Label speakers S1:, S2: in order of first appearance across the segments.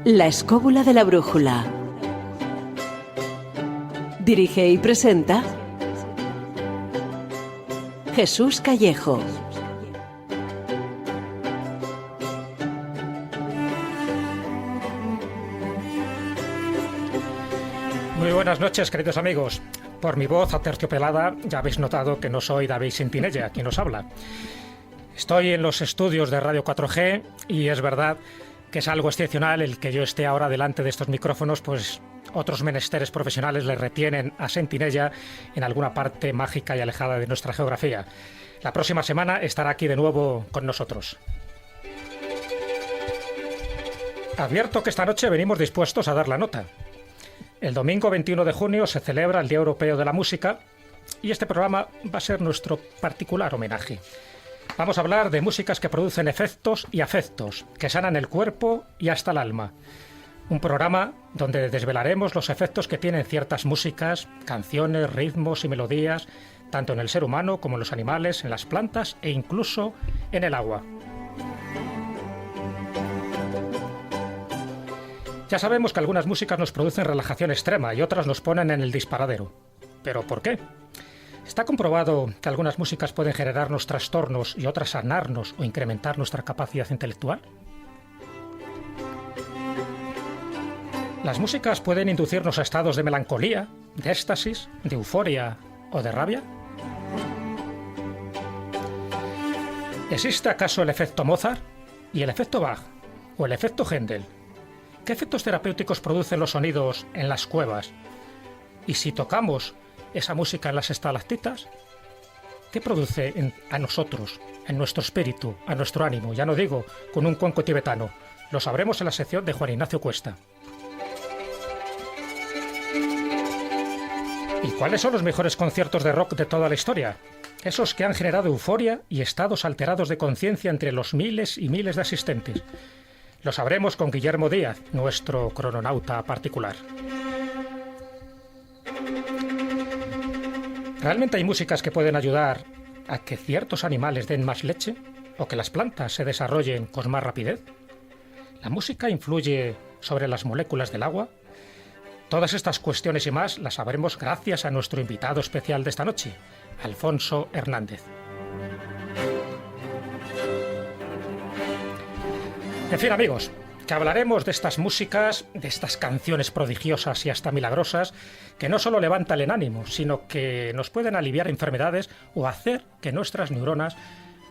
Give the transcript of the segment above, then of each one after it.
S1: La escóbula de la brújula. Dirige y presenta Jesús Callejo.
S2: Muy buenas noches, queridos amigos. Por mi voz aterciopelada ya habéis notado que no soy David Sentinella quien os habla. Estoy en los estudios de Radio 4G y es verdad que es algo excepcional el que yo esté ahora delante de estos micrófonos, pues otros menesteres profesionales le retienen a Sentinella en alguna parte mágica y alejada de nuestra geografía. La próxima semana estará aquí de nuevo con nosotros. Advierto que esta noche venimos dispuestos a dar la nota. El domingo 21 de junio se celebra el Día Europeo de la Música y este programa va a ser nuestro particular homenaje. Vamos a hablar de músicas que producen efectos y afectos, que sanan el cuerpo y hasta el alma. Un programa donde desvelaremos los efectos que tienen ciertas músicas, canciones, ritmos y melodías, tanto en el ser humano como en los animales, en las plantas e incluso en el agua. Ya sabemos que algunas músicas nos producen relajación extrema y otras nos ponen en el disparadero. ¿Pero por qué? ¿Está comprobado que algunas músicas pueden generarnos trastornos y otras sanarnos o incrementar nuestra capacidad intelectual? ¿Las músicas pueden inducirnos a estados de melancolía, de éxtasis, de euforia o de rabia? ¿Existe acaso el efecto Mozart y el efecto Bach o el efecto Händel? ¿Qué efectos terapéuticos producen los sonidos en las cuevas? Y si tocamos esa música en las estalactitas, ¿qué produce a nosotros, en nuestro espíritu, a nuestro ánimo? Ya no digo con un cuenco tibetano. Lo sabremos en la sección de Juan Ignacio Cuesta. ¿Y cuáles son los mejores conciertos de rock de toda la historia? Esos que han generado euforia y estados alterados de conciencia entre los miles y miles de asistentes. Lo sabremos con Guillermo Díaz, nuestro crononauta particular. ¿Realmente hay músicas que pueden ayudar a que ciertos animales den más leche o que las plantas se desarrollen con más rapidez? ¿La música influye sobre las moléculas del agua? Todas estas cuestiones y más las sabremos gracias a nuestro invitado especial de esta noche, Alfonso Hernández. En fin, amigos, que hablaremos de estas músicas, de estas canciones prodigiosas y hasta milagrosas, que no solo levantan el ánimo, sino que nos pueden aliviar enfermedades o hacer que nuestras neuronas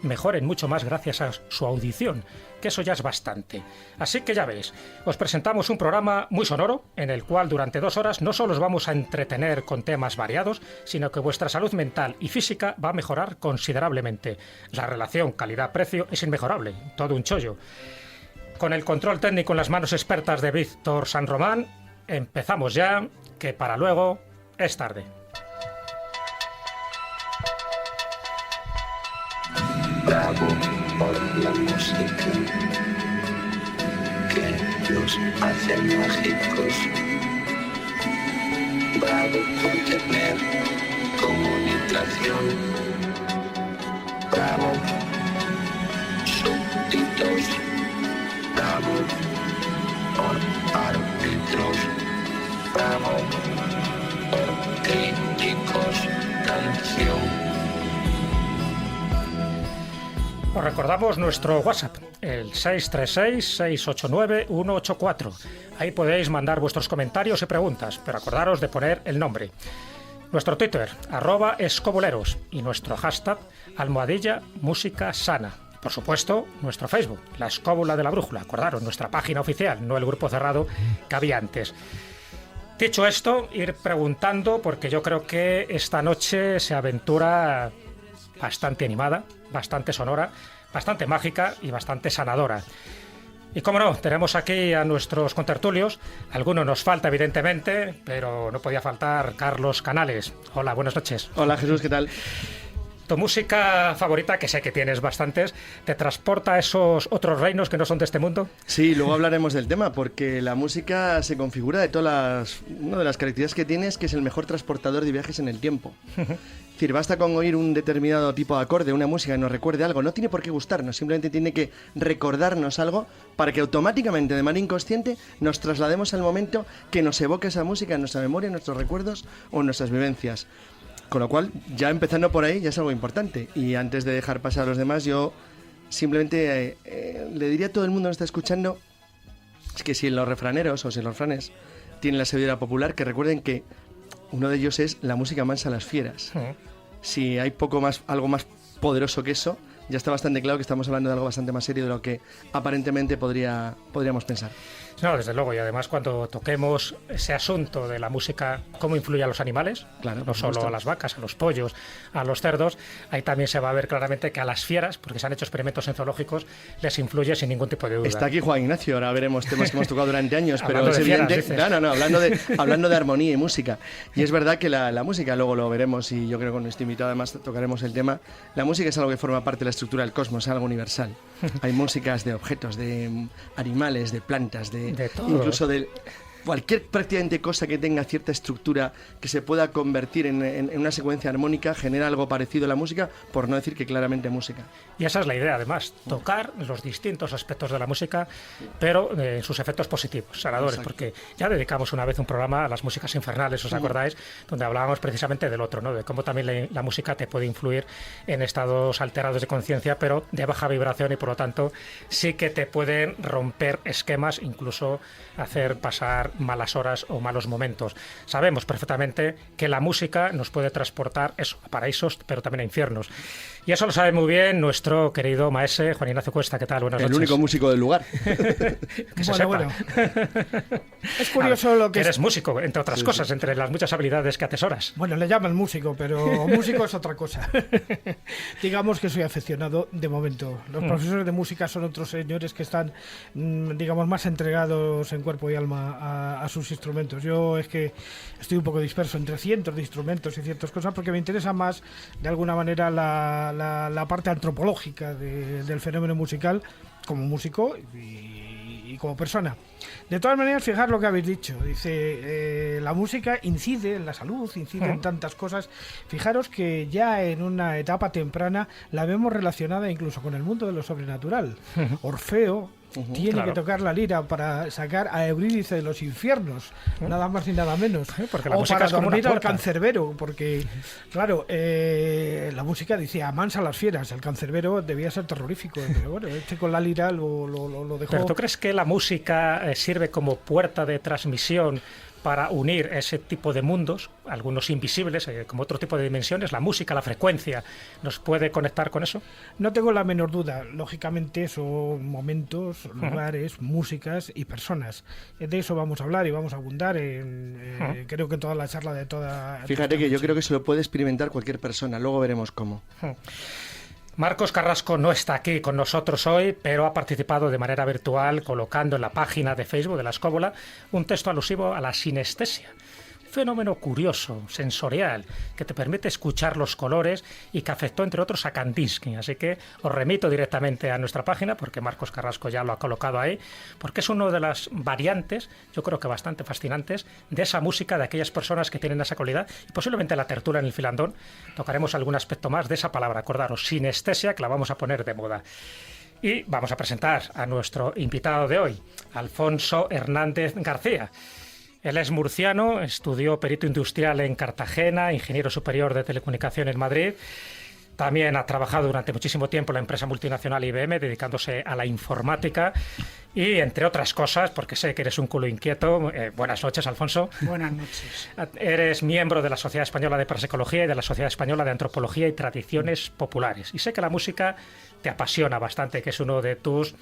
S2: mejoren mucho más gracias a su audición, que eso ya es bastante. Así que ya veis, os presentamos un programa muy sonoro, en el cual durante 2 horas no solo os vamos a entretener con temas variados, sino que vuestra salud mental y física va a mejorar considerablemente. La relación calidad-precio es inmejorable, todo un chollo. Con el control técnico en las manos expertas de Víctor San Román, empezamos ya, que para luego es tarde.
S3: Bravo por la música que los hace mágicos. Bravo por tener comunicación. Bravo, súbditos. Bravo por árbitros, bravo por críticos, canción.
S2: Os recordamos nuestro WhatsApp, el 636-689-184. Ahí podéis mandar vuestros comentarios y preguntas, pero acordaros de poner el nombre. Nuestro Twitter, @escobuleros, y nuestro hashtag, #música-sana. Por supuesto, nuestro Facebook, La Escóbula de la Brújula. Acordaros, nuestra página oficial, no el grupo cerrado que había antes. Dicho esto, ir preguntando, porque yo creo que esta noche se aventura bastante animada, bastante sonora, bastante mágica y bastante sanadora. Y cómo no, tenemos aquí a nuestros contertulios. Alguno nos falta, evidentemente, pero no podía faltar Carlos Canales. Hola, buenas noches.
S4: Hola, Jesús, ¿qué tal?
S2: Tu música favorita, que sé que tienes bastantes, ¿te transporta a esos otros reinos que no son de este mundo?
S4: Sí, luego hablaremos del tema, porque la música se configura de una de las características que tiene es que es el mejor transportador de viajes en el tiempo. Es decir, basta con oír un determinado tipo de acorde, una música que nos recuerde algo, no tiene por qué gustarnos, simplemente tiene que recordarnos algo para que automáticamente, de manera inconsciente, nos traslademos al momento que nos evoca esa música en nuestra memoria, en nuestros recuerdos o en nuestras vivencias. Con lo cual, ya empezando por ahí, ya es algo importante. Y antes de dejar pasar a los demás, yo simplemente le diría a todo el mundo que está escuchando, es que si los refraneros o si los refranes tienen la sabiduría popular, que recuerden que uno de ellos es la música mansa a las fieras. Si hay algo más poderoso que eso, ya está bastante claro que estamos hablando de algo bastante más serio de lo que aparentemente podríamos pensar.
S2: No, desde luego, y además cuando toquemos ese asunto de la música, cómo influye a los animales,
S4: claro,
S2: no solo a las vacas, a los pollos, a los cerdos, ahí también se va a ver claramente que a las fieras, porque se han hecho experimentos en zoológicos, les influye sin ningún tipo de duda.
S4: Está aquí Juan Ignacio, ahora veremos temas que hemos tocado durante años, pero
S2: hablando
S4: es
S2: de fieras,
S4: evidente, hablando de armonía y música. Y es verdad que la música, luego lo veremos, y yo creo que con este invitado además tocaremos el tema, la música es algo que forma parte de la estructura del cosmos, es algo universal. Hay músicas de objetos, de animales, de plantas, de
S2: todo.
S4: Incluso de cualquier prácticamente cosa que tenga cierta estructura que se pueda convertir en una secuencia armónica, genera algo parecido a la música, por no decir que claramente música.
S2: Y esa es la idea, además, tocar los distintos aspectos de la música, pero en sus efectos positivos, sanadores. Exacto. Porque ya dedicamos una vez un programa a las músicas infernales, ¿os acordáis? Donde hablábamos precisamente del otro, ¿no? De cómo también la música te puede influir en estados alterados de conciencia, pero de baja vibración, y por lo tanto sí que te pueden romper esquemas, incluso hacer pasar malas horas o malos momentos. Sabemos perfectamente que la música nos puede transportar eso, a paraísos, pero también a infiernos. Y eso lo sabe muy bien nuestro querido maese Juan Ignacio Cuesta. ¿Qué tal? Buenas noches.
S4: El único músico del lugar.
S2: Que se sepa.
S5: Bueno. Es curioso lo que...
S2: Eres músico, entre otras cosas, entre las muchas habilidades que atesoras.
S5: Bueno, le llaman músico, pero músico es otra cosa. Digamos que soy aficionado de momento. Los profesores de música son otros señores que están, digamos, más entregados en cuerpo y alma a sus instrumentos. Yo es que estoy un poco disperso entre cientos de instrumentos y ciertas cosas porque me interesa más, de alguna manera, la parte antropológica del fenómeno musical como músico y como persona. De todas maneras, fijar lo que habéis dicho. Dice, la música incide en la salud, incide en tantas cosas. Fijaros que ya en una etapa temprana la vemos relacionada incluso con el mundo de lo sobrenatural. Orfeo tiene que tocar la lira para sacar a Eurídice de los infiernos, nada más ni nada menos.
S2: Porque la
S5: o
S2: música
S5: para
S2: es como
S5: dormir
S2: una
S5: al
S2: puerta.
S5: cancerbero, porque, claro, la música decía amansa las fieras. El cancerbero debía ser terrorífico, pero bueno, con la lira lo dejó.
S2: ¿Pero tú crees que la música sirve como puerta de transmisión para unir ese tipo de mundos, algunos invisibles, como otro tipo de dimensiones? La música, la frecuencia, ¿nos puede conectar con eso?
S5: No tengo la menor duda. Lógicamente son momentos, lugares, músicas y personas. De eso vamos a hablar y vamos a abundar creo que en toda la charla de toda...
S4: Fíjate que yo creo que se lo puede experimentar cualquier persona, luego veremos cómo.
S2: Marcos Carrasco no está aquí con nosotros hoy, pero ha participado de manera virtual colocando en la página de Facebook de La Escóbula un texto alusivo a la sinestesia. Fenómeno curioso, sensorial, que te permite escuchar los colores y que afectó, entre otros, a Kandinsky. Así que os remito directamente a nuestra página, porque Marcos Carrasco ya lo ha colocado ahí, porque es una de las variantes, yo creo que bastante fascinantes, de esa música de aquellas personas que tienen esa cualidad. Y posiblemente la tertulia en el filandón tocaremos algún aspecto más de esa palabra. Acordaros, sinestesia, que la vamos a poner de moda. Y vamos a presentar a nuestro invitado de hoy, Alfonso Hernández García. Él es murciano, estudió perito industrial en Cartagena, ingeniero superior de telecomunicaciones en Madrid. También ha trabajado durante muchísimo tiempo en la empresa multinacional IBM, dedicándose a la informática y, entre otras cosas, porque sé que eres un culo inquieto. Buenas noches, Alfonso.
S6: Buenas noches.
S2: Eres miembro de la Sociedad Española de Parapsicología y de la Sociedad Española de Antropología y Tradiciones Populares. Y sé que la música te apasiona bastante, que es uno de tus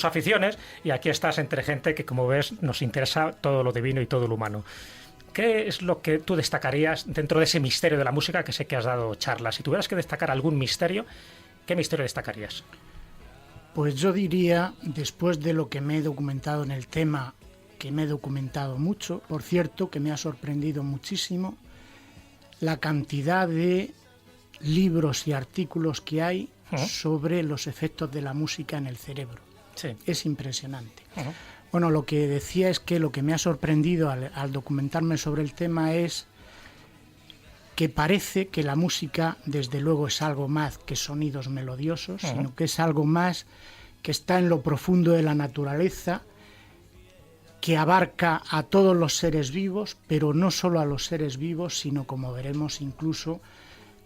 S2: aficiones, y aquí estás entre gente que, como ves, nos interesa todo lo divino y todo lo humano. ¿Qué es lo que tú destacarías dentro de ese misterio de la música, que sé que has dado charlas? Si tuvieras que destacar algún misterio, ¿qué misterio destacarías?
S6: Pues yo diría, después de lo que me he documentado en el tema, que me he documentado mucho, por cierto, que me ha sorprendido muchísimo, la cantidad de libros y artículos que hay sobre los efectos de la música en el cerebro.
S2: Sí.
S6: Es impresionante. Bueno, lo que decía es que lo que me ha sorprendido al documentarme sobre el tema es que parece que la música, desde luego, es algo más que sonidos melodiosos, sino que es algo más que está en lo profundo de la naturaleza, que abarca a todos los seres vivos, pero no solo a los seres vivos, sino, como veremos, incluso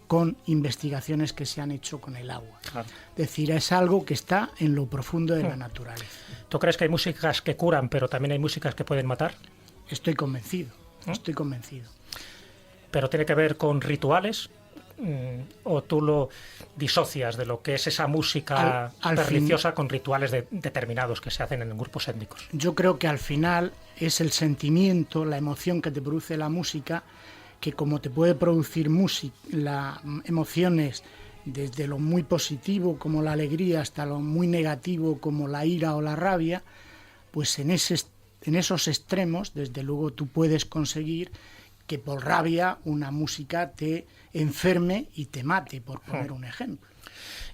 S6: con investigaciones que se han hecho con el agua.
S2: Claro.
S6: Es decir, es algo que está en lo profundo de la naturaleza.
S2: ¿Tú crees que hay músicas que curan, pero también hay músicas que pueden matar?
S6: Estoy convencido, estoy convencido.
S2: ¿Pero tiene que ver con rituales? ¿O tú lo disocias de lo que es esa música religiosa con rituales determinados que se hacen en grupos étnicos?
S6: Yo creo que al final es el sentimiento, la emoción que te produce la música, que como te puede producir emociones desde lo muy positivo como la alegría hasta lo muy negativo como la ira o la rabia, pues en esos extremos desde luego tú puedes conseguir que por rabia una música te enferme y te mate, por poner un ejemplo.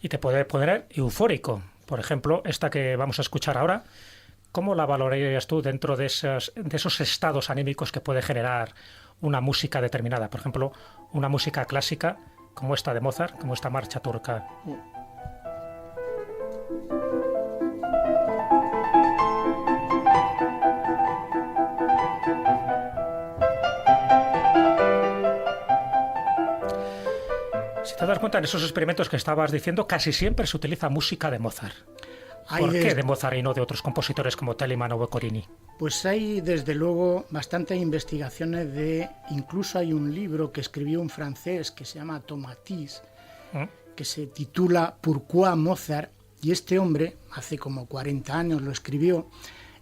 S2: Y te puede poner eufórico. Por ejemplo, esta que vamos a escuchar ahora, ¿cómo la valorarías tú dentro de esos estados anímicos que puede generar una música determinada? Por ejemplo, una música clásica como esta de Mozart, como esta marcha turca. Si te das cuenta, en esos experimentos que estabas diciendo, casi siempre se utiliza música de Mozart. ¿Por qué de Mozart y no de otros compositores como Telemann o Boccherini?
S6: Pues hay, desde luego, bastantes investigaciones incluso hay un libro que escribió un francés que se llama Tomatis, que se titula Pourquoi Mozart, y este hombre, hace como 40 años lo escribió,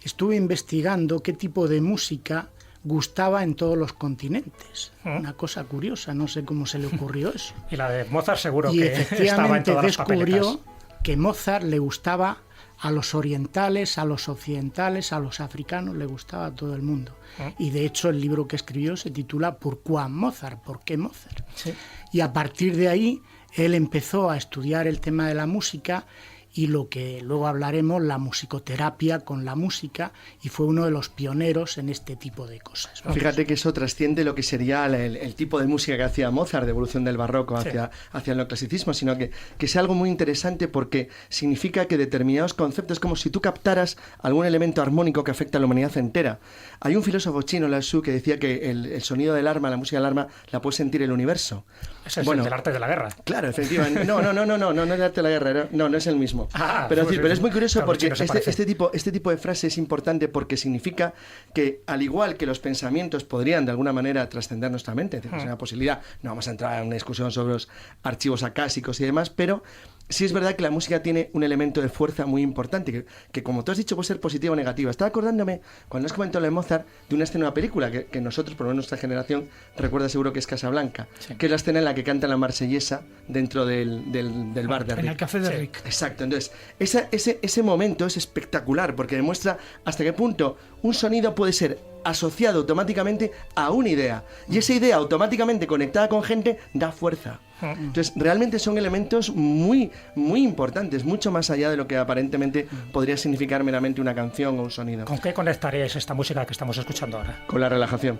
S6: estuvo investigando qué tipo de música gustaba en todos los continentes. Una cosa curiosa, no sé cómo se le ocurrió eso.
S2: Y la de Mozart seguro
S6: y
S2: que estaba en todas las papeletas.
S6: Descubrió que Mozart le gustaba a los orientales, a los occidentales, a los africanos, le gustaba a todo el mundo. Y de hecho el libro que escribió se titula Pourquoi Mozart, ¿por qué Mozart?
S2: Sí.
S6: Y a partir de ahí él empezó a estudiar el tema de la música y lo que luego hablaremos, la musicoterapia con la música, y fue uno de los pioneros en este tipo de cosas.
S4: Fíjate que eso trasciende lo que sería el tipo de música que hacía Mozart, de evolución del barroco hacia el neoclasicismo, sino que es algo muy interesante porque significa que determinados conceptos, como si tú captaras algún elemento armónico que afecta a la humanidad entera. Hay un filósofo chino, Lao Tzu, que decía que el sonido del arma, la música del arma, la puede sentir el universo.
S2: Ese es el del arte de la guerra.
S4: Claro, efectivamente. No es el arte de la guerra, no es el mismo. Pero es muy curioso porque este tipo de frase es importante porque significa que, al igual que los pensamientos podrían de alguna manera trascender nuestra mente, es una posibilidad, no vamos a entrar en una discusión sobre los archivos acásicos y demás, pero sí es verdad que la música tiene un elemento de fuerza muy importante, que como tú has dicho puede ser positiva o negativa. Estaba acordándome, cuando has comentado lo de Mozart, de una escena de una película que nosotros, por lo menos nuestra generación, recuerda seguro que es Casablanca, que es la escena en la que canta la marsellesa dentro del bar de Rick.
S5: En el café de Rick.
S4: Exacto, entonces ese momento es espectacular porque demuestra hasta qué punto un sonido puede ser asociado automáticamente a una idea, y esa idea automáticamente conectada con gente da fuerza. Entonces realmente son elementos muy, muy importantes, mucho más allá de lo que aparentemente podría significar meramente una canción o un sonido.
S2: ¿Con qué conectaríais esta música que estamos escuchando ahora?
S4: Con la relajación.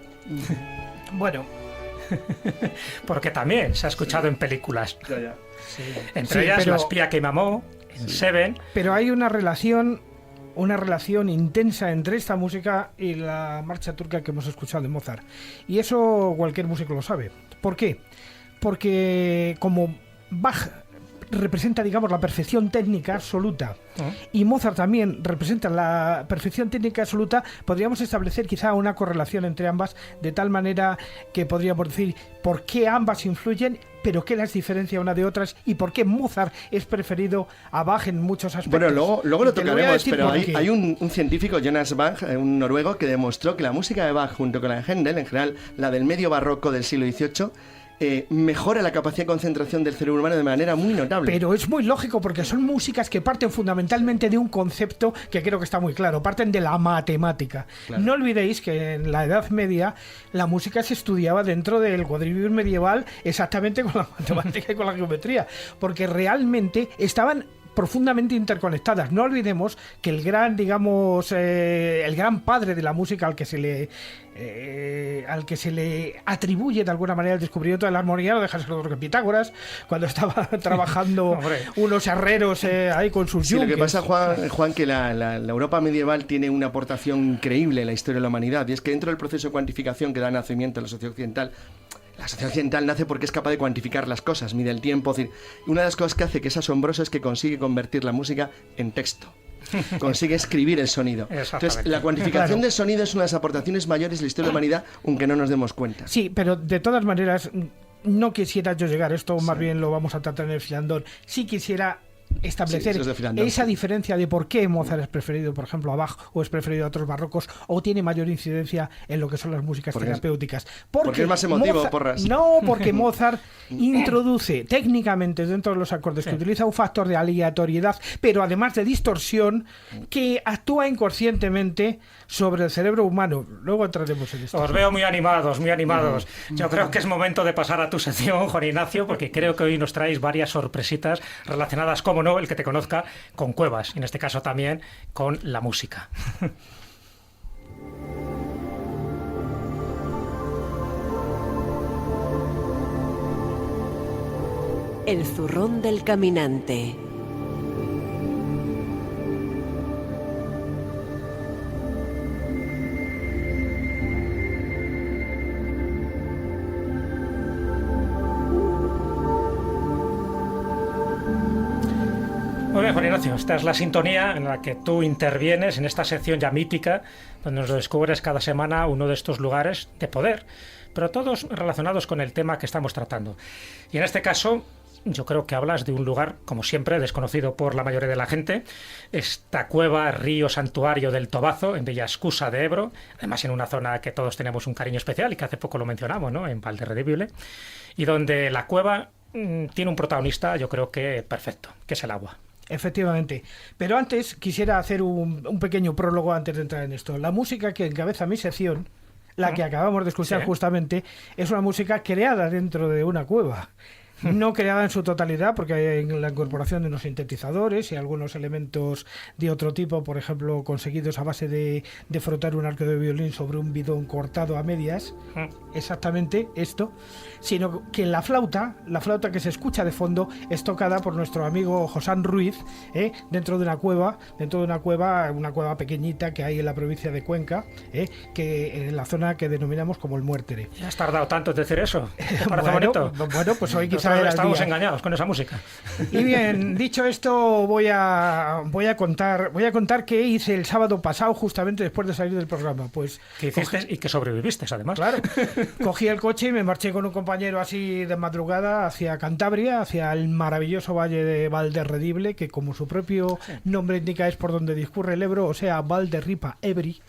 S5: Bueno,
S2: porque también se ha escuchado en películas.
S4: Ya.
S5: sí.
S2: Entre
S5: Sí,
S2: ellas
S5: pero-
S2: La espía que mamó, en Seven.
S5: Pero hay una relación intensa entre esta música y la marcha turca que hemos escuchado de Mozart. Y eso cualquier músico lo sabe. ¿Por qué? Porque como Bach representa, digamos, la perfección técnica absoluta, y Mozart también representa la perfección técnica absoluta, podríamos establecer quizá una correlación entre ambas, de tal manera que podríamos decir por qué ambas influyen, pero qué las diferencia una de otras, y por qué Mozart es preferido a Bach en muchos aspectos.
S4: Bueno, luego lo
S5: Y te voy a
S4: tocaremos,
S5: decir
S4: pero
S5: por qué.
S4: hay un científico, Jonas Bach, un noruego, que demostró que la música de Bach, junto con la de Händel, en general la del medio barroco del siglo XVIII, mejora la capacidad de concentración del cerebro humano de manera muy notable.
S5: Pero es muy lógico porque son músicas que parten fundamentalmente de un concepto que creo que está muy claro, parten de la matemática.
S4: Claro.
S5: No olvidéis que en la Edad Media la música se estudiaba dentro del quadrivium medieval exactamente con la matemática y con la geometría, porque realmente estaban profundamente interconectadas. No olvidemos que el gran, digamos, el gran padre de la música al que se le atribuye de alguna manera el descubrimiento de la armonía, no deja de ser otro que Pitágoras, cuando estaba trabajando unos herreros ahí con sus
S4: Sí,
S5: yunques.
S4: lo que pasa, Juan, que la Europa medieval tiene una aportación increíble en la historia de la humanidad, y es que dentro del proceso de cuantificación que da nacimiento a la sociedad occidental, la sociedad occidental nace porque es capaz de cuantificar las cosas, mide el tiempo. Es decir, una de las cosas que hace que es asombroso es que consigue convertir la música en texto. Consigue escribir el sonido. Entonces, la cuantificación del sonido es una de las aportaciones mayores de la historia de la humanidad, aunque no nos demos cuenta.
S5: Sí, pero de todas maneras, no quisiera yo llegar, esto más bien lo vamos a tratar en el filandón, sí quisiera establecer
S4: Sí, eso es de filandón,
S5: esa
S4: sí.
S5: diferencia de por qué Mozart es preferido, por ejemplo, a Bach, o es preferido a otros barrocos, o tiene mayor incidencia en lo que son las músicas terapéuticas.
S4: Porque es más emotivo, porras.
S5: No, porque Mozart introduce técnicamente dentro de los acordes que utiliza un factor de aleatoriedad, pero además de distorsión, que actúa inconscientemente sobre el cerebro humano. Luego entraremos en esto.
S2: Os veo muy animados, muy animados. Yo creo que es momento de pasar a tu sección, Juan Ignacio, porque creo que hoy nos traéis varias sorpresitas relacionadas, como no, el que te conozca, con cuevas, en este caso también con la música.
S1: El zurrón del caminante.
S2: Muy bien, Juan Ignacio, esta es la sintonía en la que tú intervienes en esta sección ya mítica, donde nos descubres cada semana uno de estos lugares de poder, pero todos relacionados con el tema que estamos tratando. Y en este caso, yo creo que hablas de un lugar, como siempre, desconocido por la mayoría de la gente, esta cueva, río, santuario del Tobazo, en Villascusa de Ebro, además en una zona que todos tenemos un cariño especial y que hace poco lo mencionamos, ¿no?, en Valderredible, y donde la cueva tiene un protagonista, yo creo que perfecto, que es el agua.
S5: Efectivamente. Pero antes quisiera hacer un pequeño prólogo antes de entrar en esto. La música que encabeza mi sección, la que acabamos de escuchar justamente, es una música creada dentro de una cueva. No creada en su totalidad, porque hay la incorporación de unos sintetizadores y algunos elementos de otro tipo, por ejemplo, conseguidos a base de frotar un arco de violín sobre un bidón cortado a medias, exactamente esto, sino que la flauta que se escucha de fondo es tocada por nuestro amigo Josán Ruiz, dentro de una cueva, una cueva pequeñita que hay en la provincia de Cuenca, que en la zona que denominamos como el Muértere.
S2: ¿Ya has tardado tanto en decir eso? ¿Te parece bonito?
S5: Bueno, pues hoy quizá
S2: estamos engañados con esa música.
S5: Y bien, dicho esto, voy a contar qué hice el sábado pasado, justamente después de salir del programa. Pues
S2: que hiciste y que sobreviviste, además.
S5: Claro. Cogí el coche y me marché con un compañero así de madrugada hacia Cantabria, hacia el maravilloso valle de Valderredible, que como su propio nombre indica es por donde discurre el Ebro, o sea, Valderripa Ebri,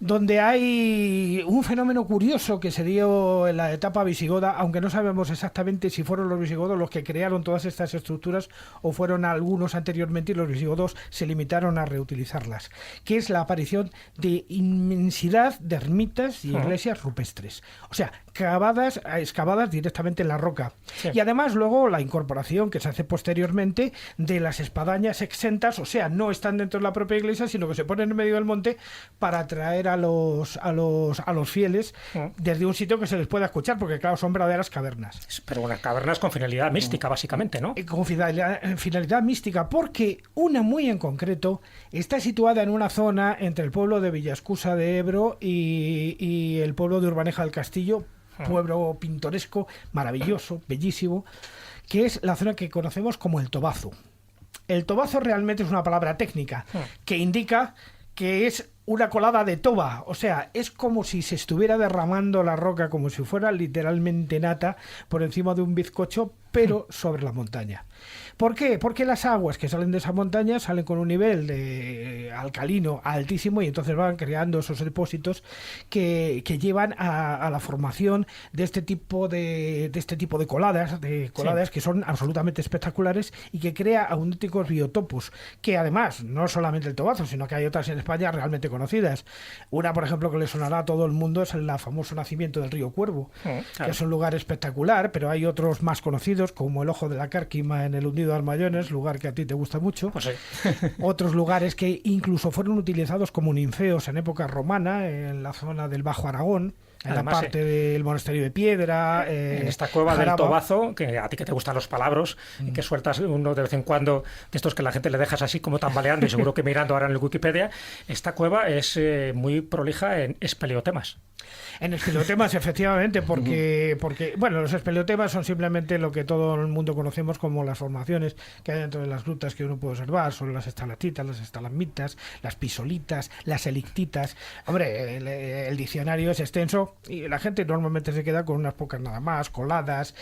S5: donde hay un fenómeno curioso que se dio en la etapa visigoda, aunque no sabemos exactamente si fueron los visigodos los que crearon todas estas estructuras o fueron algunos anteriormente y los visigodos se limitaron a reutilizarlas, que es la aparición de inmensidad de ermitas y iglesias rupestres, o sea, excavadas directamente en la roca. Sí. Y además luego la incorporación que se hace posteriormente de las espadañas exentas, o sea, no están dentro de la propia iglesia, sino que se ponen en medio del monte para atraer a los fieles desde un sitio que se les pueda escuchar, porque claro, son verdaderas cavernas.
S2: Pero unas cavernas con finalidad mística, básicamente, ¿no?
S5: Con finalidad mística, porque una muy en concreto está situada en una zona entre el pueblo de Villascusa de Ebro y el pueblo de Urbaneja del Castillo, pueblo pintoresco, maravilloso, bellísimo, que es la zona que conocemos como el Tobazo. El Tobazo realmente es una palabra técnica que indica que es una colada de toba, o sea, es como si se estuviera derramando la roca, como si fuera literalmente nata por encima de un bizcocho, pero sobre la montaña. ¿Por qué? Porque las aguas que salen de esa montaña salen con un nivel de alcalino altísimo y entonces van creando esos depósitos que llevan a la formación de este tipo de coladas, que son absolutamente espectaculares y que crea auténticos biotopos, que además no solamente el Tobazo, sino que hay otras en España realmente conocidas. Una, por ejemplo, que le sonará a todo el mundo es el famoso nacimiento del río Cuervo,
S2: Claro.
S5: que es un lugar espectacular, pero hay otros más conocidos como el Ojo de la Cárquima en el Hundido de Armayones, lugar que a ti te gusta mucho.
S2: Pues sí.
S5: Otros lugares que incluso fueron utilizados como ninfeos en época romana, en la zona del Bajo Aragón, en
S2: Además,
S5: la parte del monasterio de Piedra.
S2: En esta cueva del
S5: Jaraba.
S2: Tobazo, que a ti que te gustan los palabros, y que sueltas uno de vez en cuando, de estos que la gente le dejas así como tambaleando, y seguro que mirando ahora en el Wikipedia, esta cueva es muy prolija en espeleotemas.
S5: En espeleotemas, efectivamente, porque bueno, los espeleotemas son simplemente lo que todo el mundo conocemos como las formaciones que hay dentro de las grutas que uno puede observar. Son las estalactitas, las estalagmitas, las pisolitas, las elictitas. Hombre, el diccionario es extenso y la gente normalmente se queda con unas pocas nada más, coladas,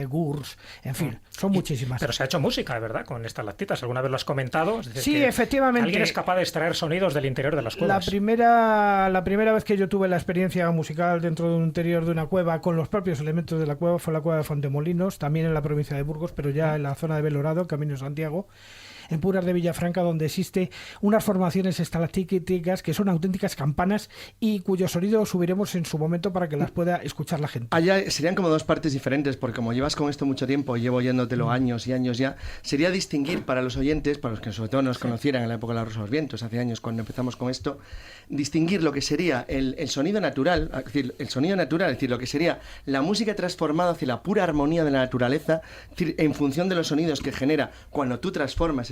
S5: gurs, en fin, son muchísimas.
S2: Pero se ha hecho música, ¿verdad? Con estas lactitas. ¿Alguna vez lo has comentado? Es decir,
S5: Sí,
S2: que
S5: efectivamente.
S2: Alguien es capaz de extraer sonidos del interior de las cuevas.
S5: La primera vez que yo tuve la experiencia musical dentro de un interior de una cueva con los propios elementos de la cueva fue la cueva de Fontemolinos, también en la provincia de Burgos, pero ya en la zona de Belorado, camino de Santiago, en Puras de Villafranca, donde existe unas formaciones estalactíticas que son auténticas campanas y cuyo sonido subiremos en su momento para que las pueda escuchar la gente.
S4: Allá serían como dos partes diferentes, porque como llevas con esto mucho tiempo, y llevo oyéndotelo años y años ya, sería distinguir para los oyentes, para los que sobre todo nos conocieran en la época de la Rosa de los Vientos, hace años cuando empezamos con esto, distinguir lo que sería el sonido natural, es decir, lo que sería la música transformada hacia la pura armonía de la naturaleza, es decir, en función de los sonidos que genera cuando tú transformas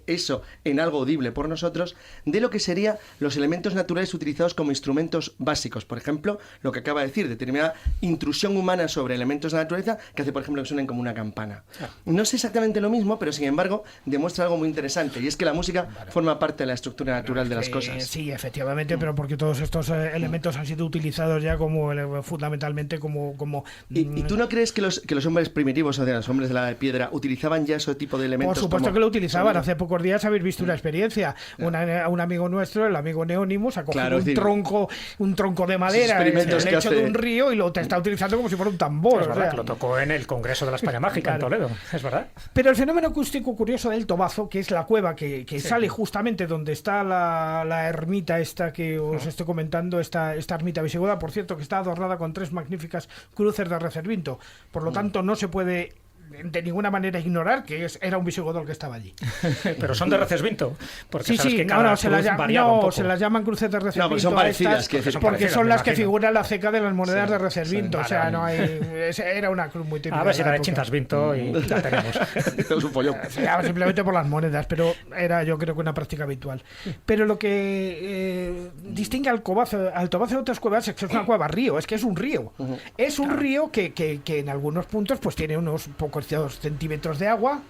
S4: eso en algo audible por nosotros, de lo que serían los elementos naturales utilizados como instrumentos básicos. Por ejemplo, lo que acaba de decir, determinada intrusión humana sobre elementos de la naturaleza que hace, por ejemplo, que suenen como una campana. No es exactamente lo mismo, pero sin embargo demuestra algo muy interesante, y es que la música forma parte de la estructura natural de las cosas.
S5: Sí, efectivamente, pero porque todos estos elementos han sido utilizados ya como fundamentalmente como
S4: ¿Y tú no crees que los hombres primitivos, o sea, los hombres de la piedra, utilizaban ya ese tipo de elementos?
S5: Por supuesto
S4: como
S5: que lo utilizaban. Hace pocos días habéis visto una experiencia. Un amigo nuestro, el amigo Neónimos, ha cogido un tronco de madera en el lecho de un río y lo está utilizando como si fuera un tambor.
S2: Es verdad, que lo tocó en el Congreso de la España Mágica,
S5: Claro.
S2: en Toledo. Es verdad.
S5: Pero el fenómeno acústico curioso del Tobazo, que es la cueva que sale justamente donde está la ermita esta que os estoy comentando, esta ermita visigoda, por cierto, que está adornada con 3 magníficas cruces de Recervinto. Por lo tanto, no se puede de ninguna manera ignorar que era un visigodo el que estaba allí.
S2: Pero son de Recesvinto. Porque
S5: Sí,
S2: sabes
S5: sí,
S2: que cada
S5: se las,
S2: cruz variaba un poco.
S5: se las llaman cruces de Recervinto.
S4: No, porque son parecidas,
S5: porque son las que
S2: me imagino.
S5: figuran la ceca de las monedas de Recervinto.
S2: Sí,
S5: o sea,
S2: vale,
S5: no hay. Era una cruz muy típica.
S2: A ver si
S5: de la
S2: era de
S5: época.
S2: Chintasvinto y la tenemos.
S4: Es un follón.
S5: Se llama simplemente por las monedas, pero era yo creo que una práctica habitual. Pero lo que distingue al Tobazo de otras cuevas es que es una cueva río, es que es un río. Es un río que en algunos puntos pues tiene unos pocos centímetros de agua.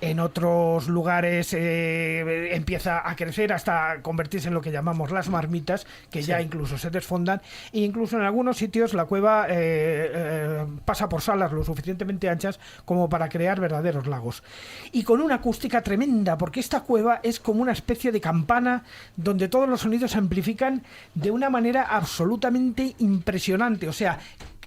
S5: En otros lugares empieza a crecer hasta convertirse en lo que llamamos las marmitas, que ya incluso se desfondan, e incluso en algunos sitios la cueva pasa por salas lo suficientemente anchas como para crear verdaderos lagos. Y con una acústica tremenda, porque esta cueva es como una especie de campana donde todos los sonidos se amplifican de una manera absolutamente impresionante. O sea,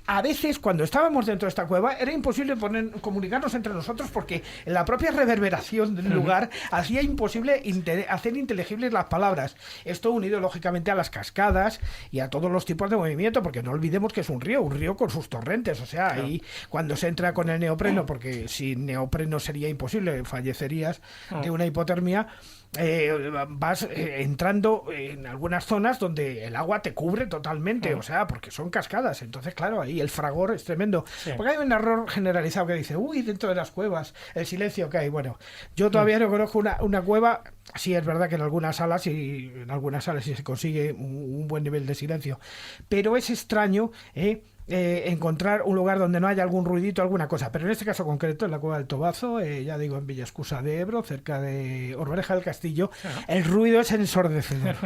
S5: a veces, cuando estábamos dentro de esta cueva, era imposible comunicarnos entre nosotros porque la propia reverberación del lugar hacía imposible hacer inteligibles las palabras. Esto unido, lógicamente, a las cascadas y a todos los tipos de movimiento, porque no olvidemos que es un río con sus torrentes. O sea, ahí cuando se entra con el neopreno, porque sin neopreno sería imposible, fallecerías de una hipotermia. Vas entrando en algunas zonas donde el agua te cubre totalmente, o sea, porque son cascadas. Entonces, claro, ahí el fragor es tremendo. Porque hay un error generalizado que dice, dentro de las cuevas, el silencio que hay. Bueno, yo todavía no conozco una cueva. Sí, es verdad que en algunas salas sí se consigue un buen nivel de silencio, pero es extraño encontrar un lugar donde no haya algún ruidito, alguna cosa. Pero en este caso concreto, en la Cueva del Tobazo, ya digo, en Villascusa de Ebro, cerca de Orbareja del Castillo, el ruido es ensordecedor.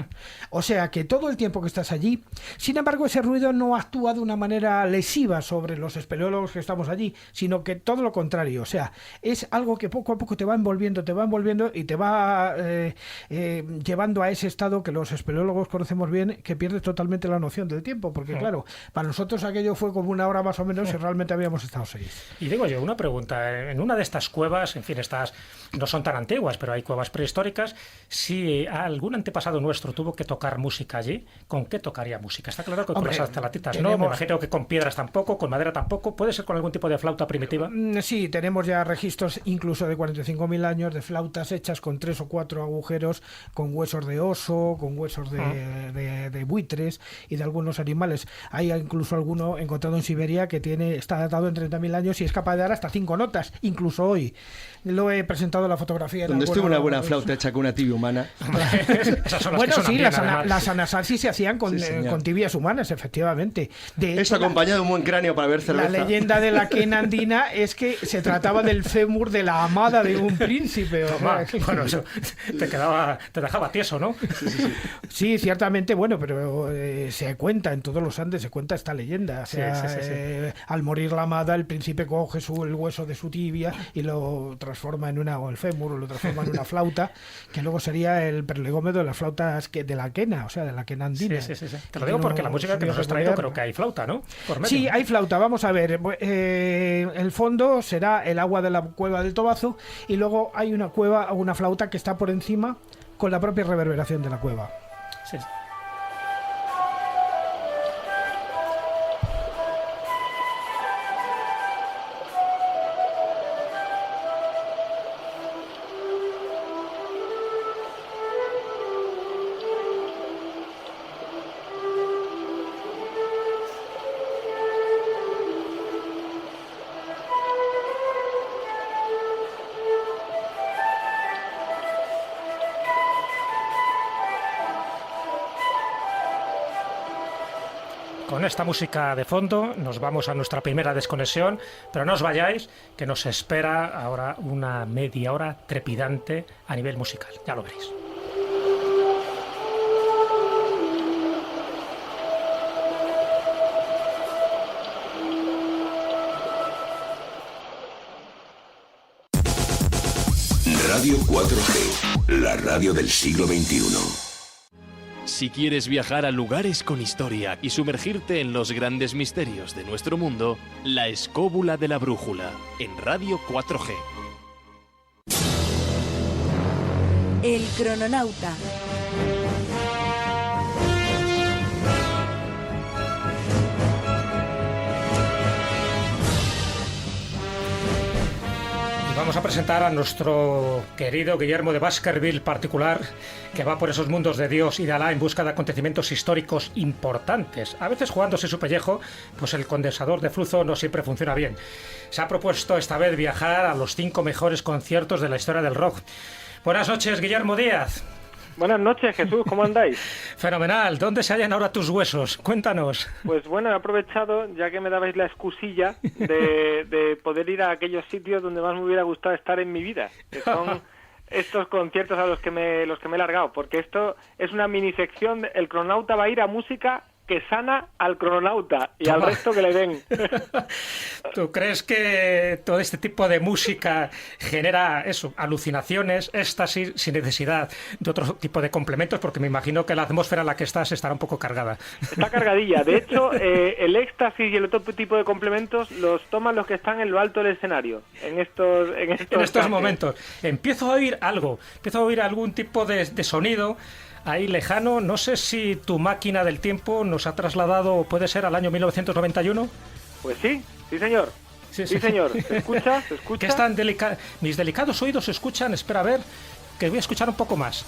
S5: O sea que todo el tiempo que estás allí, sin embargo, ese ruido no actúa de una manera lesiva sobre los espeleólogos que estamos allí, sino que todo lo contrario. O sea, es algo que poco a poco te va envolviendo y te va llevando a ese estado que los espeleólogos conocemos bien, que pierdes totalmente la noción del tiempo, porque claro, para nosotros aquello fue como una hora más o menos y realmente habíamos estado 6.
S2: Y digo yo, una pregunta, en una de estas cuevas, en fin, estas no son tan antiguas, pero hay cuevas prehistóricas, si algún antepasado nuestro tuvo que tocar música allí, ¿con qué tocaría música? Está claro que con las estalactitas no, me imagino que con piedras tampoco, con madera tampoco, ¿puede ser con algún tipo de flauta primitiva?
S5: Sí, tenemos ya registros incluso de 45.000 años de flautas hechas con 3 o 4 agujeros, con huesos de oso, con huesos de buitres y de algunos animales. Hay incluso alguno encontrado en Siberia que está datado en 30.000 años y es capaz de dar hasta 5 notas, incluso hoy. Lo he presentado en la fotografía.
S4: Donde estuvo una buena flauta hecha con una tibia humana.
S5: Bueno, sí, las anasasis se hacían con tibias humanas, efectivamente.
S4: Eso acompañado de un buen cráneo para ver cerveza.
S5: La leyenda de la quena andina es que se trataba del fémur de la amada de un príncipe.
S2: Bueno, eso te dejaba tieso, ¿no?
S5: Sí, ciertamente, bueno, pero se cuenta, en todos los Andes se cuenta esta leyenda. O sea, al morir la amada, el príncipe coge el hueso de su tibia y lo transforma en o el fémur, lo transforma en una flauta, que luego sería el prelegómedo de las flautas de la quena, o sea, de la quena andina.
S2: Sí. Te lo digo porque la música que nos has traído creo que hay flauta, ¿no?
S5: Sí, hay flauta. Vamos a ver. El fondo será el agua de la Cueva del Tobazo y luego hay una flauta que está por encima con la propia reverberación de la cueva.
S2: Sí. Con esta música de fondo nos vamos a nuestra primera desconexión, pero no os vayáis, que nos espera ahora una media hora trepidante a nivel musical. Ya lo veréis.
S7: Radio 4G, la radio del siglo XXI.
S8: Si quieres viajar a lugares con historia y sumergirte en los grandes misterios de nuestro mundo, La Escóbula de la Brújula, en Radio 4G.
S9: El crononauta.
S2: Vamos a presentar a nuestro querido Guillermo de Baskerville particular, que va por esos mundos de Dios y de Alá en busca de acontecimientos históricos importantes. A veces jugándose su pellejo, pues el condensador de flujo no siempre funciona bien. Se ha propuesto esta vez viajar a los 5 mejores conciertos de la historia del rock. Buenas noches, Guillermo Díaz.
S10: Buenas noches, Jesús, ¿cómo andáis?
S2: Fenomenal. ¿Dónde se hallan ahora tus huesos? Cuéntanos.
S10: Pues bueno, he aprovechado, ya que me dabais la excusilla, de poder ir a aquellos sitios donde más me hubiera gustado estar en mi vida, que son estos conciertos a los que me he largado, porque esto es una mini sección. El cronauta va a ir a música que sana al cronauta y al resto que le den.
S2: ¿Tú crees que todo este tipo de música genera eso, alucinaciones, éxtasis, sin necesidad de otro tipo de complementos? Porque me imagino que la atmósfera en la que estás estará un poco cargada.
S10: Está cargadilla. De hecho, el éxtasis y el otro tipo de complementos los toman los que están en lo alto del escenario. En estos
S2: momentos. Empiezo a oír algo. Empiezo a oír algún tipo de sonido ahí lejano. No sé si tu máquina del tiempo nos ha trasladado, puede ser, al año 1991.
S10: Pues sí señor. Sí, señor. ¿Se escucha?
S2: ¿Qué es tan mis delicados oídos escuchan? Espera a ver, que voy a escuchar un poco más.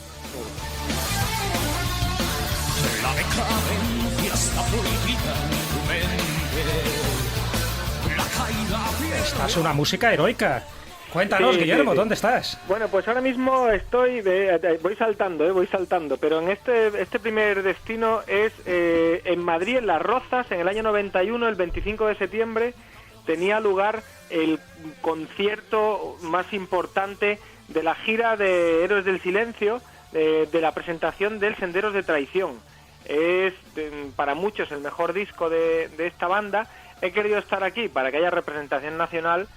S2: La decadencia está prohibida en tu mente. Esta es una música heroica. Cuéntanos,
S10: Sí,
S2: Guillermo,
S10: sí, sí.
S2: ¿dónde estás?
S10: Bueno, pues ahora mismo voy saltando, pero en este primer destino es en Madrid, en Las Rozas, en el año 91, el 25 de septiembre, tenía lugar el concierto más importante de la gira de Héroes del Silencio, de la presentación del Senderos de Traición. Es para muchos el mejor disco de esta banda. He querido estar aquí para que haya representación nacional.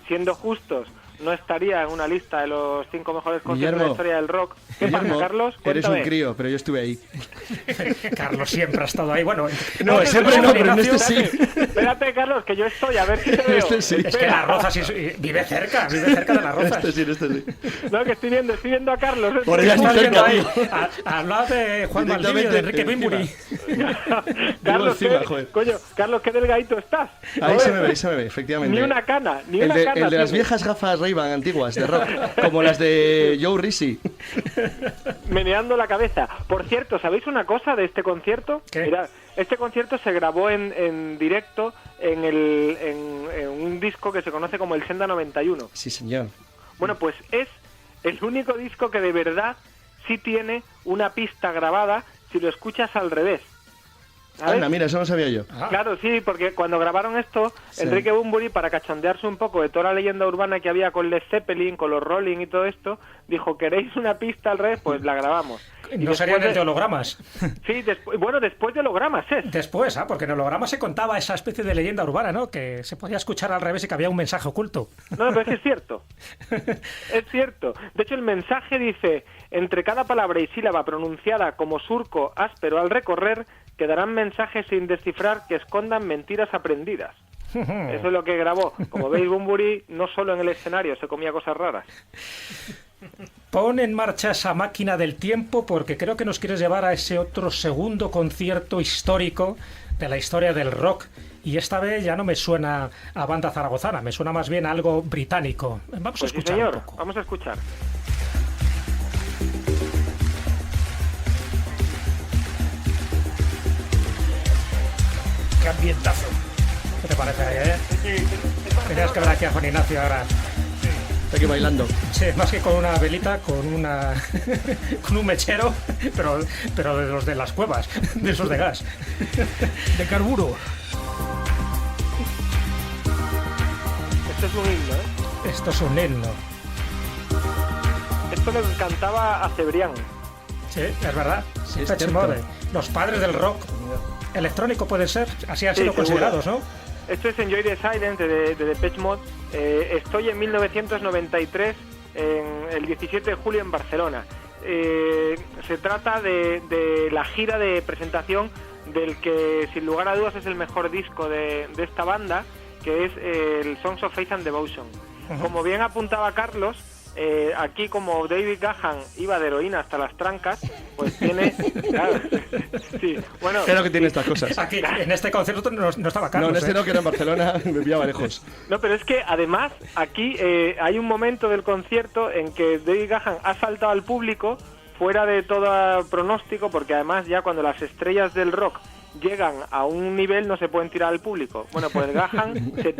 S10: Siendo justos, no estaría en una lista de los 5 mejores conciertos de la historia del rock. ¿Qué pasa, Carlos?
S4: Eres
S10: Cuéntame.
S4: un crío, pero yo estuve ahí.
S2: Carlos siempre ha estado ahí. Bueno,
S4: No, siempre no, pero en este sí.
S10: Espérate, Carlos, que yo estoy, a ver si te veo.
S4: Este sí.
S2: Es que Las Rozas vive cerca de Las Rozas.
S4: Este sí.
S10: No, que estoy viendo a Carlos.
S4: Por allá
S2: Estás
S4: está
S2: viendo
S4: cerca,
S2: ahí,
S4: tío.
S2: al lado de Juan Valdivia y de Enrique Bumburi.
S10: Carlos,
S4: encima,
S10: ¿qué?
S4: joder.
S10: Coño, Carlos, qué delgadito estás.
S4: Ahí
S10: Joder.
S4: se me ve, efectivamente.
S10: Ni una cana,
S4: El de las
S10: tienes.
S4: viejas gafas Ray-Ban antiguas de rock, como las de Joe Risi.
S10: Meneando la cabeza. Por cierto, ¿sabéis una cosa de este concierto?
S2: ¿Qué?
S10: Mirad, este concierto se grabó en directo en un disco que se conoce como el Senda 91.
S4: Sí, señor.
S10: Bueno, pues es el único disco que de verdad sí tiene una pista grabada si lo escuchas al revés. ¿Sabes?
S4: Anda, mira, eso no sabía yo.
S10: Claro, sí, porque cuando grabaron esto,
S4: Sí.
S10: Enrique Bumburi, para cachondearse un poco de toda la leyenda urbana que había con Led Zeppelin, con los Rolling y todo esto, dijo, ¿queréis una pista al revés? Pues la grabamos. Y
S2: No
S10: después
S2: serían de hologramas.
S10: Sí, después de hologramas es.
S2: Después, porque en hologramas se contaba esa especie de leyenda urbana, ¿no? Que se podía escuchar al revés y que había un mensaje oculto.
S10: No, pero es que es cierto. Es cierto. De hecho, el mensaje dice, entre cada palabra y sílaba pronunciada como surco áspero al recorrer, quedarán mensajes sin descifrar que escondan mentiras aprendidas. Eso es lo que grabó. Como veis, Bumburi no solo en el escenario se comía cosas raras.
S2: Pon en marcha esa máquina del tiempo porque creo que nos quieres llevar a ese otro segundo concierto histórico de la historia del rock. Y esta vez ya no me suena a banda zaragozana, me suena más bien a algo británico. Vamos a
S10: Pues sí,
S2: escuchar
S10: señor.
S2: un poco.
S10: Vamos a escuchar.
S2: ¡Qué ambientazo! ¿Qué te parece ahí, Tenías que ver aquí a Juan Ignacio ahora.
S4: Está aquí bailando.
S2: Sí, más que con una velita, con con un mechero, pero de los de las cuevas, de esos de gas.
S5: De carburo.
S10: Esto es un himno, ¿eh?
S2: Esto es un himno.
S10: Esto lo cantaba a Cebrián.
S2: Sí, es verdad.
S4: Sí, es
S2: Depeche
S4: cierto.
S2: Mode. Los padres del rock. Electrónico puede ser, así han
S10: Sí,
S2: sido
S10: seguro.
S2: considerados, ¿no?
S10: Esto es Enjoy the Silence de Depeche Mode. Estoy en 1993, el 17 de julio en Barcelona. Se trata de la gira de presentación del que sin lugar a dudas es el mejor disco de esta banda, que es el Songs of Faith and Devotion. Como bien apuntaba Carlos, aquí como David Gahan iba de heroína hasta las trancas, pues tiene... Claro, sí, bueno,
S4: Claro que tiene estas cosas.
S2: Aquí, en este concierto no estaba Carlos.
S4: No, en este no, que era en Barcelona, me pillaba lejos.
S10: no, pero es que además aquí hay un momento del concierto en que David Gahan ha saltado al público fuera de todo pronóstico, porque además ya cuando las estrellas del rock llegan a un nivel no se pueden tirar al público. Bueno, pues Gahan se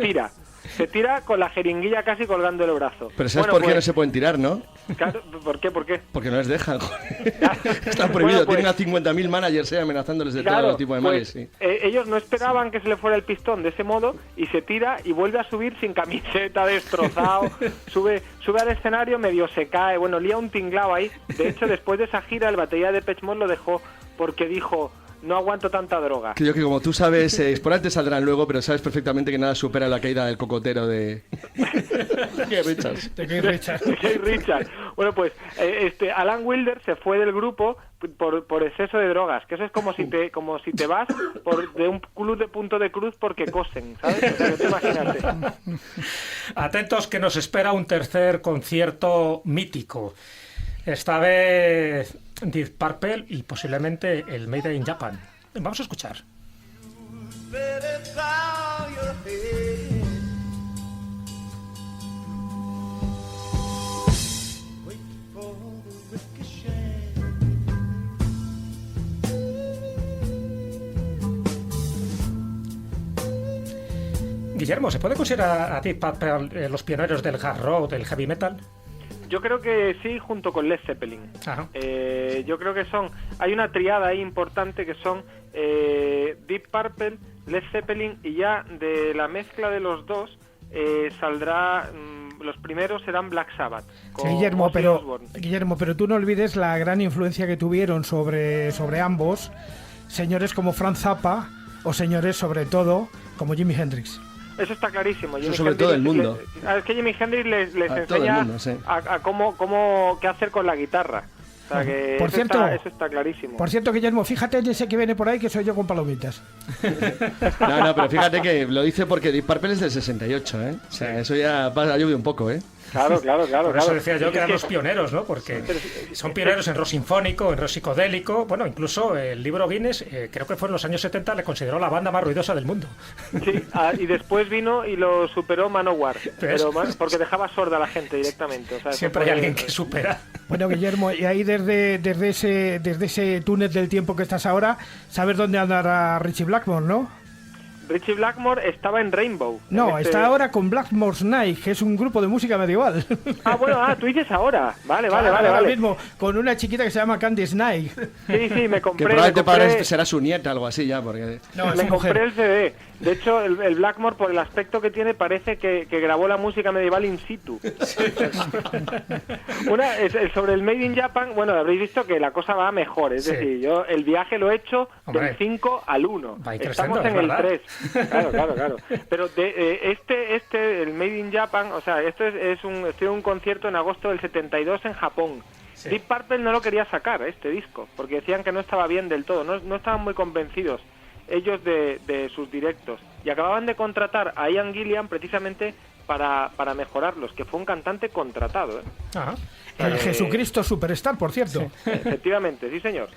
S10: tira con la jeringuilla casi colgando el brazo.
S4: Pero ¿sabes
S10: Bueno,
S4: por qué
S10: pues,
S4: no se pueden tirar, no?
S10: Claro, ¿por qué?
S4: Porque no les dejan, joder. Está prohibido.
S10: Bueno, pues-
S4: Tienen a 50.000 managers amenazándoles de
S10: Claro,
S4: todo tipo de males.
S10: pues,
S4: Sí.
S10: ellos no esperaban que se le fuera el pistón de ese modo y se tira y vuelve a subir sin camiseta, destrozado, sube al escenario, medio se cae, bueno, lía un tinglao ahí. De hecho, después de esa gira, el batería de Depeche Mode lo dejó porque dijo, no aguanto tanta droga.
S4: Creo que como tú sabes, por antes saldrán luego, pero sabes perfectamente que nada supera la caída del cocotero de... Keith Richards.
S5: De Keith Richards.
S10: Keith Richards. Bueno, pues Alan Wilder se fue del grupo por exceso de drogas, que eso es como si te vas de un club de punto de cruz porque cosen, ¿sabes? O sea, que tú imagínate.
S2: Atentos que nos espera un tercer concierto mítico. Esta vez Deep Purple y posiblemente el Made in Japan. Vamos a escuchar. Guillermo, ¿se puede considerar a Deep Purple los pioneros del hard rock, del heavy metal?
S10: Yo creo que sí, junto con Led Zeppelin. Yo creo que hay una triada ahí importante que son Deep Purple, Led Zeppelin, y ya de la mezcla de los dos saldrá, los primeros serán Black Sabbath.
S5: Sí, Guillermo, pero tú no olvides la gran influencia que tuvieron sobre ambos señores como Frank Zappa o señores sobre todo como Jimi Hendrix.
S10: Eso está clarísimo.
S4: Eso sobre todo el mundo.
S10: Es que Jimi Hendrix les enseña mundo, sí, a qué hacer con la guitarra. O sea que
S5: por cierto,
S10: eso está clarísimo.
S5: Por cierto, Guillermo, fíjate en ese que viene por ahí, que soy yo con palomitas.
S4: No, pero fíjate que lo dice porque Deep Purple es del 68, ¿eh? O sea, eso ya ha llovido un poco, ¿eh?
S10: Claro.
S2: Por eso decía yo que eran los pioneros, ¿no? Porque son pioneros en rock sinfónico, en rock psicodélico. Bueno, incluso el libro Guinness, creo que fue en los años 70, le consideró la banda más ruidosa del mundo.
S10: Sí, y después vino y lo superó Manowar, pero porque dejaba sorda a la gente directamente. O sea,
S2: siempre hay alguien que supera.
S5: Bueno, Guillermo, y ahí desde ese túnel del tiempo que estás ahora, ¿sabes dónde andará Richie Blackmore, no?
S10: Richie Blackmore estaba en Rainbow.
S5: No, está ahora con Blackmore's Night, que es un grupo de música medieval.
S10: Tú dices ahora. Vale.
S5: Ahora mismo, con una chiquita que se llama Candice Night.
S10: Sí, me compré.
S4: Que probablemente para será su nieta, algo así ya, porque...
S10: No, me compré el CD. De hecho, el Blackmore, por el aspecto que tiene, parece que grabó la música medieval in situ. Sobre el Made in Japan, bueno, habréis visto que la cosa va mejor. Es decir, yo el viaje lo he hecho del 5 al 1. Estamos en el 3. Claro. Pero el Made in Japan, o sea, estoy en un concierto en agosto del 72 en Japón. Sí. Deep Purple no lo quería sacar, este disco, porque decían que no estaba bien del todo, no estaban muy convencidos ellos de sus directos, y acababan de contratar a Ian Gillan precisamente para mejorarlos, que fue un cantante contratado.
S5: Ajá. El Jesucristo Superstar, por cierto.
S10: Sí. Efectivamente, sí señor.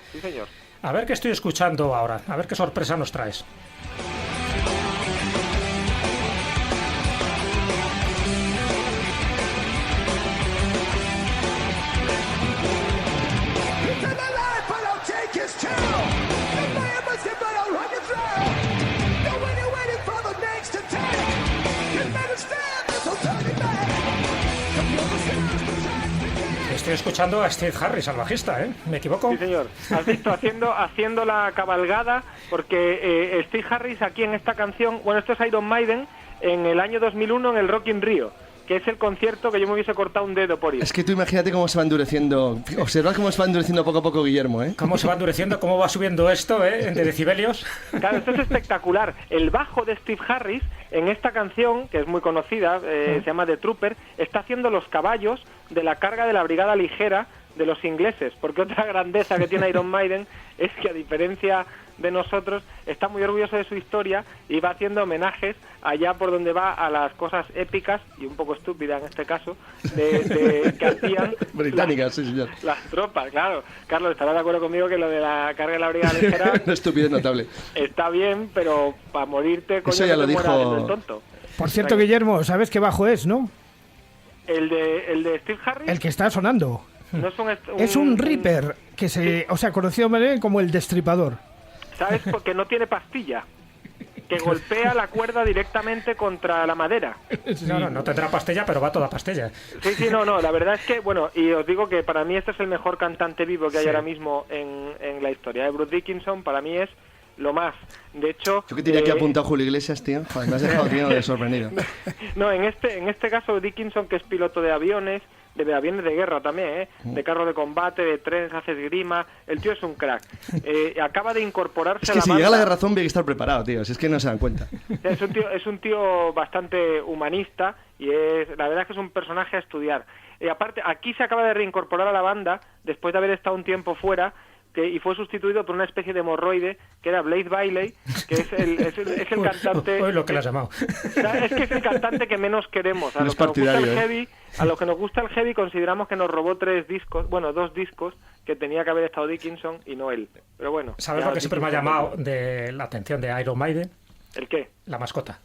S2: A ver qué estoy escuchando ahora, a ver qué sorpresa nos traes. Estoy escuchando a Steve Harris, al bajista, ¿eh? ¿Me equivoco?
S10: Sí, señor. Has visto haciendo la cabalgada, porque Steve Harris aquí en esta canción, bueno, esto es Iron Maiden, en el año 2001 en el Rock in Rio, que es el concierto que yo me hubiese cortado un dedo por ir.
S4: Es que tú imagínate cómo se va endureciendo. Observad cómo se va endureciendo poco a poco Guillermo, ¿eh?
S2: Cómo se va endureciendo, cómo va subiendo esto, ¿eh? De decibelios.
S10: Claro, esto es espectacular. El bajo de Steve Harris en esta canción, que es muy conocida, se llama The Trooper, está haciendo los caballos de la carga de la brigada ligera de los ingleses, porque otra grandeza que tiene Iron Maiden es que, a diferencia de nosotros, está muy orgulloso de su historia y va haciendo homenajes allá por donde va a las cosas épicas y un poco estúpidas en este caso que hacían
S4: británicas, sí señor,
S10: las tropas. Claro, Carlos, estarás de acuerdo conmigo que lo de la carga de la brigada ligera
S4: una estupidez notable.
S10: Está bien, pero para morirte, coño,
S4: eso ya lo dijo
S10: el tonto.
S5: Por cierto, Guillermo, ¿sabes qué bajo es, no?
S10: El de Steve Harris,
S5: el que está sonando.
S10: No
S5: es un Reaper, que conocido como el Destripador.
S10: ¿Sabes? Porque no tiene pastilla, que golpea la cuerda directamente contra la madera.
S2: No tendrá pastilla, pero va toda pastilla.
S10: Sí, no, la verdad es que, bueno, y os digo que para mí este es el mejor cantante vivo que hay ahora mismo en la historia. Bruce Dickinson para mí es lo más. De hecho...
S4: Yo que tenía que apuntar a Julio Iglesias, tío. Joder, me has dejado, tío, de sorprendido.
S10: No, en este caso Dickinson, que es piloto de aviones de guerra también, de carro de combate, de trenes, hace esgrima, el tío es un crack. Acaba de incorporarse a la banda.
S4: Es que si llega la guerra zombie hay que estar preparado, tío, si es que no se dan cuenta.
S10: Es un tío bastante humanista y la verdad es que es un personaje a estudiar. Aparte, aquí se acaba de reincorporar a la banda después de haber estado un tiempo fuera, y fue sustituido por una especie de hemorroide que era Blade Bailey, que es el cantante...
S2: Hoy lo que le has llamado.
S10: Es que es el cantante que menos queremos. A los que nos gusta el heavy consideramos que nos robó 2 discos que tenía que haber estado Dickinson y no él. Pero bueno.
S2: ¿Sabes lo que siempre me ha llamado de la atención de Iron Maiden?
S10: ¿El qué?
S2: La mascota.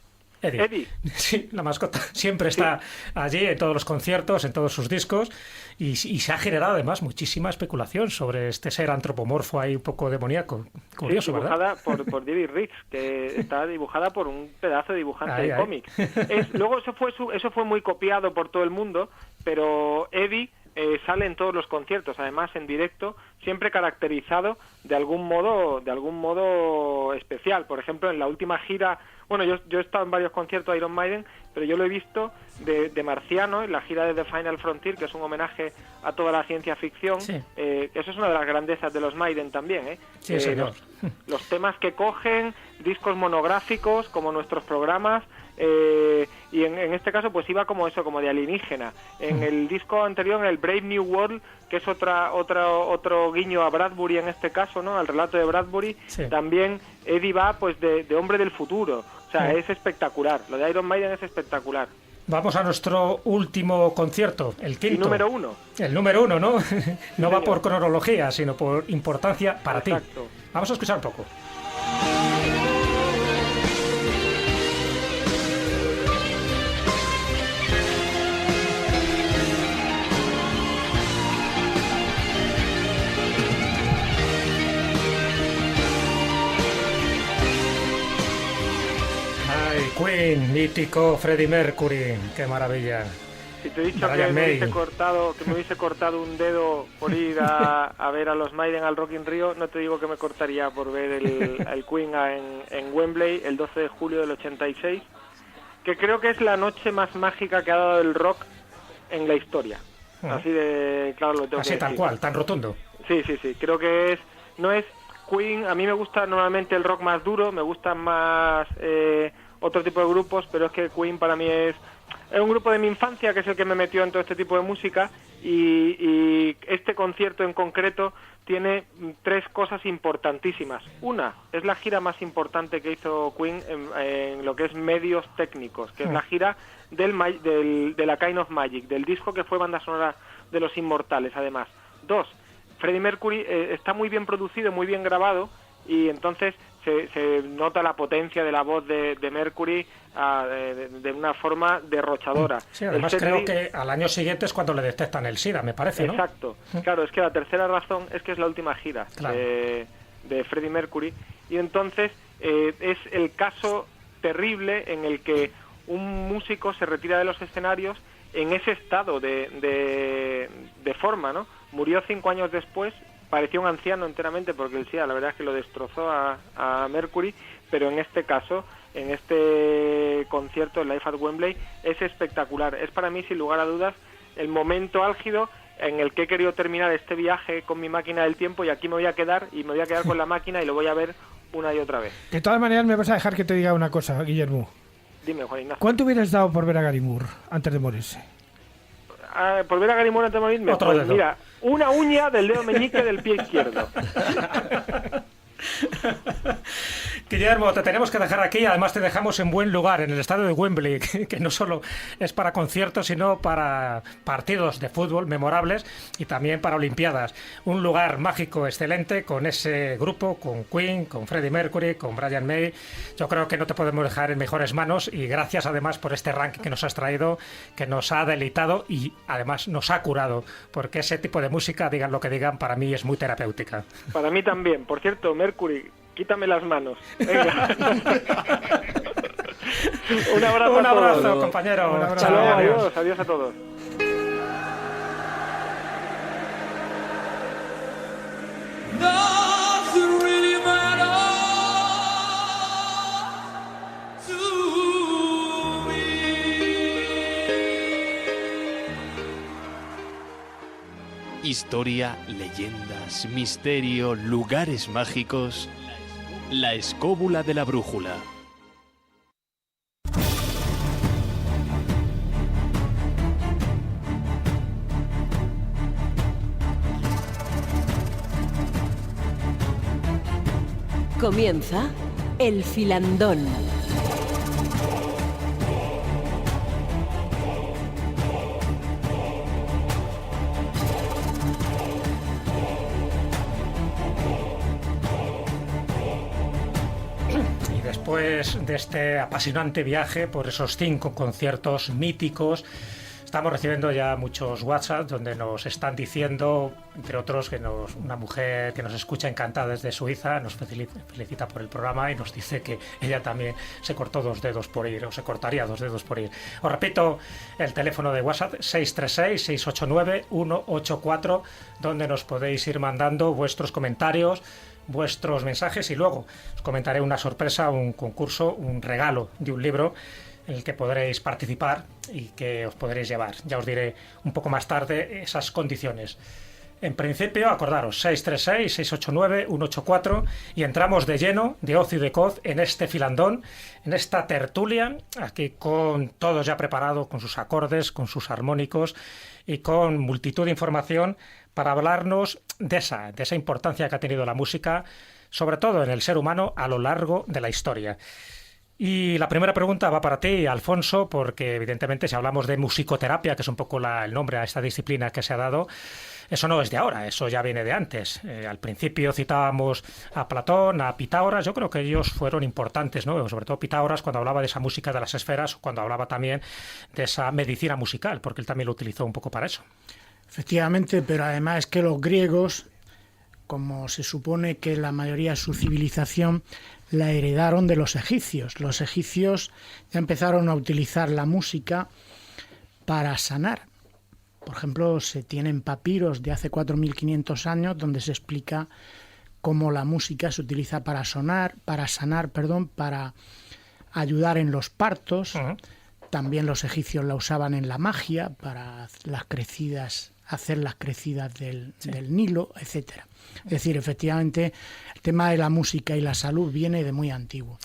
S10: Eddie.
S2: Sí, la mascota siempre está allí en todos los conciertos, en todos sus discos, y se ha generado además muchísima especulación sobre este ser antropomorfo ahí un poco demoníaco. Curioso,
S10: sí, dibujada
S2: ¿verdad?
S10: por David Riggs, que está dibujada por un pedazo de dibujante de cómic. Luego eso fue muy copiado por todo el mundo, pero Eddie sale en todos los conciertos, además en directo, siempre caracterizado de algún modo especial. Por ejemplo, en la última gira, bueno, yo he estado en varios conciertos de Iron Maiden, pero yo lo he visto de Marciano, en la gira de The Final Frontier, que es un homenaje a toda la ciencia ficción. Sí. Eso es una de las grandezas de los Maiden también, ¿eh?
S2: Sí, señor.
S10: Los temas que cogen, discos monográficos, como nuestros programas, y en este caso pues iba como eso, como de alienígena. En el disco anterior, en el Brave New World, que es otro guiño a Bradbury en este caso, ¿no? Al relato de Bradbury, también Eddie va pues de hombre del futuro. O sea, es espectacular. Lo de Iron Maiden es espectacular.
S2: Vamos a nuestro último concierto, el quinto.
S10: El número 1.
S2: El número 1, ¿no? No va por cronología, sino por importancia para ti. Vamos a escuchar un poco. Queen, mítico Freddie Mercury, qué maravilla.
S10: Si te he dicho que me hubiese cortado un dedo por ir a ver a los Maiden al Rock in Rio, no te digo que me cortaría por ver el Queen en Wembley el 12 de julio del 86, que creo que es la noche más mágica que ha dado el rock en la historia. Así de claro lo tengo que decir.
S2: Así tal cual, tan rotundo.
S10: Sí, creo que no es Queen. A mí me gusta normalmente el rock más duro, me gustan más otro tipo de grupos, pero es que Queen para mí es un grupo de mi infancia, que es el que me metió en todo este tipo de música, y este concierto en concreto tiene 3 cosas importantísimas. Una, es la gira más importante que hizo Queen en lo que es medios técnicos, que es la gira de la Kind of Magic, del disco que fue banda sonora de Los Inmortales, además. 2, Freddie Mercury está muy bien producido, muy bien grabado, y entonces se nota la potencia de la voz de Mercury de una forma derrochadora.
S2: Sí, además creo que al año siguiente es cuando le detectan el SIDA, me parece, ¿no?
S10: Exacto. Claro, es que la tercera razón es que es la última gira de Freddie Mercury, y entonces es el caso terrible en el que un músico se retira de los escenarios en ese estado de forma, ¿no? Murió 5 años después. Parecía un anciano enteramente porque el SIDA la verdad es que lo destrozó a Mercury, pero en este caso, en este concierto, el Live at Wembley, es espectacular. Es para mí, sin lugar a dudas, el momento álgido en el que he querido terminar este viaje con mi máquina del tiempo, y aquí me voy a quedar con la máquina y lo voy a ver una y otra vez.
S5: De todas maneras, me vas a dejar que te diga una cosa, Guillermo.
S10: Dime, Juan Ignacio.
S5: ¿Cuánto hubieras dado por ver a Gary Moore antes de morirse?
S10: Por ver a Gary Moore antes de morirme, pues mira, una uña del dedo meñique del pie izquierdo.
S2: Guillermo, te tenemos que dejar aquí. Además te dejamos en buen lugar, en el estadio de Wembley, que no solo es para conciertos, sino para partidos de fútbol memorables y también para Olimpiadas. Un lugar mágico, excelente, con ese grupo, con Queen, con Freddie Mercury, con Brian May. Yo creo que no te podemos dejar en mejores manos, y gracias además por este ranking que nos has traído, que nos ha deleitado y además nos ha curado, porque ese tipo de música, digan lo que digan, para mí es muy terapéutica.
S10: Para mí también. Por cierto, Mercury, quítame las manos. Venga. Un abrazo,
S2: compañero.
S10: Un abrazo. Adiós a todos.
S8: Historia, leyendas, misterio, lugares mágicos. La escóbula de la brújula.
S1: Comienza El Filandón.
S2: después de este apasionante viaje por esos 5 conciertos míticos, estamos recibiendo ya muchos WhatsApp donde nos están diciendo, entre otros, que una mujer que nos escucha encantada desde Suiza nos felicita por el programa y nos dice que ella también se cortó 2 dedos por ir, o se cortaría 2 dedos por ir. Os repito el teléfono de WhatsApp, 636-689-184, donde nos podéis ir mandando vuestros comentarios, vuestros mensajes, y luego os comentaré una sorpresa, un concurso, un regalo de un libro en el que podréis participar y que os podréis llevar. Ya os diré un poco más tarde esas condiciones. En principio, acordaros, 636-689-184, y entramos de lleno, de ocio y de coz, en este filandón, en esta tertulia, aquí con todos ya preparados, con sus acordes, con sus armónicos y con multitud de información para hablarnos de esa importancia que ha tenido la música, sobre todo en el ser humano, a lo largo de la historia. Y la primera pregunta va para ti, Alfonso, porque evidentemente si hablamos de musicoterapia, que es un poco el nombre a esta disciplina que se ha dado, eso no es de ahora, eso ya viene de antes. Al principio citábamos a Platón, a Pitágoras, yo creo que ellos fueron importantes, ¿no? Sobre todo Pitágoras cuando hablaba de esa música de las esferas, cuando hablaba también de esa medicina musical, porque él también lo utilizó un poco para eso.
S6: Efectivamente, pero además es que los griegos, como se supone que la mayoría de su civilización la heredaron de los egipcios. Los egipcios ya empezaron a utilizar la música para sanar. Por ejemplo, se tienen papiros de hace 4.500 años donde se explica cómo la música se utiliza para sanar, para ayudar en los partos. Uh-huh. También los egipcios la usaban en la magia para hacer las crecidas del Nilo, etcétera. Es decir, efectivamente, el tema de la música y la salud viene de muy antiguo.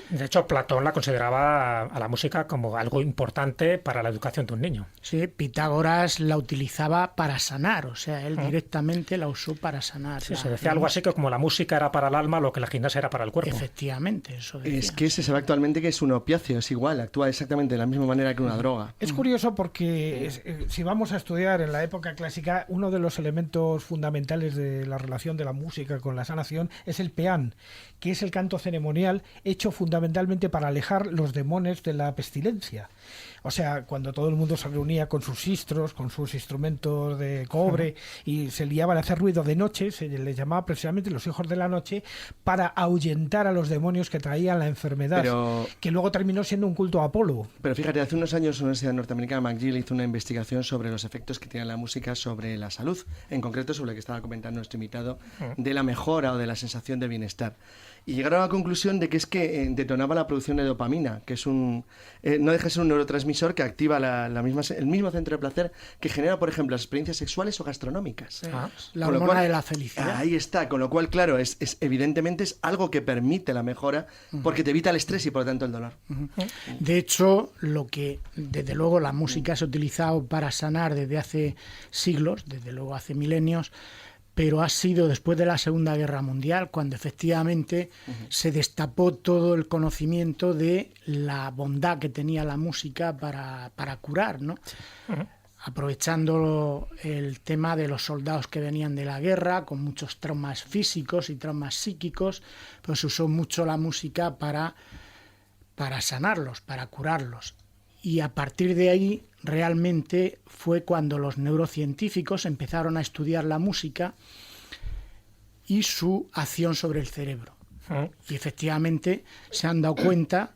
S2: De hecho, Platón la consideraba a la música como algo importante para la educación de un niño.
S6: Sí, Pitágoras la utilizaba para sanar, o sea, él directamente la usó para sanar.
S2: Sí, se decía algo así que como la música era para el alma, lo que la gimnasia era para el cuerpo.
S6: Efectivamente, eso decía.
S4: Es que se sabe actualmente que es un opiáceo, es igual, actúa exactamente de la misma manera que una droga.
S5: Es curioso porque si vamos a estudiar en la época clásica, uno de los elementos fundamentales de la relación de la música con la sanación es el peán, que es el canto ceremonial hecho fundamentalmente para alejar los demonios de la pestilencia. O sea, cuando todo el mundo se reunía con sus sistros, con sus instrumentos de cobre, y se liaban a hacer ruido de noche, se les llamaba precisamente los hijos de la noche, para ahuyentar a los demonios que traían la enfermedad, que luego terminó siendo un culto a Apolo.
S4: Pero fíjate, hace unos años una universidad norteamericana, McGill, hizo una investigación sobre los efectos que tiene la música sobre la salud, en concreto sobre lo que estaba comentando nuestro invitado, de la mejora o de la sensación de bienestar. Y llegaron a la conclusión de que es que detonaba la producción de dopamina, que es no deja de ser un neurotransmisor que activa el mismo centro de placer que genera, por ejemplo, las experiencias sexuales o gastronómicas.
S6: La hormona de la felicidad.
S4: Ahí está, con lo cual, claro, evidentemente es algo que permite la mejora porque te evita el estrés y, por lo tanto, el dolor.
S6: De hecho, lo que, desde luego, la música se ha utilizado para sanar desde hace siglos, desde luego hace milenios, pero ha sido después de la Segunda Guerra Mundial cuando efectivamente se destapó todo el conocimiento de la bondad que tenía la música para curar, ¿no? Aprovechando el tema de los soldados que venían de la guerra, con muchos traumas físicos y traumas psíquicos, pues se usó mucho la música para sanarlos, para curarlos. Y a partir de ahí realmente fue cuando los neurocientíficos empezaron a estudiar la música y su acción sobre el cerebro. Y efectivamente se han dado cuenta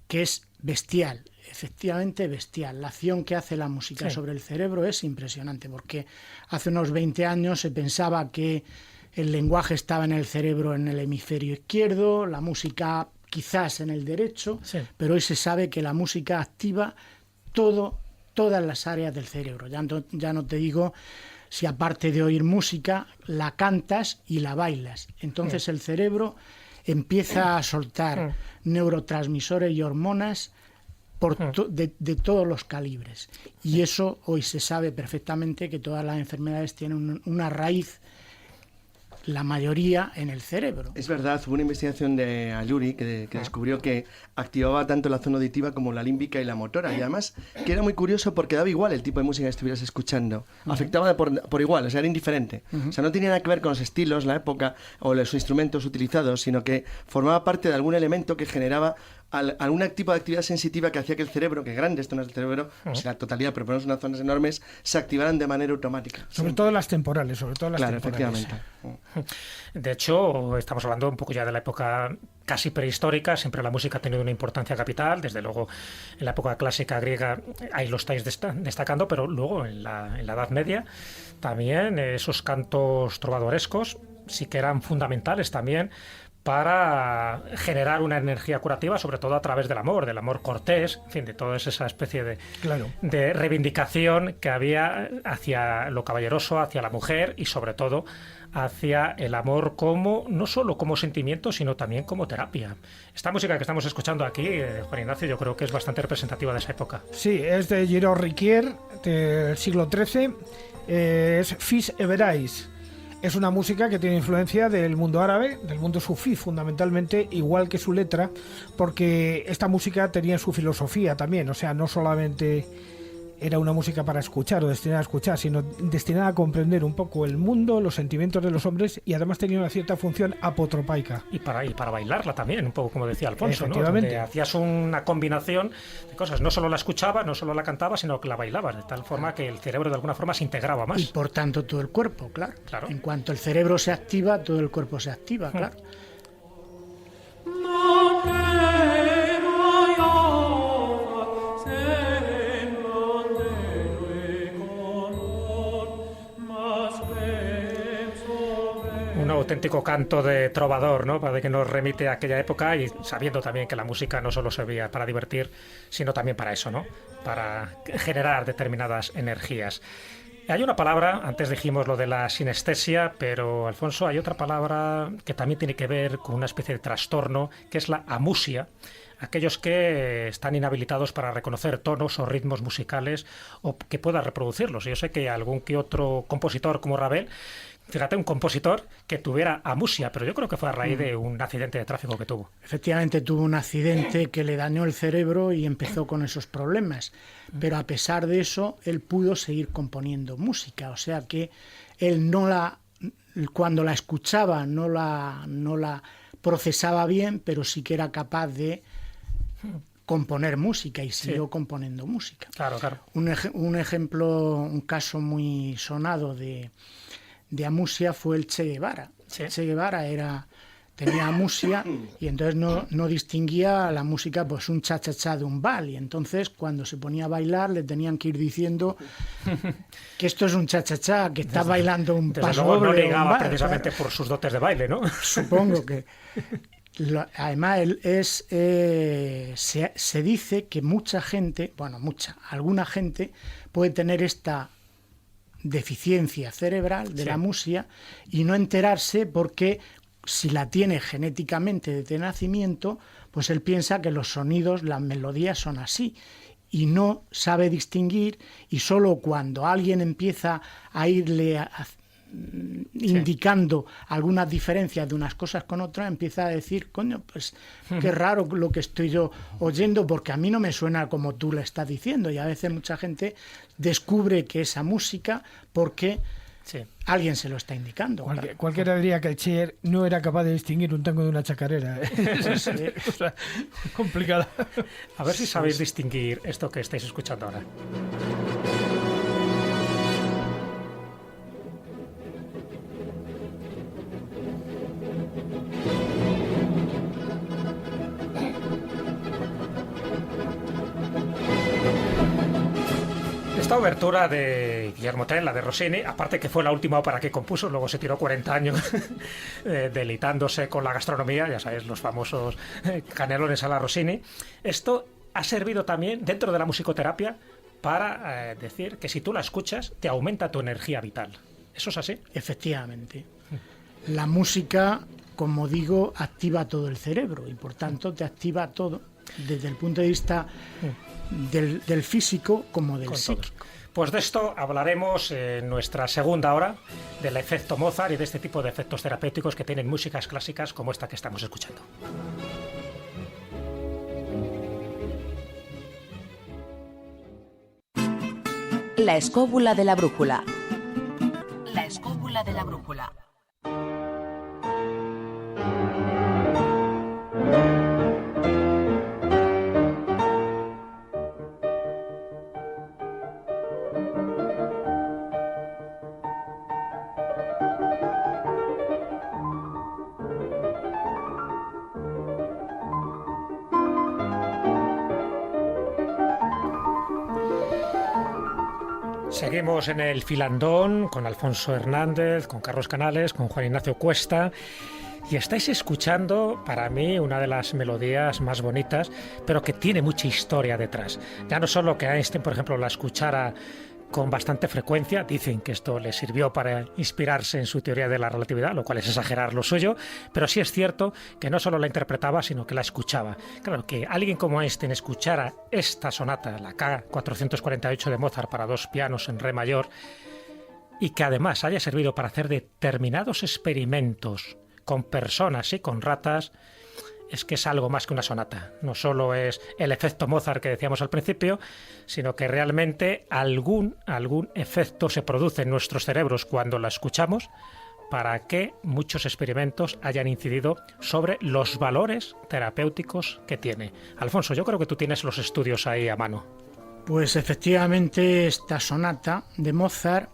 S6: que es bestial, efectivamente bestial. La acción que hace la música sobre el cerebro es impresionante, porque hace unos 20 años se pensaba que el lenguaje estaba en el cerebro, en el hemisferio izquierdo, la música quizás en el derecho, pero hoy se sabe que la música activa todas las áreas del cerebro. Ya no te digo si aparte de oír música, la cantas y la bailas. Entonces el cerebro empieza a soltar neurotransmisores y hormonas de todos los calibres. Y eso hoy se sabe perfectamente que todas las enfermedades tienen una raíz la mayoría en el cerebro.
S4: Es verdad, hubo una investigación de Ayuri que descubrió que activaba tanto la zona auditiva como la límbica y la motora, y además que era muy curioso porque daba igual el tipo de música que estuvieras escuchando, afectaba por igual, o sea, era indiferente. O sea, no tenía nada que ver con los estilos, la época o los instrumentos utilizados, sino que formaba parte de algún elemento que generaba algún tipo de actividad sensitiva que hacía que el cerebro, que grandes zonas del cerebro, o sea, la totalidad, pero ponemos unas zonas enormes, se activaran de manera automática.
S5: Sobre todo las temporales,
S4: Claro,
S5: temporales.
S4: efectivamente.
S2: De hecho, estamos hablando un poco ya de la época casi prehistórica. Siempre la música ha tenido una importancia capital. Desde luego, en la época clásica griega, ahí lo estáis destacando, pero luego en la Edad Media también esos cantos trovadorescos sí que eran fundamentales también para generar una energía curativa, sobre todo a través del amor cortés, en fin, de toda esa especie de reivindicación que había hacia lo caballeroso, hacia la mujer y sobre todo hacia el amor como no solo como sentimiento, sino también como terapia. Esta música que estamos escuchando aquí, Juan Ignacio, yo creo que es bastante representativa de esa época.
S5: Sí, es de Giraud Riquier, del siglo XIII, es Fis Everais. Es una música que tiene influencia del mundo árabe, del mundo sufí fundamentalmente, igual que su letra, porque esta música tenía su filosofía también, o sea, no solamente era una música para escuchar o destinada a escuchar, sino destinada a comprender un poco el mundo, los sentimientos de los hombres, y además tenía una cierta función apotropaica.
S2: Y para bailarla también, un poco como decía Alfonso, ¿no?
S5: Efectivamente.
S2: Donde hacías una combinación de cosas. No solo la escuchaba, no solo la cantaba, sino que la bailabas, de tal forma que el cerebro de alguna forma se integraba más.
S6: Y por tanto todo el cuerpo, claro.
S2: Claro.
S6: En cuanto el cerebro se activa, todo el cuerpo se activa, claro.
S2: Un auténtico canto de trovador, ¿no? Para que nos remite a aquella época y sabiendo también que la música no solo servía para divertir, sino también para eso, ¿no? Para generar determinadas energías. Hay una palabra, antes dijimos lo de la sinestesia, pero Alfonso, hay otra palabra que también tiene que ver con una especie de trastorno, que es la amusia. Aquellos que están inhabilitados para reconocer tonos o ritmos musicales o que puedan reproducirlos. Yo sé que algún que otro compositor como Ravel, fíjate, un compositor que tuviera amusia, pero yo creo que fue a raíz de un accidente de tráfico que tuvo.
S6: Efectivamente tuvo un accidente que le dañó el cerebro y empezó con esos problemas. Pero a pesar de eso, él pudo seguir componiendo música. O sea que él cuando la escuchaba no la procesaba bien, pero sí que era capaz de componer música y siguió componiendo música.
S2: Claro.
S6: Un ejemplo, un caso muy sonado de amusia fue el Che Guevara.
S2: Sí.
S6: Che Guevara tenía amusia y entonces no distinguía la música, pues un cha-cha-cha de un vals, y entonces cuando se ponía a bailar le tenían que ir diciendo que esto es un cha-cha-cha, que está bailando un paso
S2: luego
S6: doble.
S2: No ligaba precisamente por sus dotes de baile, ¿no?
S6: Supongo que... Además, se dice que alguna gente puede tener esta deficiencia cerebral de la amusia y no enterarse porque si la tiene genéticamente de nacimiento, pues él piensa que los sonidos, las melodías son así y no sabe distinguir, y solo cuando alguien empieza a irle indicando algunas diferencias de unas cosas con otras, empieza a decir, coño, pues qué raro lo que estoy yo oyendo, porque a mí no me suena como tú le estás diciendo. Y a veces mucha gente descubre que esa música porque alguien se lo está indicando.
S5: Cualquiera diría que el Che no era capaz de distinguir un tango de una chacarera. Es complicada.
S2: A ver si sabéis distinguir esto que estáis escuchando ahora. Esta obertura de Guillermo Tell, la de Rossini, aparte que fue la última ópera que compuso, luego se tiró 40 años deleitándose con la gastronomía, ya sabéis, los famosos canelones a la Rossini. Esto ha servido también dentro de la musicoterapia para decir que si tú la escuchas te aumenta tu energía vital. ¿Eso es así?
S6: Efectivamente. La música, como digo, activa todo el cerebro y por tanto te activa todo desde el punto de vista del físico como del psíquico.
S2: Pues de esto hablaremos en nuestra segunda hora, del efecto Mozart y de este tipo de efectos terapéuticos que tienen músicas clásicas como esta que estamos escuchando.
S9: La escóbula de la brújula. La escóbula de la brújula.
S2: Seguimos en el filandón con Alfonso Hernández, con Carlos Canales, con Juan Ignacio Cuesta. Y estáis escuchando, para mí, una de las melodías más bonitas, pero que tiene mucha historia detrás. Ya no solo que Einstein, por ejemplo, la escuchara con bastante frecuencia, dicen que esto le sirvió para inspirarse en su teoría de la relatividad, lo cual es exagerar lo suyo, pero sí es cierto que no solo la interpretaba, sino que la escuchaba. Claro, que alguien como Einstein escuchara esta sonata, la K448 de Mozart para dos pianos en re mayor, y que además haya servido para hacer determinados experimentos con personas y con ratas, es que es algo más que una sonata. No solo es el efecto Mozart que decíamos al principio, sino que realmente algún efecto se produce en nuestros cerebros cuando la escuchamos para que muchos experimentos hayan incidido sobre los valores terapéuticos que tiene. Alfonso, yo creo que tú tienes los estudios ahí a mano.
S6: Pues efectivamente esta sonata de Mozart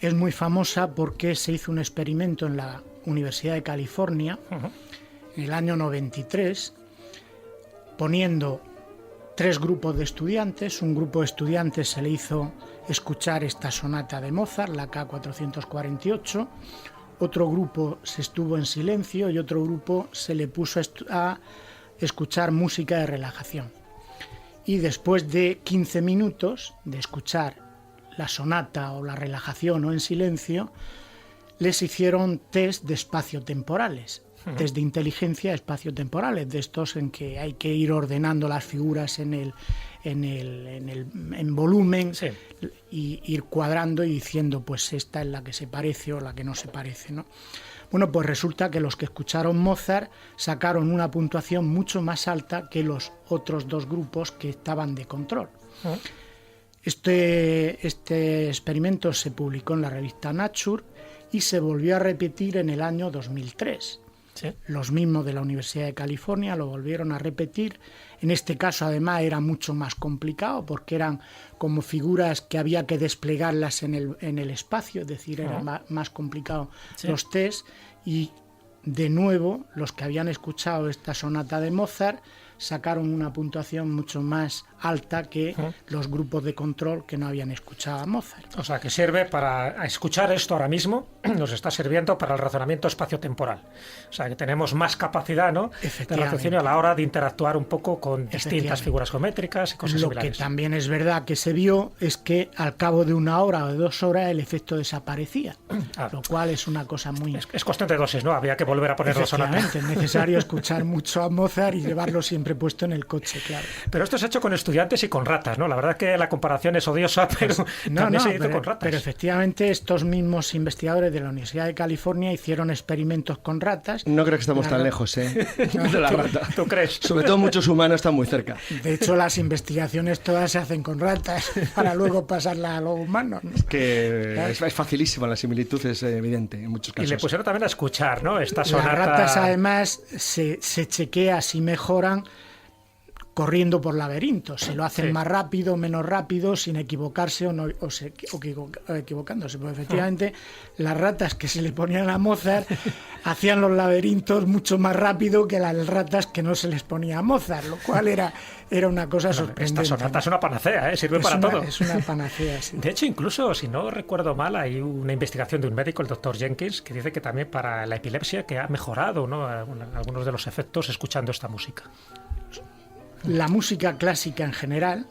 S6: es muy famosa porque se hizo un experimento en la Universidad de California en el año 93, poniendo 3 grupos de estudiantes. Un grupo de estudiantes se le hizo escuchar esta sonata de Mozart, la K448, otro grupo se estuvo en silencio y otro grupo se le puso a escuchar música de relajación. Y después de 15 minutos de escuchar la sonata o la relajación o en silencio, les hicieron test de espacio-temporales. Test de inteligencia espaciotemporales, de estos en que hay que ir ordenando las figuras en volumen, sí, y ir cuadrando y diciendo pues esta es la que se parece o la que no se parece, ¿no? Bueno, pues resulta que los que escucharon Mozart sacaron una puntuación mucho más alta que los otros 2 grupos que estaban de control. Este experimento se publicó en la revista Nature y se volvió a repetir en el año 2003. ¿Sí? Los mismos de la Universidad de California lo volvieron a repetir. En este caso, además, era mucho más complicado porque eran como figuras que había que desplegarlas en el espacio, es decir, era más complicado, ¿sí?, los test. Y de nuevo, los que habían escuchado esta sonata de Mozart sacaron una puntuación mucho más alta que los grupos de control que no habían escuchado a Mozart.
S2: O sea, que sirve para escuchar esto ahora mismo, nos está sirviendo para el razonamiento espaciotemporal. O sea, que tenemos más capacidad, ¿no?, de raciocinio a la hora de interactuar un poco con distintas figuras geométricas y cosas similares. Lo
S6: que también es verdad que se vio es que al cabo de 1 hora o de 2 horas el efecto desaparecía, lo cual es una cosa muy...
S2: Es cuestión de dosis, ¿no? Había que volver a poner la sonata.
S6: Es necesario escuchar mucho a Mozart y llevarlo siempre puesto en el coche, claro.
S2: Pero esto es hecho con estudiantes y con ratas, ¿no? La verdad es que la comparación es odiosa, pero también se hizo con ratas.
S6: Pero efectivamente estos mismos investigadores de la Universidad de California hicieron experimentos con ratas.
S4: No creo que estamos tan lejos, ¿eh? De la rata.
S2: ¿Tú crees?
S4: Sobre todo muchos humanos están muy cerca.
S6: De hecho, las investigaciones todas se hacen con ratas para luego pasarlas a los humanos, ¿no?
S4: Es que es facilísima, la similitud es evidente en muchos casos.
S2: Y le pusieron también a escuchar, ¿no?, esta sonata.
S6: Las ratas, además, se chequea si mejoran corriendo por laberintos, si lo hacen más rápido, menos rápido, sin equivocarse o equivocándose. Pues efectivamente, las ratas que se le ponían a Mozart hacían los laberintos mucho más rápido que las ratas que no se les ponía a Mozart, lo cual era una cosa sorprendente.
S2: Esta sonata es una panacea, ¿eh? Sirve para todo.
S6: Es una panacea, sí.
S2: De hecho, incluso, si no recuerdo mal, hay una investigación de un médico, el doctor Jenkins, que dice que también para la epilepsia que ha mejorado, ¿no?, algunos de los efectos escuchando esta música.
S6: La música clásica en general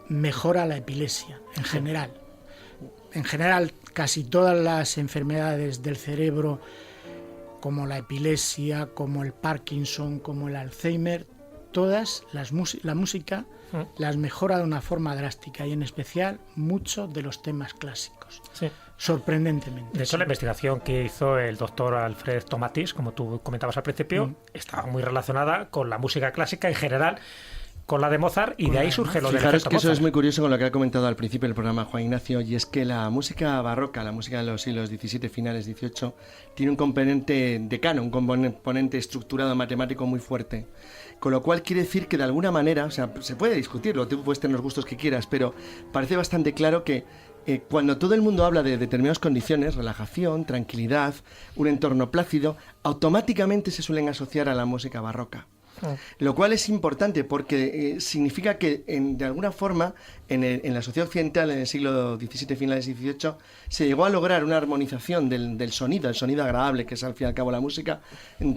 S6: mejora la epilepsia, en general. En general, casi todas las enfermedades del cerebro, como la epilepsia, como el Parkinson, como el Alzheimer, todas la música las mejora de una forma drástica y en especial muchos de los temas clásicos.
S2: Sí.
S6: Sorprendentemente.
S2: De hecho, la investigación que hizo el doctor Alfred Tomatis, como tú comentabas al principio, estaba muy relacionada con la música clásica en general, con la de Mozart, y de ahí surge lo del
S4: Fijaros
S2: efecto
S4: que eso
S2: Mozart.
S4: es muy curioso con lo que ha comentado al principio del programa Juan Ignacio, y es que la música barroca, la música de los siglos XVII, finales XVIII, tiene un componente decano, un componente estructurado matemático muy fuerte. Con lo cual quiere decir que de alguna manera, o sea, se puede discutirlo, tú puedes tener los gustos que quieras, pero parece bastante claro que cuando todo el mundo habla de determinadas condiciones, relajación, tranquilidad, un entorno plácido, automáticamente se suelen asociar a la música barroca. Lo cual es importante porque significa que de alguna forma en la sociedad occidental en el siglo XVII, finales XVIII, se llegó a lograr una armonización del sonido, el sonido agradable, que es al fin y al cabo la música,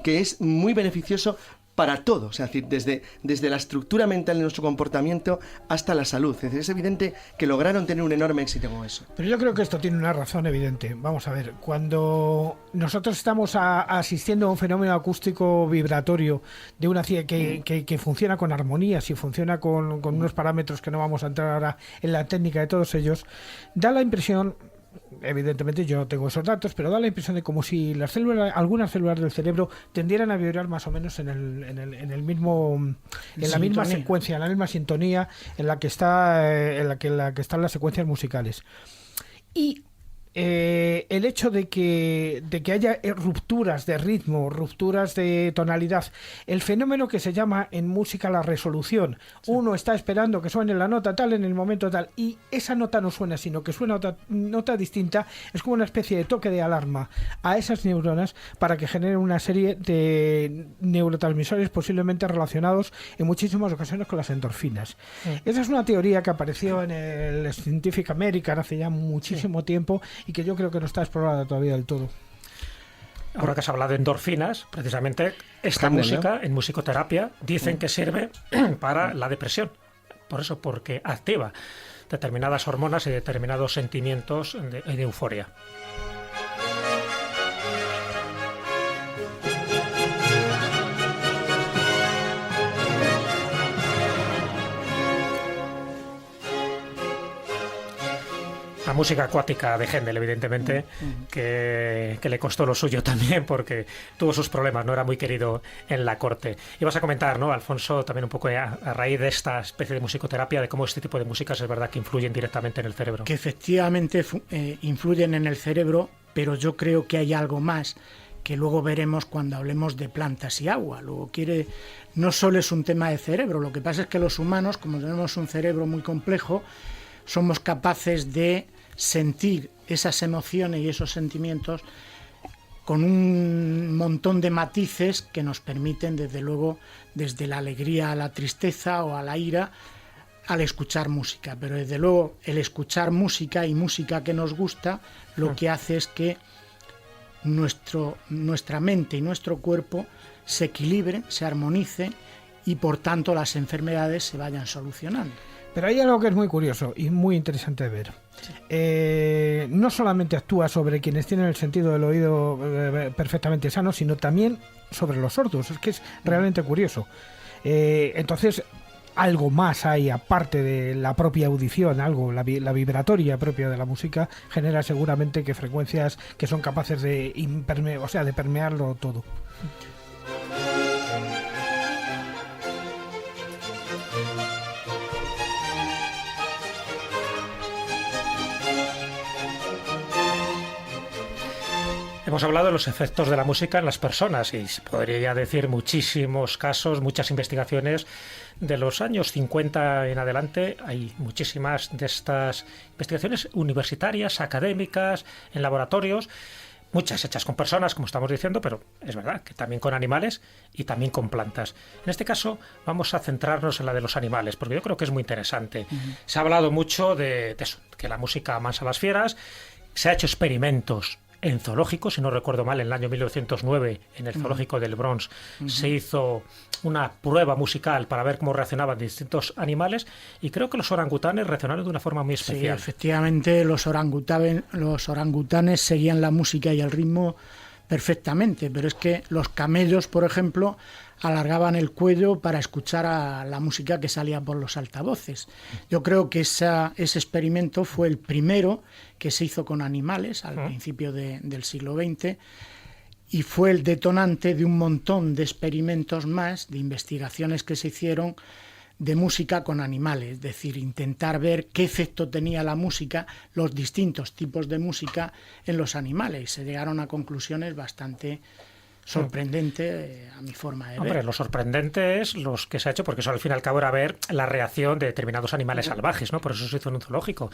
S4: que es muy beneficioso para todo, o sea, es decir, desde la estructura mental de nuestro comportamiento hasta la salud. Es decir, es evidente que lograron tener un enorme éxito con eso.
S5: Pero yo creo que esto tiene una razón evidente. Vamos a ver, cuando nosotros estamos asistiendo a un fenómeno acústico vibratorio de una que funciona con armonías y funciona con unos parámetros que no vamos a entrar ahora en la técnica de todos ellos, da la impresión... Evidentemente yo no tengo esos datos, pero da la impresión de como si algunas células del cerebro tendieran a vibrar más o menos en la misma secuencia, en la misma sintonía en la que están las secuencias musicales. Y el hecho de que haya rupturas de ritmo, rupturas de tonalidad, el fenómeno que se llama en música la resolución. Sí. Uno está esperando que suene la nota tal en el momento tal y esa nota no suena, sino que suena otra nota distinta, es como una especie de toque de alarma a esas neuronas para que generen una serie de neurotransmisores posiblemente relacionados en muchísimas ocasiones con las endorfinas. Sí. Esa es una teoría que apareció en el Scientific American hace ya muchísimo tiempo y que yo creo que no está explorada todavía del todo.
S2: Ahora que has hablado de endorfinas, precisamente esta música en musicoterapia dicen que sirve para la depresión. Por eso, porque activa determinadas hormonas y determinados sentimientos de euforia. La música acuática de Händel, evidentemente, que le costó lo suyo también porque tuvo sus problemas, no era muy querido en la corte. Y vas a comentar, ¿no, Alfonso, también un poco a raíz de esta especie de musicoterapia, de cómo este tipo de músicas es verdad que influyen directamente en el cerebro? Que
S6: efectivamente influyen en el cerebro, pero yo creo que hay algo más que luego veremos cuando hablemos de plantas y agua. Luego no solo es un tema de cerebro, lo que pasa es que los humanos, como tenemos un cerebro muy complejo, somos capaces de sentir esas emociones y esos sentimientos con un montón de matices que nos permiten, desde luego, desde la alegría a la tristeza o a la ira, al escuchar música. Pero desde luego el escuchar música y música que nos gusta, lo que hace es que nuestra mente y nuestro cuerpo se equilibren, se armonicen y por tanto las enfermedades se vayan solucionando.
S5: Pero hay algo que es muy curioso y muy interesante de ver. Sí. No solamente actúa sobre quienes tienen el sentido del oído perfectamente sano, sino también sobre los sordos. Es que es realmente curioso. Entonces, algo más hay aparte de la propia audición, la vibratoria propia de la música genera seguramente que frecuencias que son capaces de permearlo todo.
S2: Hemos hablado de los efectos de la música en las personas y se podría decir muchísimos casos, muchas investigaciones de los años 50 en adelante. Hay muchísimas de estas investigaciones universitarias, académicas, en laboratorios, muchas hechas con personas, como estamos diciendo, pero es verdad que también con animales y también con plantas. En este caso vamos a centrarnos en la de los animales, porque yo creo que es muy interesante. Se ha hablado mucho de eso, que la música amansa a las fieras, se ha hecho experimentos en zoológicos, si no recuerdo mal, en el año 1909, en el zoológico del Bronx, se hizo una prueba musical para ver cómo reaccionaban distintos animales y creo que los orangutanes reaccionaron de una forma muy especial.
S6: Sí, efectivamente, los orangutanes seguían la música y el ritmo perfectamente, pero es que los camellos, por ejemplo, alargaban el cuello para escuchar a la música que salía por los altavoces. Yo creo que ese experimento fue el primero que se hizo con animales al principio del siglo XX, y fue el detonante de un montón de experimentos más, de investigaciones que se hicieron de música con animales, es decir, intentar ver qué efecto tenía la música, los distintos tipos de música en los animales. Se llegaron a conclusiones bastante sorprendentes a mi forma de ver.
S2: Hombre, lo sorprendente es los que se ha hecho, porque eso al fin y al cabo era ver la reacción de determinados animales salvajes, ¿no? Por eso se hizo en un zoológico.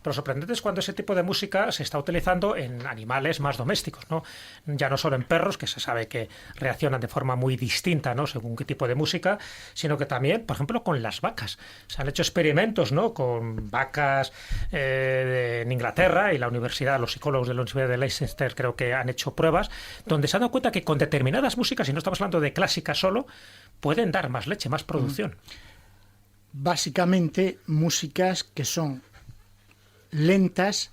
S2: Pero sorprendente es cuando ese tipo de música se está utilizando en animales más domésticos, ¿no? Ya no solo en perros, que se sabe que reaccionan de forma muy distinta, ¿no? Según qué tipo de música, sino que también, por ejemplo, con las vacas. Se han hecho experimentos, ¿no? Con vacas en Inglaterra, y los psicólogos de la Universidad de Leicester creo que han hecho pruebas donde se han dado cuenta que con determinadas músicas, y no estamos hablando de clásica solo, pueden dar más leche, más producción.
S6: Básicamente músicas que son lentas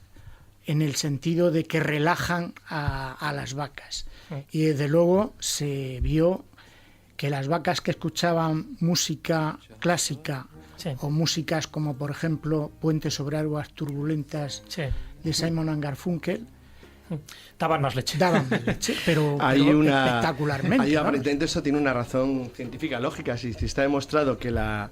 S6: en el sentido de que relajan a las vacas. Y desde luego se vio que las vacas que escuchaban música clásica o músicas como por ejemplo Puente sobre aguas turbulentas de Simon & Garfunkel,
S2: daban más leche.
S6: Pero espectacularmente.
S4: ¿no? Aparentemente eso tiene una razón científica lógica. Si está demostrado que la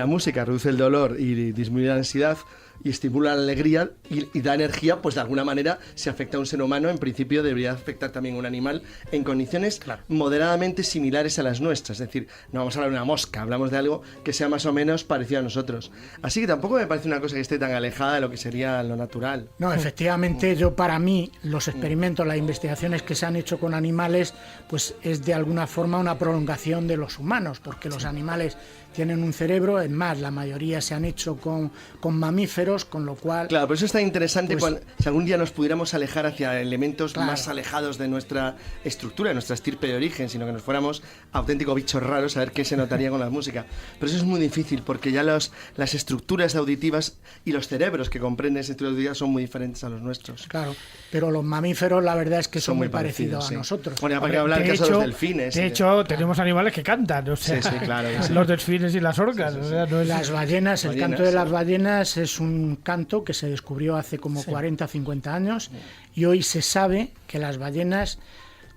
S4: música reduce el dolor y disminuye la ansiedad y estimula la alegría y da energía, pues de alguna manera, si afecta a un ser humano, en principio debería afectar también a un animal en condiciones moderadamente similares a las nuestras. Es decir, no vamos a hablar de una mosca, hablamos de algo que sea más o menos parecido a nosotros. Así que tampoco me parece una cosa que esté tan alejada de lo que sería lo natural.
S6: No, efectivamente, para mí, los experimentos, las investigaciones que se han hecho con animales, pues es de alguna forma una prolongación de los humanos, porque los animales tienen un cerebro, es más, la mayoría se han hecho con mamíferos, con lo cual...
S4: Claro, por eso está interesante si algún día nos pudiéramos alejar hacia elementos más alejados de nuestra estructura, de nuestra estirpe de origen, sino que nos fuéramos auténticos bichos raros a ver qué se notaría con la música. Pero eso es muy difícil, porque ya las estructuras auditivas y los cerebros que comprenden esas estructuras auditivas son muy diferentes a los nuestros.
S6: Claro, pero los mamíferos la verdad es que son muy parecidos a nosotros.
S4: Bueno, ya para qué hablar del caso de los delfines.
S5: De hecho, tenemos animales que cantan, o sea,
S4: claro,
S5: los delfines y las orcas. O sea, no es...
S6: Las ballenas, el canto de las ballenas es un canto que se descubrió hace como 40 o 50 años y hoy se sabe que las ballenas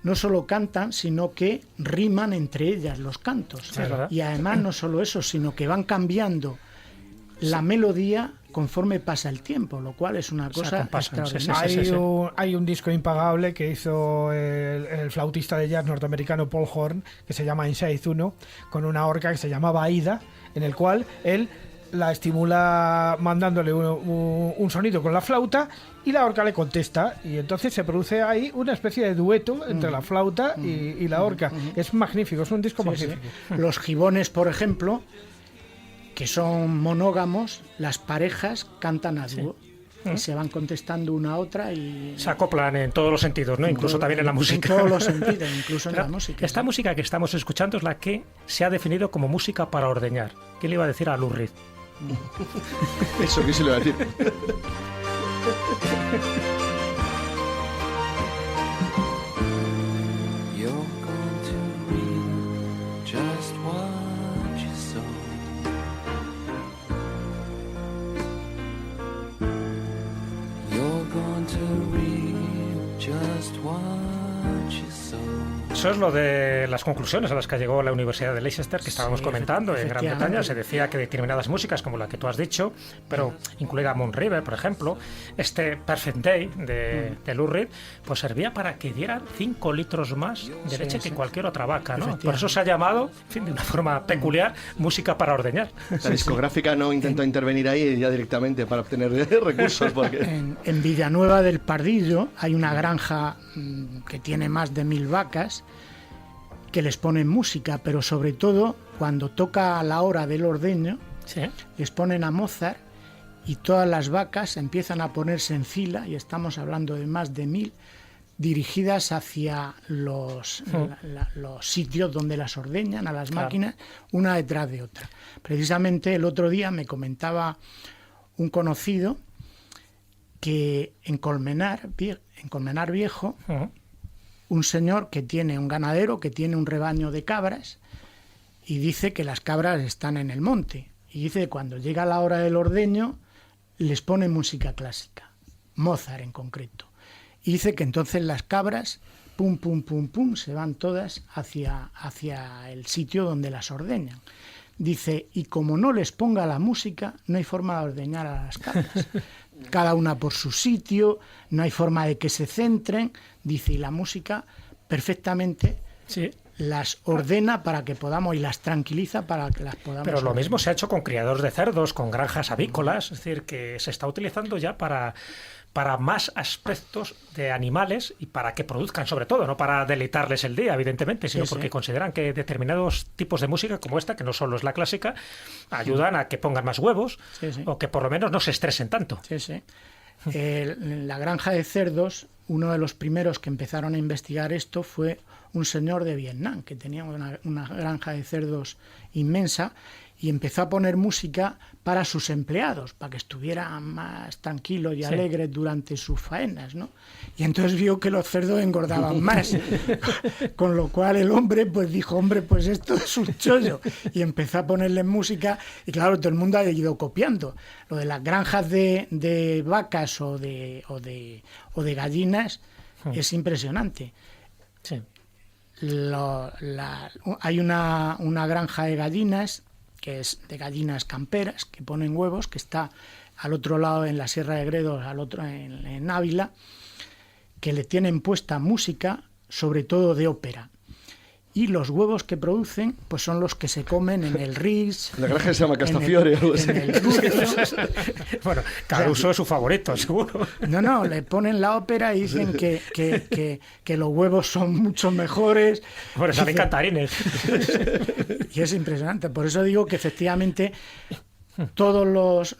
S6: no solo cantan, sino que riman entre ellas los cantos. Y además no solo eso, sino que van cambiando la melodía conforme pasa el tiempo, lo cual es una cosa extraordinaria.
S5: Hay un disco impagable que hizo el flautista de jazz norteamericano Paul Horn, que se llama Inside 1, con una orca que se llamaba Aida, en el cual él la estimula mandándole un sonido con la flauta y la orca le contesta, y entonces se produce ahí una especie de dueto entre la flauta y la orca. Es magnífico, es un disco magnífico.
S6: Los gibones, por ejemplo, que son monógamos, las parejas cantan a dúo. Y se van contestando una a otra y...
S2: Se acoplan en todos los sentidos, ¿no? Incluso también en la música.
S6: En todos los sentidos, incluso en la música.
S2: Esta música que estamos escuchando es la que se ha definido como música para ordeñar. ¿Qué le iba a decir a Lou Reed?
S4: Eso, ¿qué se le va a decir?
S2: Eso es lo de las conclusiones a las que llegó la Universidad de Leicester, que estábamos comentando. En Gran Bretaña se decía que determinadas músicas, como la que tú has dicho, pero incluida Moon River, por ejemplo, este Perfect Day de Lou Reed, pues servía para que dieran 5 litros más de leche que cualquier otra vaca, ¿no? Por eso se ha llamado, en fin, de una forma peculiar, música para ordeñar.
S4: La discográfica no intentó intervenir ahí ya directamente para obtener recursos. Porque...
S6: En Villanueva del Pardillo hay una granja que tiene más de 1000 vacas, que les ponen música, pero sobre todo cuando toca la hora del ordeño, les ponen a Mozart y todas las vacas empiezan a ponerse en fila, y estamos hablando de más de 1000, dirigidas hacia los sitios donde las ordeñan, a las máquinas, una detrás de otra. Precisamente el otro día me comentaba un conocido que en Colmenar Viejo un señor que tiene un ganadero, que tiene un rebaño de cabras, y dice que las cabras están en el monte. Y dice que cuando llega la hora del ordeño, les pone música clásica, Mozart en concreto. Y dice que entonces las cabras, pum, pum, pum, pum, se van todas hacia el sitio donde las ordeñan. Dice, y como no les ponga la música, no hay forma de ordeñar a las cabras. Cada una por su sitio, no hay forma de que se centren. Dice, y la música perfectamente las ordena para que podamos, y las tranquiliza para que las podamos
S2: Pero lo
S6: ordenar.
S2: mismo se ha hecho con criadores de cerdos, con granjas avícolas, es decir, que se está utilizando ya para más aspectos de animales y para que produzcan, sobre todo, no para deleitarles el día, evidentemente, sino porque consideran que determinados tipos de música como esta, que no solo es la clásica, ayudan a que pongan más huevos o que por lo menos no se estresen tanto.
S6: Sí, sí. La granja de cerdos, uno de los primeros que empezaron a investigar esto fue un señor de Vietnam, que tenía una granja de cerdos inmensa, y empezó a poner música para sus empleados, para que estuvieran más tranquilos y alegres durante sus faenas, ¿no? Y entonces vio que los cerdos engordaban más, con lo cual el hombre pues dijo, hombre, pues esto es un chollo, y empezó a ponerle música, y claro, todo el mundo ha ido copiando. Lo de las granjas de vacas o de gallinas es impresionante.
S2: Sí.
S6: Hay una granja de gallinas, que es de gallinas camperas, que ponen huevos, que está al otro lado en la Sierra de Gredos, al otro en Ávila, que le tienen puesta música, sobre todo de ópera. Y los huevos que producen pues son los que se comen en el Ris.
S4: La granja se llama Castafiore.
S2: Bueno, Caruso es su favorito, seguro.
S6: No, le ponen la ópera y dicen que los huevos son mucho mejores.
S2: Bueno, salen cantarines.
S6: Y es impresionante. Por eso digo que efectivamente todos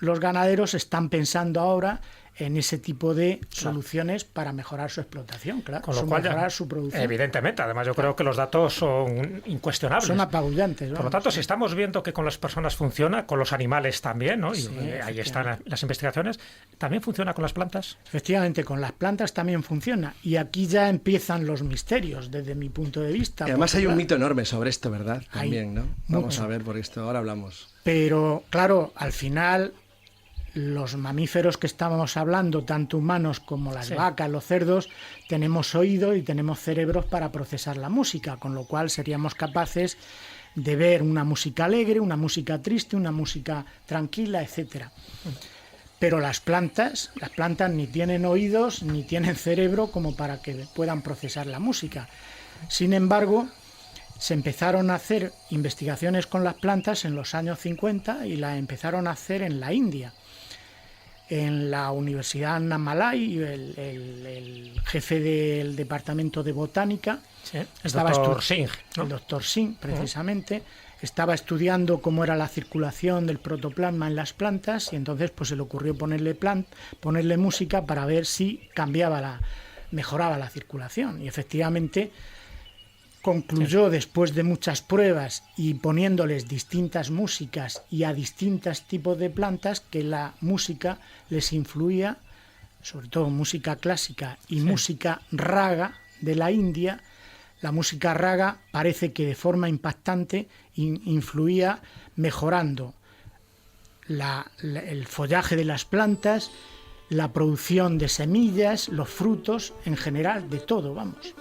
S6: los ganaderos están pensando ahora en ese tipo de soluciones para mejorar su explotación, claro,
S2: con lo cual
S6: mejorar su producción.
S2: Evidentemente, además yo creo que los datos son incuestionables.
S6: Son apabullantes.
S2: Por lo tanto, si estamos viendo que con las personas funciona, con los animales también, ¿no? Y ahí están las investigaciones, ¿también funciona con las plantas?
S6: Efectivamente, con las plantas también funciona. Y aquí ya empiezan los misterios, desde mi punto de vista.
S4: Y además hay un mito enorme sobre esto, ¿verdad? También, ¿no? Vamos a ver por esto, ahora hablamos.
S6: Pero, claro, al final los mamíferos que estábamos hablando, tanto humanos como las vacas, los cerdos, tenemos oído y tenemos cerebros para procesar la música, con lo cual seríamos capaces de ver una música alegre, una música triste, una música tranquila, etcétera. Pero las plantas ni tienen oídos ni tienen cerebro como para que puedan procesar la música. Sin embargo, se empezaron a hacer investigaciones con las plantas en los años 50 y las empezaron a hacer en la India. En la Universidad Nammalai, el jefe del departamento de botánica,
S2: el doctor Singh, ¿no?
S6: El doctor Singh, precisamente, estaba estudiando cómo era la circulación del protoplasma en las plantas, y entonces pues se le ocurrió ponerle música para ver si mejoraba la circulación. Y efectivamente concluyó, después de muchas pruebas y poniéndoles distintas músicas y a distintos tipos de plantas, que la música les influía, sobre todo música clásica y música raga de la India. La música raga parece que de forma impactante influía mejorando el follaje de las plantas, la producción de semillas, los frutos, en general, de todo, vamos.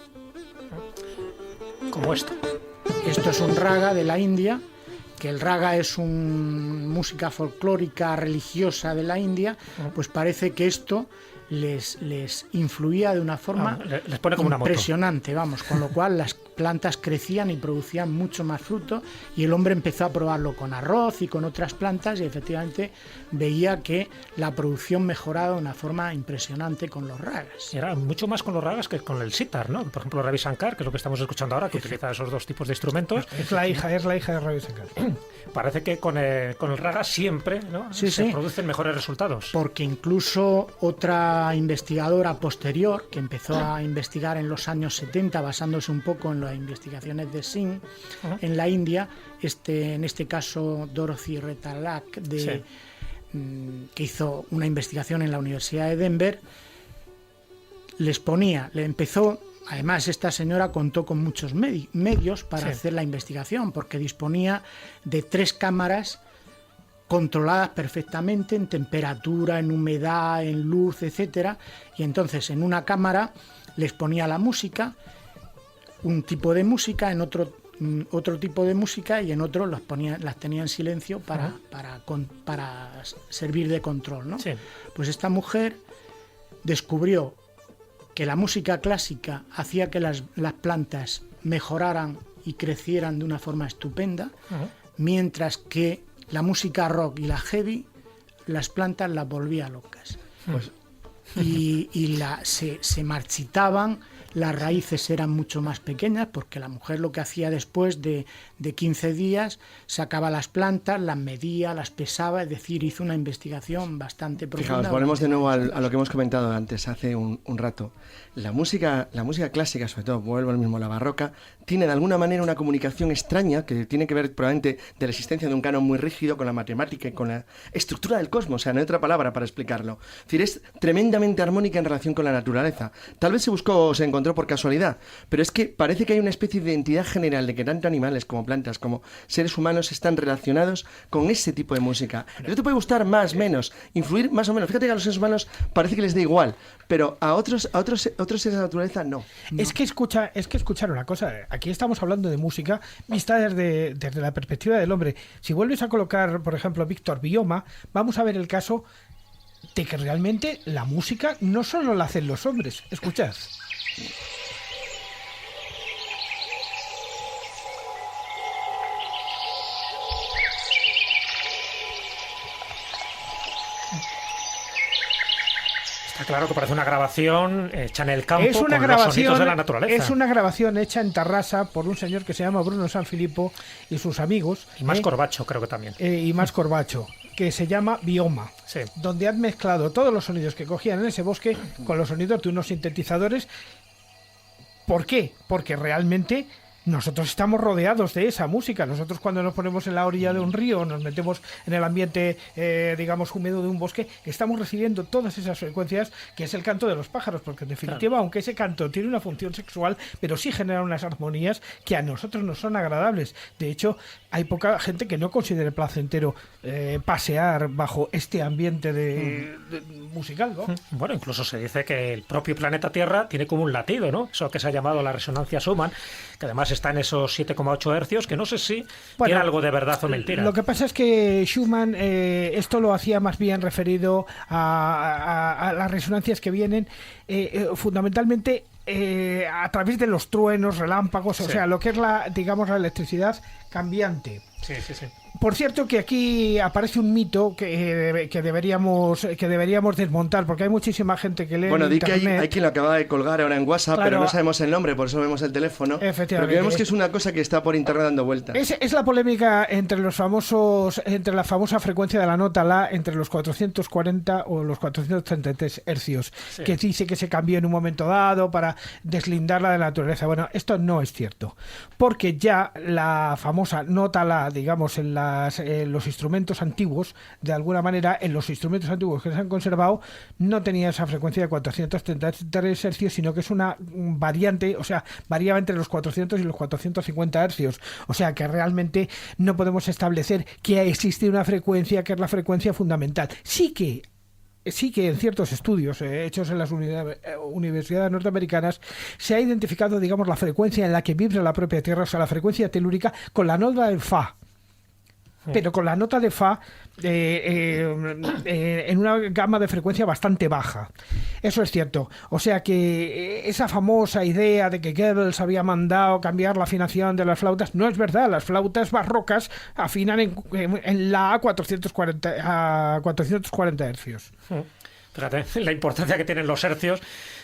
S2: Como esto.
S6: Esto es un raga de la India, que el raga es una música folclórica religiosa de la India, pues parece que esto les influía de una forma
S2: les pone como
S6: impresionante, vamos, con lo cual las plantas crecían y producían mucho más fruto, y el hombre empezó a probarlo con arroz y con otras plantas, y efectivamente veía que la producción mejoraba de una forma impresionante con los ragas.
S2: Era mucho más con los ragas que con el sitar, ¿no? Por ejemplo, Ravi Shankar, que es lo que estamos escuchando ahora, que utiliza esos dos tipos de instrumentos.
S5: Es la hija de Ravi Shankar.
S2: Parece que con el raga siempre, ¿no? se producen mejores resultados.
S6: Porque incluso otra investigadora posterior, que empezó a investigar en los años 70, basándose un poco en las investigaciones de Singh en la India, en este caso Dorothy Retalak, que hizo una investigación en la Universidad de Denver, le empezó Además, esta señora contó con muchos medios para hacer la investigación, porque disponía de 3 cámaras controladas perfectamente en temperatura, en humedad, en luz, etcétera. Y entonces en una cámara les ponía la música, un tipo de música, en otro tipo de música, y en otro las tenía en silencio para servir de control, ¿no? Sí. Pues esta mujer descubrió que la música clásica hacía que las plantas mejoraran y crecieran de una forma estupenda, mientras que la música rock y la heavy, las plantas las volvía locas. Pues, se marchitaban, las raíces eran mucho más pequeñas, porque la mujer lo que hacía después de 15 días, sacaba las plantas, las medía, las pesaba, es decir, hizo una investigación bastante profunda.
S4: Fijaos, volvemos de nuevo a lo que hemos comentado antes, hace un rato. La música clásica, sobre todo, vuelvo al mismo, la barroca, tiene de alguna manera una comunicación extraña que tiene que ver probablemente de la existencia de un canon muy rígido con la matemática y con la estructura del cosmos, o sea, no hay otra palabra para explicarlo. Es decir, es tremendamente armónica en relación con la naturaleza. Tal vez se buscó o se encontró por casualidad, pero es que parece que hay una especie de identidad general de que tanto animales como plantas como seres humanos están relacionados con ese tipo de música. Eso te puede gustar más, menos, influir más o menos. Fíjate que a los seres humanos parece que les da igual, pero a otros seres de la naturaleza no.
S5: Es que escuchar una cosa, aquí estamos hablando de música vista desde la perspectiva del hombre. Si vuelves a colocar, por ejemplo, Víctor Bioma, vamos a ver el caso de que realmente la música no solo la hacen los hombres. Escuchad.
S2: Está claro que parece una grabación hecha en el campo
S5: con
S2: los sonidos de la naturaleza.
S5: Es una grabación hecha en Tarrasa por un señor que se llama Bruno Sanfilippo y sus amigos.
S2: Y más Corbacho, creo que también.
S5: Y más Corbacho, que se llama Bioma, sí, donde han mezclado todos los sonidos que cogían en ese bosque con los sonidos de unos sintetizadores. ¿Por qué? Porque realmente nosotros estamos rodeados de esa música. Nosotros cuando nos ponemos en la orilla de un río, nos metemos en el ambiente, digamos, húmedo de un bosque, estamos recibiendo todas esas frecuencias, que es el canto de los pájaros, porque en definitiva, claro, aunque ese canto tiene una función sexual, pero sí genera unas armonías que a nosotros nos son agradables. De hecho, hay poca gente que no considere placentero pasear bajo este ambiente musical, ¿no?
S2: Bueno, incluso se dice que el propio planeta Tierra tiene como un latido, ¿no? Eso que se ha llamado la resonancia Schumann, que además está en esos 7,8 hercios, que no sé si tiene algo de verdad o mentira.
S5: Lo que pasa es que Schumann esto lo hacía más bien referido a las resonancias que vienen fundamentalmente a través de los truenos, relámpagos, sí, o sea, lo que es la electricidad cambiante.
S2: Sí, sí, sí.
S5: Por cierto, que aquí aparece un mito que deberíamos desmontar, porque hay muchísima gente que lee en
S4: Internet.
S5: Bueno,
S4: que hay quien lo acaba de colgar ahora en WhatsApp, claro, pero no sabemos el nombre, por eso vemos el teléfono.
S5: Efectivamente.
S4: Pero que vemos que es una cosa que está por Internet dando vueltas.
S5: Es la polémica entre la famosa frecuencia de la nota La entre los 440 o los 433 hercios, sí, que dice que se cambió en un momento dado para deslindarla de la naturaleza. Bueno, esto no es cierto, porque ya la famosa nota La, digamos, en los instrumentos antiguos, de alguna manera, en los instrumentos antiguos que se han conservado, no tenía esa frecuencia de 433 hercios, sino que es una variante, o sea, variaba entre los 400 y los 450 hercios. O sea, que realmente no podemos establecer que existe una frecuencia que es la frecuencia fundamental. Sí que en ciertos estudios hechos en las universidades norteamericanas se ha identificado, digamos, la frecuencia en la que vibra la propia Tierra, o sea, la frecuencia telúrica, con la nota del Fa. Pero con la nota de Fa en una gama de frecuencia bastante baja. Eso es cierto. O sea que esa famosa idea de que Goebbels había mandado cambiar la afinación de las flautas no es verdad. Las flautas barrocas afinan en la a 440 hercios.
S2: Fíjate la importancia que tienen los hercios,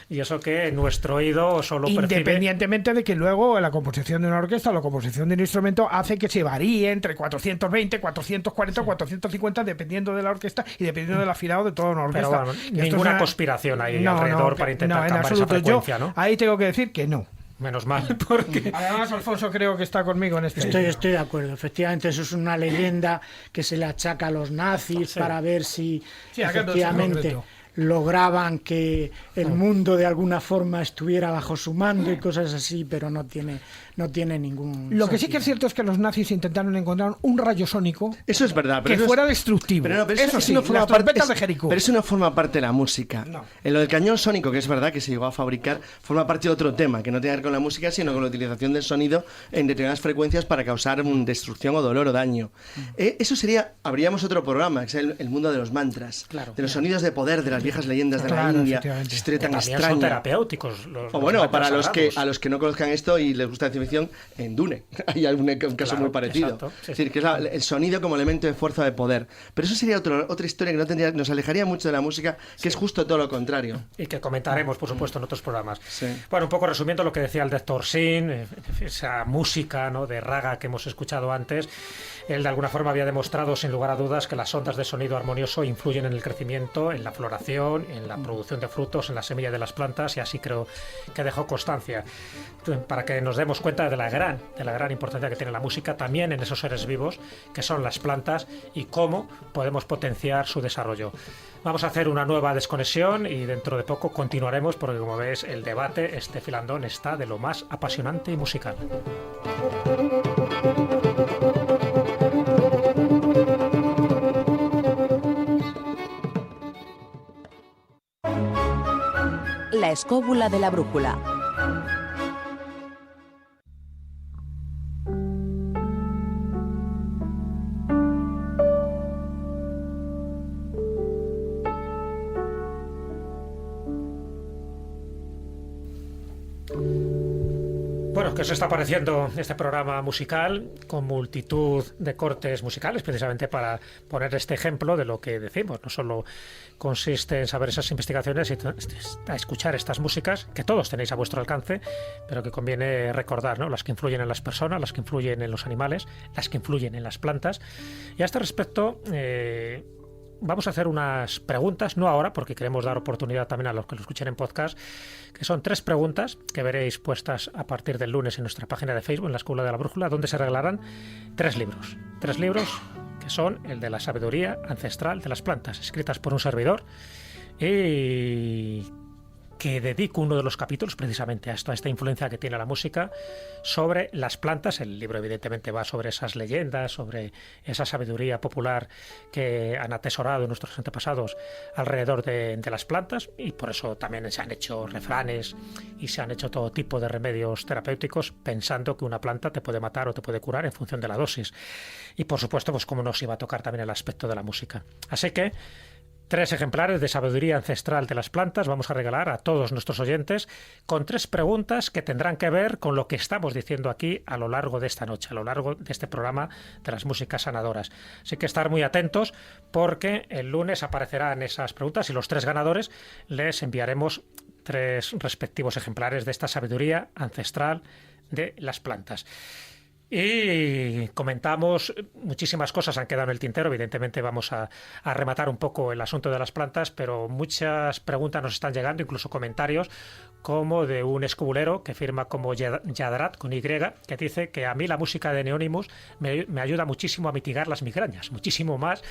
S2: y eso que nuestro oído solo percibe.
S5: Independientemente de que luego la composición de una orquesta o la composición de un instrumento hace que se varíe entre 420, 440, 450, dependiendo de la orquesta y dependiendo del afinado de toda una orquesta.
S2: Pero bueno, ninguna conspiración ahí alrededor para intentar cambiar esa frecuencia, ¿no?
S5: Ahí tengo que decir que no.
S2: Menos mal, porque...
S5: Además, Alfonso creo que está conmigo en este...
S6: Estoy de acuerdo. Efectivamente, eso es una leyenda que se le achaca a los nazis, sí, para ver si efectivamente lograban que el mundo de alguna forma estuviera bajo su mando y cosas así, pero no tiene ningún
S5: Lo que sí
S6: sentido.
S5: que es cierto es que los nazis intentaron encontrar un rayo sónico
S4: Eso es verdad.
S5: que fuera destructivo.
S4: Pero
S5: eso sí,
S4: no forma
S5: las
S4: parte,
S5: trompetas de Jericó.
S4: pero eso no forma parte de la música.
S5: No.
S4: En lo del cañón sónico, que es verdad que se llegó a fabricar, forma parte de otro tema, que no tiene que ver con la música, sino con la utilización del sonido en determinadas frecuencias para causar destrucción o dolor o daño. Eso habríamos otro programa, que es el mundo de los mantras,
S6: Claro,
S4: de los sonidos de poder, de las viejas leyendas de la
S5: Claro,
S4: India,
S5: efectivamente.
S4: esa historia tan
S2: También
S4: extraña.
S2: son terapéuticos.
S4: O bueno,
S2: mantras
S4: para
S2: sagrados.
S4: a los que no conozcan esto y les gusta la ciencia ficción, en Dune hay un caso
S2: Claro,
S4: muy parecido.
S2: exacto, sí,
S4: Es decir, que es el sonido como elemento de fuerza de poder. Pero eso sería otra historia que nos alejaría mucho de la música, que es justo todo lo contrario.
S2: Y que comentaremos, por supuesto, en otros programas.
S4: Sí.
S2: Bueno, un poco resumiendo lo que decía el Doctor Sin, esa música, ¿no?, de raga que hemos escuchado antes. Él de alguna forma había demostrado sin lugar a dudas que las ondas de sonido armonioso influyen en el crecimiento, en la floración, en la producción de frutos, en la semilla de las plantas, y así creo que dejó constancia para que nos demos cuenta de la gran importancia que tiene la música también en esos seres vivos que son las plantas y cómo podemos potenciar su desarrollo. Vamos a hacer una nueva desconexión y dentro de poco continuaremos porque, como ves, el debate, este filandón, está de lo más apasionante y musical.
S9: La escóbula de la brújula.
S2: Bueno, ¿qué os está pareciendo este programa musical con multitud de cortes musicales, precisamente para poner este ejemplo de lo que decimos? No solo consiste en saber esas investigaciones y a escuchar estas músicas que todos tenéis a vuestro alcance, pero que conviene recordar, ¿no?, las que influyen en las personas, las que influyen en los animales, las que influyen en las plantas. Y a este respecto, vamos a hacer unas preguntas, no ahora, porque queremos dar oportunidad también a los que lo escuchen en podcast, que son 3 preguntas que veréis puestas a partir del lunes en nuestra página de Facebook, en la Escóbula de la Brújula, donde se regalarán 3 libros. 3 libros que son el de la sabiduría ancestral de las plantas, escritas por un servidor, y que dedico uno de los capítulos precisamente a esto, a esta influencia que tiene la música sobre las plantas. El libro evidentemente va sobre esas leyendas, sobre esa sabiduría popular que han atesorado nuestros antepasados alrededor de las plantas, y por eso también se han hecho refranes y se han hecho todo tipo de remedios terapéuticos pensando que una planta te puede matar o te puede curar en función de la dosis. Y por supuesto, pues cómo nos iba a tocar también el aspecto de la música. Así que 3 ejemplares de Sabiduría Ancestral de las Plantas vamos a regalar a todos nuestros oyentes con 3 preguntas que tendrán que ver con lo que estamos diciendo aquí a lo largo de esta noche, a lo largo de este programa de las músicas sanadoras. Así que estar muy atentos porque el lunes aparecerán esas preguntas y los 3 ganadores les enviaremos 3 respectivos ejemplares de esta Sabiduría Ancestral de las Plantas. Y comentamos muchísimas cosas, han quedado en el tintero. Evidentemente vamos a rematar un poco el asunto de las plantas, pero muchas preguntas nos están llegando, incluso comentarios, como de un escobulero que firma como Yadrat con Y, que dice que a mí la música de Neonimus me ayuda muchísimo a mitigar las migrañas, muchísimo más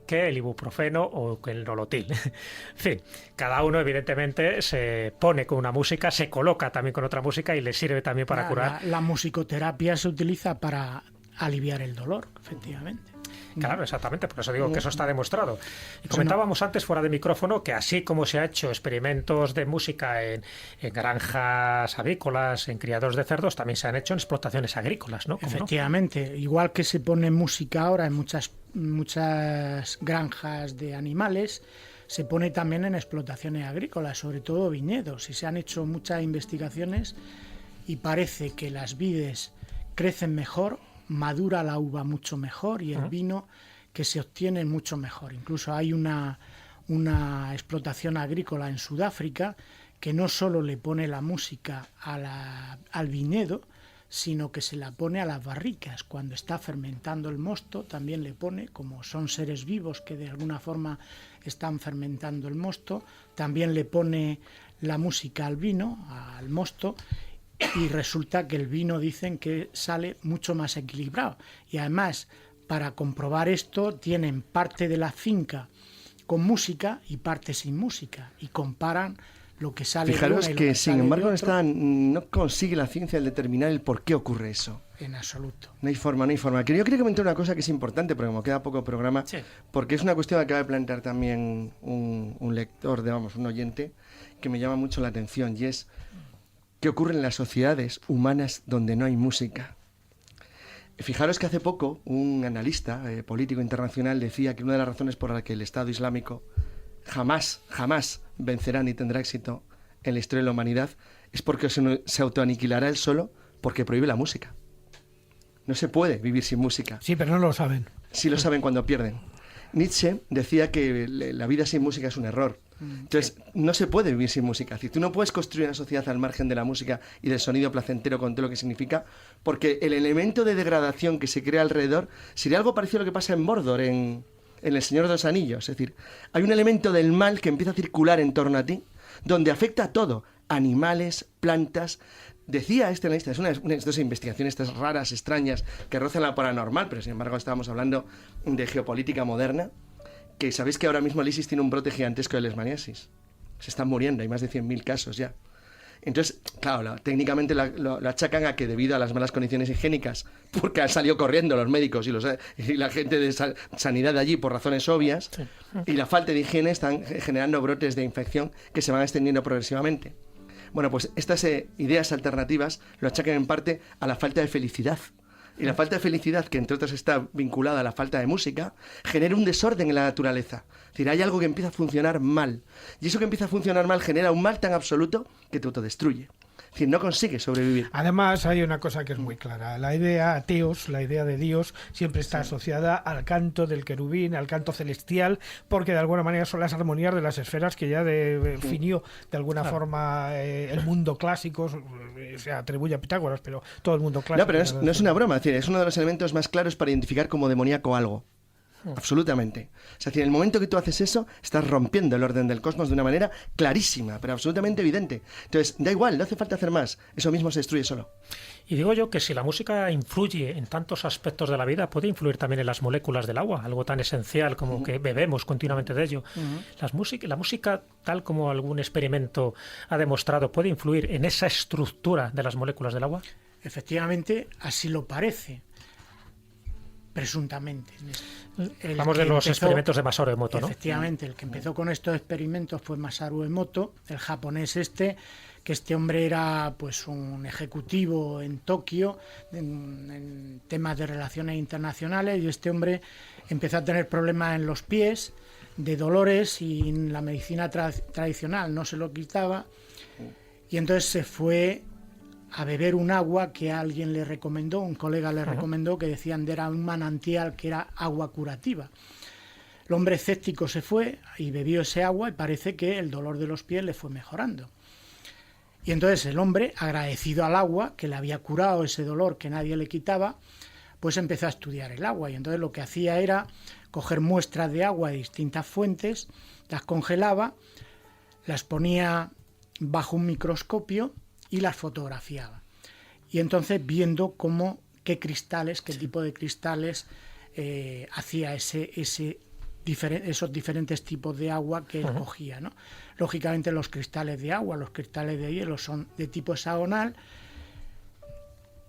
S2: que el ibuprofeno o que el nolotil. En fin, cada uno evidentemente se pone con una música, se coloca también con otra música y le sirve también para curar.
S6: La musicoterapia se utiliza para aliviar el dolor, efectivamente.
S2: Claro, exactamente, por eso digo que eso está demostrado. Y comentábamos antes, fuera de micrófono, que así como se ha hecho experimentos de música en granjas avícolas, en criaderos de cerdos, también se han hecho en explotaciones agrícolas, ¿no?
S6: Efectivamente, ¿no? Igual que se pone música ahora en muchas granjas de animales, se pone también en explotaciones agrícolas, sobre todo viñedos, y se han hecho muchas investigaciones y parece que las vides crecen mejor, madura la uva mucho mejor y el vino que se obtiene mucho mejor. Incluso hay una explotación agrícola en Sudáfrica que no solo le pone la música al viñedo, sino que se la pone a las barricas. Cuando está fermentando el mosto, también le pone, como son seres vivos que de alguna forma están fermentando el mosto, también le pone la música al vino, al mosto, y resulta que el vino dicen que sale mucho más equilibrado. Y además, para comprobar esto, tienen parte de la finca con música y parte sin música, y comparan lo que sale de
S4: Fijaros
S6: una y lo
S4: que, sin
S6: sale
S4: embargo,
S6: de otro.
S4: no consigue la ciencia el determinar el por qué ocurre eso.
S6: En absoluto.
S4: No hay forma. Yo quería comentar una cosa que es importante, porque como queda poco programa, porque es una cuestión que acaba de plantear también un lector, un oyente, que me llama mucho la atención, y es qué ocurre en las sociedades humanas donde no hay música. Fijaros que hace poco un analista político internacional decía que una de las razones por las que el Estado Islámico jamás vencerá ni tendrá éxito en la historia de la humanidad es porque se autoaniquilará él solo porque prohíbe la música. No se puede vivir sin música.
S5: Sí, pero no lo saben.
S4: Sí lo saben cuando pierden. Nietzsche decía que la vida sin música es un error. Entonces, no se puede vivir sin música. Es decir, tú no puedes construir una sociedad al margen de la música y del sonido placentero con todo lo que significa, porque el elemento de degradación que se crea alrededor sería algo parecido a lo que pasa en Mordor, en El Señor de los Anillos. Es decir, hay un elemento del mal que empieza a circular en torno a ti, donde afecta a todo, animales, plantas. Decía este analista, es una de estas investigaciones estas raras, extrañas, que rozan la paranormal, pero sin embargo estábamos hablando de geopolítica moderna, que sabéis que ahora mismo el ISIS tiene un brote gigantesco de leishmaniasis. Se están muriendo, hay más de 100.000 casos ya. Entonces, claro, técnicamente lo achacan a que debido a las malas condiciones higiénicas, porque han salido corriendo los médicos y la gente de sanidad de allí por razones obvias, y la falta de higiene están generando brotes de infección que se van extendiendo progresivamente. Bueno, pues estas ideas alternativas lo achacan en parte a la falta de felicidad. Y la falta de felicidad, que entre otras está vinculada a la falta de música, genera un desorden en la naturaleza. Es decir, hay algo que empieza a funcionar mal. Y eso que empieza a funcionar mal genera un mal tan absoluto que te autodestruye. Es decir, no consigue sobrevivir.
S5: Además, hay una cosa que es muy clara. La idea ateos, la idea de Dios, siempre está asociada al canto del querubín, al canto celestial, porque de alguna manera son las armonías de las esferas que ya definió de alguna forma el mundo clásico. Se atribuye a Pitágoras, pero todo el mundo clásico.
S4: No, pero no es una broma. Es decir, es uno de los elementos más claros para identificar como demoníaco algo. Absolutamente. O sea, en el momento que tú haces eso, estás rompiendo el orden del cosmos de una manera clarísima, pero absolutamente evidente. Entonces, da igual, no hace falta hacer más. Eso mismo se destruye solo.
S2: Y digo yo que si la música influye en tantos aspectos de la vida, puede influir también en las moléculas del agua, algo tan esencial como que bebemos continuamente de ello. La música, tal como algún experimento ha demostrado, puede influir en esa estructura de las moléculas del agua.
S6: Efectivamente, así lo parece. Presuntamente.
S2: Hablamos de los experimentos de Masaru Emoto, ¿no?
S6: Efectivamente, el que empezó con estos experimentos fue Masaru Emoto, el japonés que este hombre era pues un ejecutivo en Tokio en temas de relaciones internacionales, y este hombre empezó a tener problemas en los pies, de dolores, y la medicina tradicional no se lo quitaba, y entonces se fue a beber un agua que alguien le recomendó, un colega le recomendó, que decían que era un manantial, que era agua curativa. El hombre escéptico se fue y bebió ese agua y parece que el dolor de los pies le fue mejorando. Y entonces el hombre, agradecido al agua, que le había curado ese dolor que nadie le quitaba, pues empezó a estudiar el agua. Y entonces lo que hacía era coger muestras de agua de distintas fuentes, las congelaba, las ponía bajo un microscopio y las fotografiaba. Y entonces viendo qué tipo de cristales hacía esos diferentes tipos de agua que él cogía, ¿no? Lógicamente los cristales de agua, los cristales de hielo son de tipo hexagonal,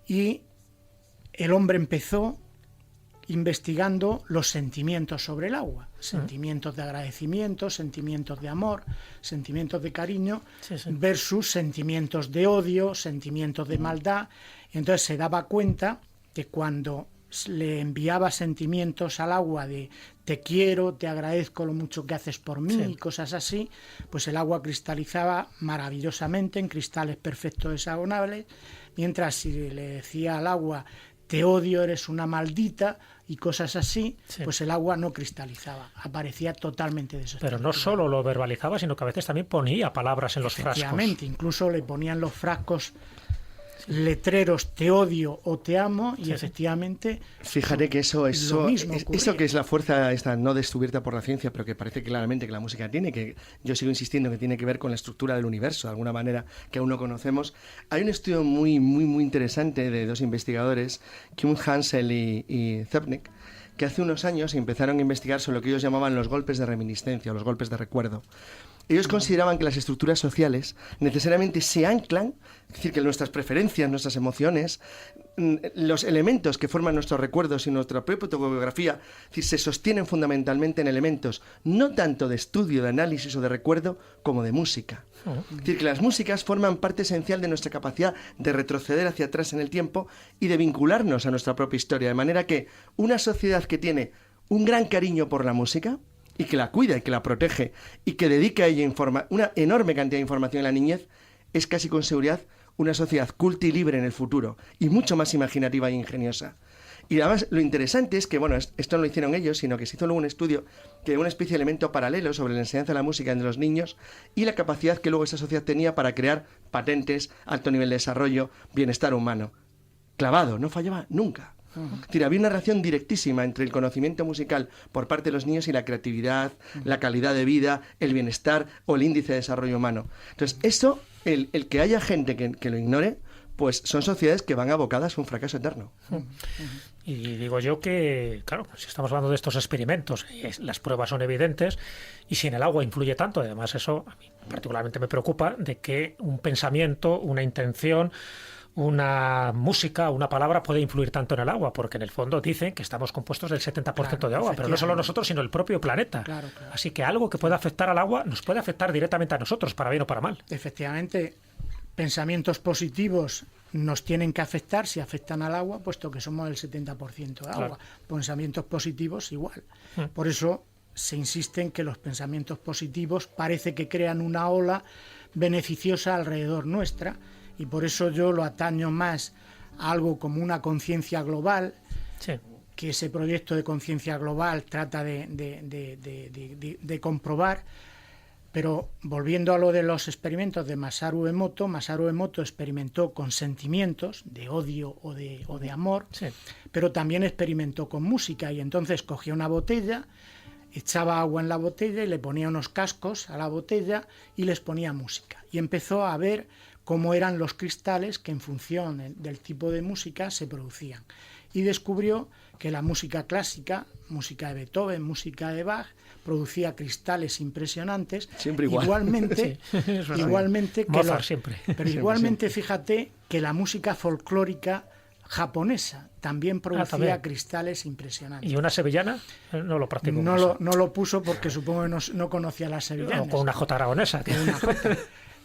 S6: y el hombre empezó investigando los sentimientos sobre el agua, sentimientos de agradecimiento, sentimientos de amor, sentimientos de cariño, versus sentimientos de odio, sentimientos de maldad. Y entonces se daba cuenta que cuando le enviaba sentimientos al agua de te quiero, te agradezco lo mucho que haces por mí, y cosas así, pues el agua cristalizaba maravillosamente en cristales perfectos hexagonales, mientras si le decía al agua te odio, eres una maldita, y cosas así, pues el agua no cristalizaba, aparecía totalmente desestructurada.
S2: Pero no solo lo verbalizaba, sino que a veces también ponía palabras en los frascos.
S6: Efectivamente, incluso le ponían los frascos letreros te odio o te amo, y efectivamente
S4: fíjate que eso que es la fuerza esta no descubierta por la ciencia, pero que parece claramente que la música tiene, que yo sigo insistiendo que tiene que ver con la estructura del universo de alguna manera que aún no conocemos. Hay un estudio muy interesante de dos investigadores, Kuhn Hansel y Zepnik, que hace unos años empezaron a investigar sobre lo que ellos llamaban los golpes de reminiscencia, o los golpes de recuerdo. Ellos consideraban que las estructuras sociales necesariamente se anclan, es decir, que nuestras preferencias, nuestras emociones, los elementos que forman nuestros recuerdos y nuestra propia autobiografía, es decir, se sostienen fundamentalmente en elementos no tanto de estudio, de análisis o de recuerdo, como de música. Es decir, que las músicas forman parte esencial de nuestra capacidad de retroceder hacia atrás en el tiempo y de vincularnos a nuestra propia historia, de manera que una sociedad que tiene un gran cariño por la música, y que la cuida y que la protege y que dedica a ella una enorme cantidad de información en la niñez, es casi con seguridad una sociedad culta y libre en el futuro y mucho más imaginativa e ingeniosa. Y además lo interesante es que, bueno, esto no lo hicieron ellos, sino que se hizo luego un estudio que dio una especie de elemento paralelo sobre la enseñanza de la música entre los niños y la capacidad que luego esa sociedad tenía para crear patentes, alto nivel de desarrollo, bienestar humano. Clavado, no fallaba nunca. Es decir, había una relación directísima entre el conocimiento musical por parte de los niños y la creatividad, la calidad de vida, el bienestar o el índice de desarrollo humano. Entonces, eso, el que haya gente que lo ignore, pues son sociedades que van abocadas a un fracaso eterno.
S2: Y digo yo que, claro, si estamos hablando de estos experimentos, las pruebas son evidentes, y si en el agua influye tanto, además eso a mí particularmente me preocupa, de que un pensamiento, una intención, una música, una palabra puede influir tanto en el agua, porque en el fondo dicen que estamos compuestos del 70% de agua, pero no solo nosotros, sino el propio planeta. Claro. Así que algo que pueda afectar al agua nos puede afectar directamente a nosotros, para bien o para mal.
S6: Efectivamente, pensamientos positivos nos tienen que afectar si afectan al agua, puesto que somos el 70% de agua. Claro. Pensamientos positivos igual. Por eso se insiste en que los pensamientos positivos parece que crean una ola beneficiosa alrededor nuestra, y por eso yo lo ataño más a algo como una conciencia global, que ese proyecto de conciencia global trata de comprobar. Pero volviendo a lo de los experimentos de Masaru Emoto experimentó con sentimientos de odio o de amor, pero también experimentó con música, y entonces cogía una botella, echaba agua en la botella y le ponía unos cascos a la botella y les ponía música. Y empezó a ver cómo eran los cristales que en función del tipo de música se producían. Y descubrió que la música clásica, música de Beethoven, música de Bach, producía cristales impresionantes.
S4: Siempre igual.
S6: Igualmente, igualmente que
S2: Mozart siempre.
S6: Pero igualmente, fíjate que la música folclórica japonesa también producía cristales impresionantes.
S2: ¿Y una sevillana? No lo practicó.
S6: No lo puso porque supongo que no conocía las sevillanas.
S2: O con una jota aragonesa.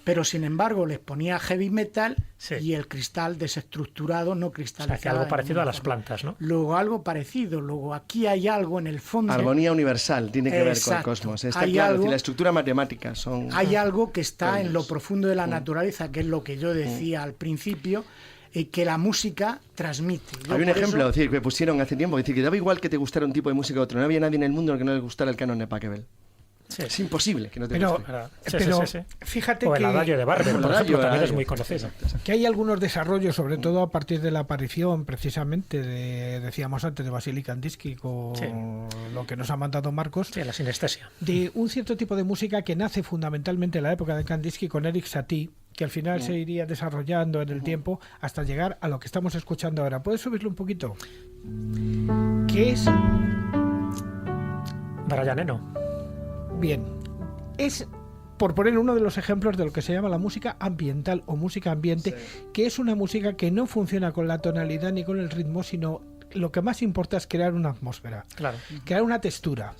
S6: Pero sin embargo les ponía heavy metal y el cristal desestructurado, no cristalizado.
S2: O sea, que algo parecido a las plantas, ¿no?
S6: Luego algo parecido, luego aquí hay algo en el fondo.
S4: Armonía universal tiene que ver con el cosmos. Está claro, la estructura matemática son...
S6: Hay algo que está en lo profundo de la naturaleza, que es lo que yo decía al principio, que la música transmite.
S4: Había un ejemplo, decir, que pusieron hace tiempo, decir, que daba igual que te gustara un tipo de música u otro. No había nadie en el mundo que no le gustara el canon de Pachelbel. Es imposible que no te guste.
S5: Pero fíjate
S2: o
S5: que...
S2: el adagio de Barber, por ejemplo, también es muy conocido.
S5: Que hay algunos desarrollos, sobre todo a partir de la aparición, precisamente, decíamos antes, de Vasily Kandinsky, con lo que nos ha mandado Marcos.
S2: Sí, la sinestesia.
S5: De un cierto tipo de música que nace fundamentalmente en la época de Kandinsky con Erik Satie, que al final se iría desarrollando en el tiempo hasta llegar a lo que estamos escuchando ahora. ¿Puedes subirlo un poquito? ¿Qué es?
S2: Brian Eno.
S5: Bien, es, por poner uno de los ejemplos de lo que se llama la música ambiental o música ambiente, que es una música que no funciona con la tonalidad ni con el ritmo, sino lo que más importa es crear una atmósfera, crear una textura.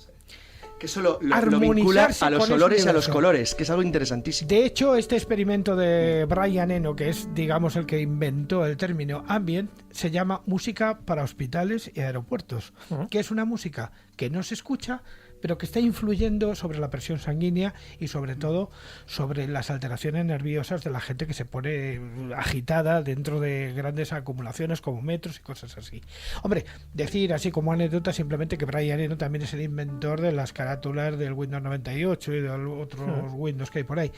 S4: Que eso lo vincula a los olores y a los colores, que es algo interesantísimo.
S5: De hecho, este experimento de Brian Eno, que es, digamos, el que inventó el término ambient, se llama música para hospitales y aeropuertos, que es una música que no se escucha, pero que está influyendo sobre la presión sanguínea y sobre todo sobre las alteraciones nerviosas de la gente que se pone agitada dentro de grandes acumulaciones como metros y cosas así. Hombre, decir así como anécdota simplemente que Brian Eno también es el inventor de las carátulas del Windows 98 y de otros Windows que hay por ahí.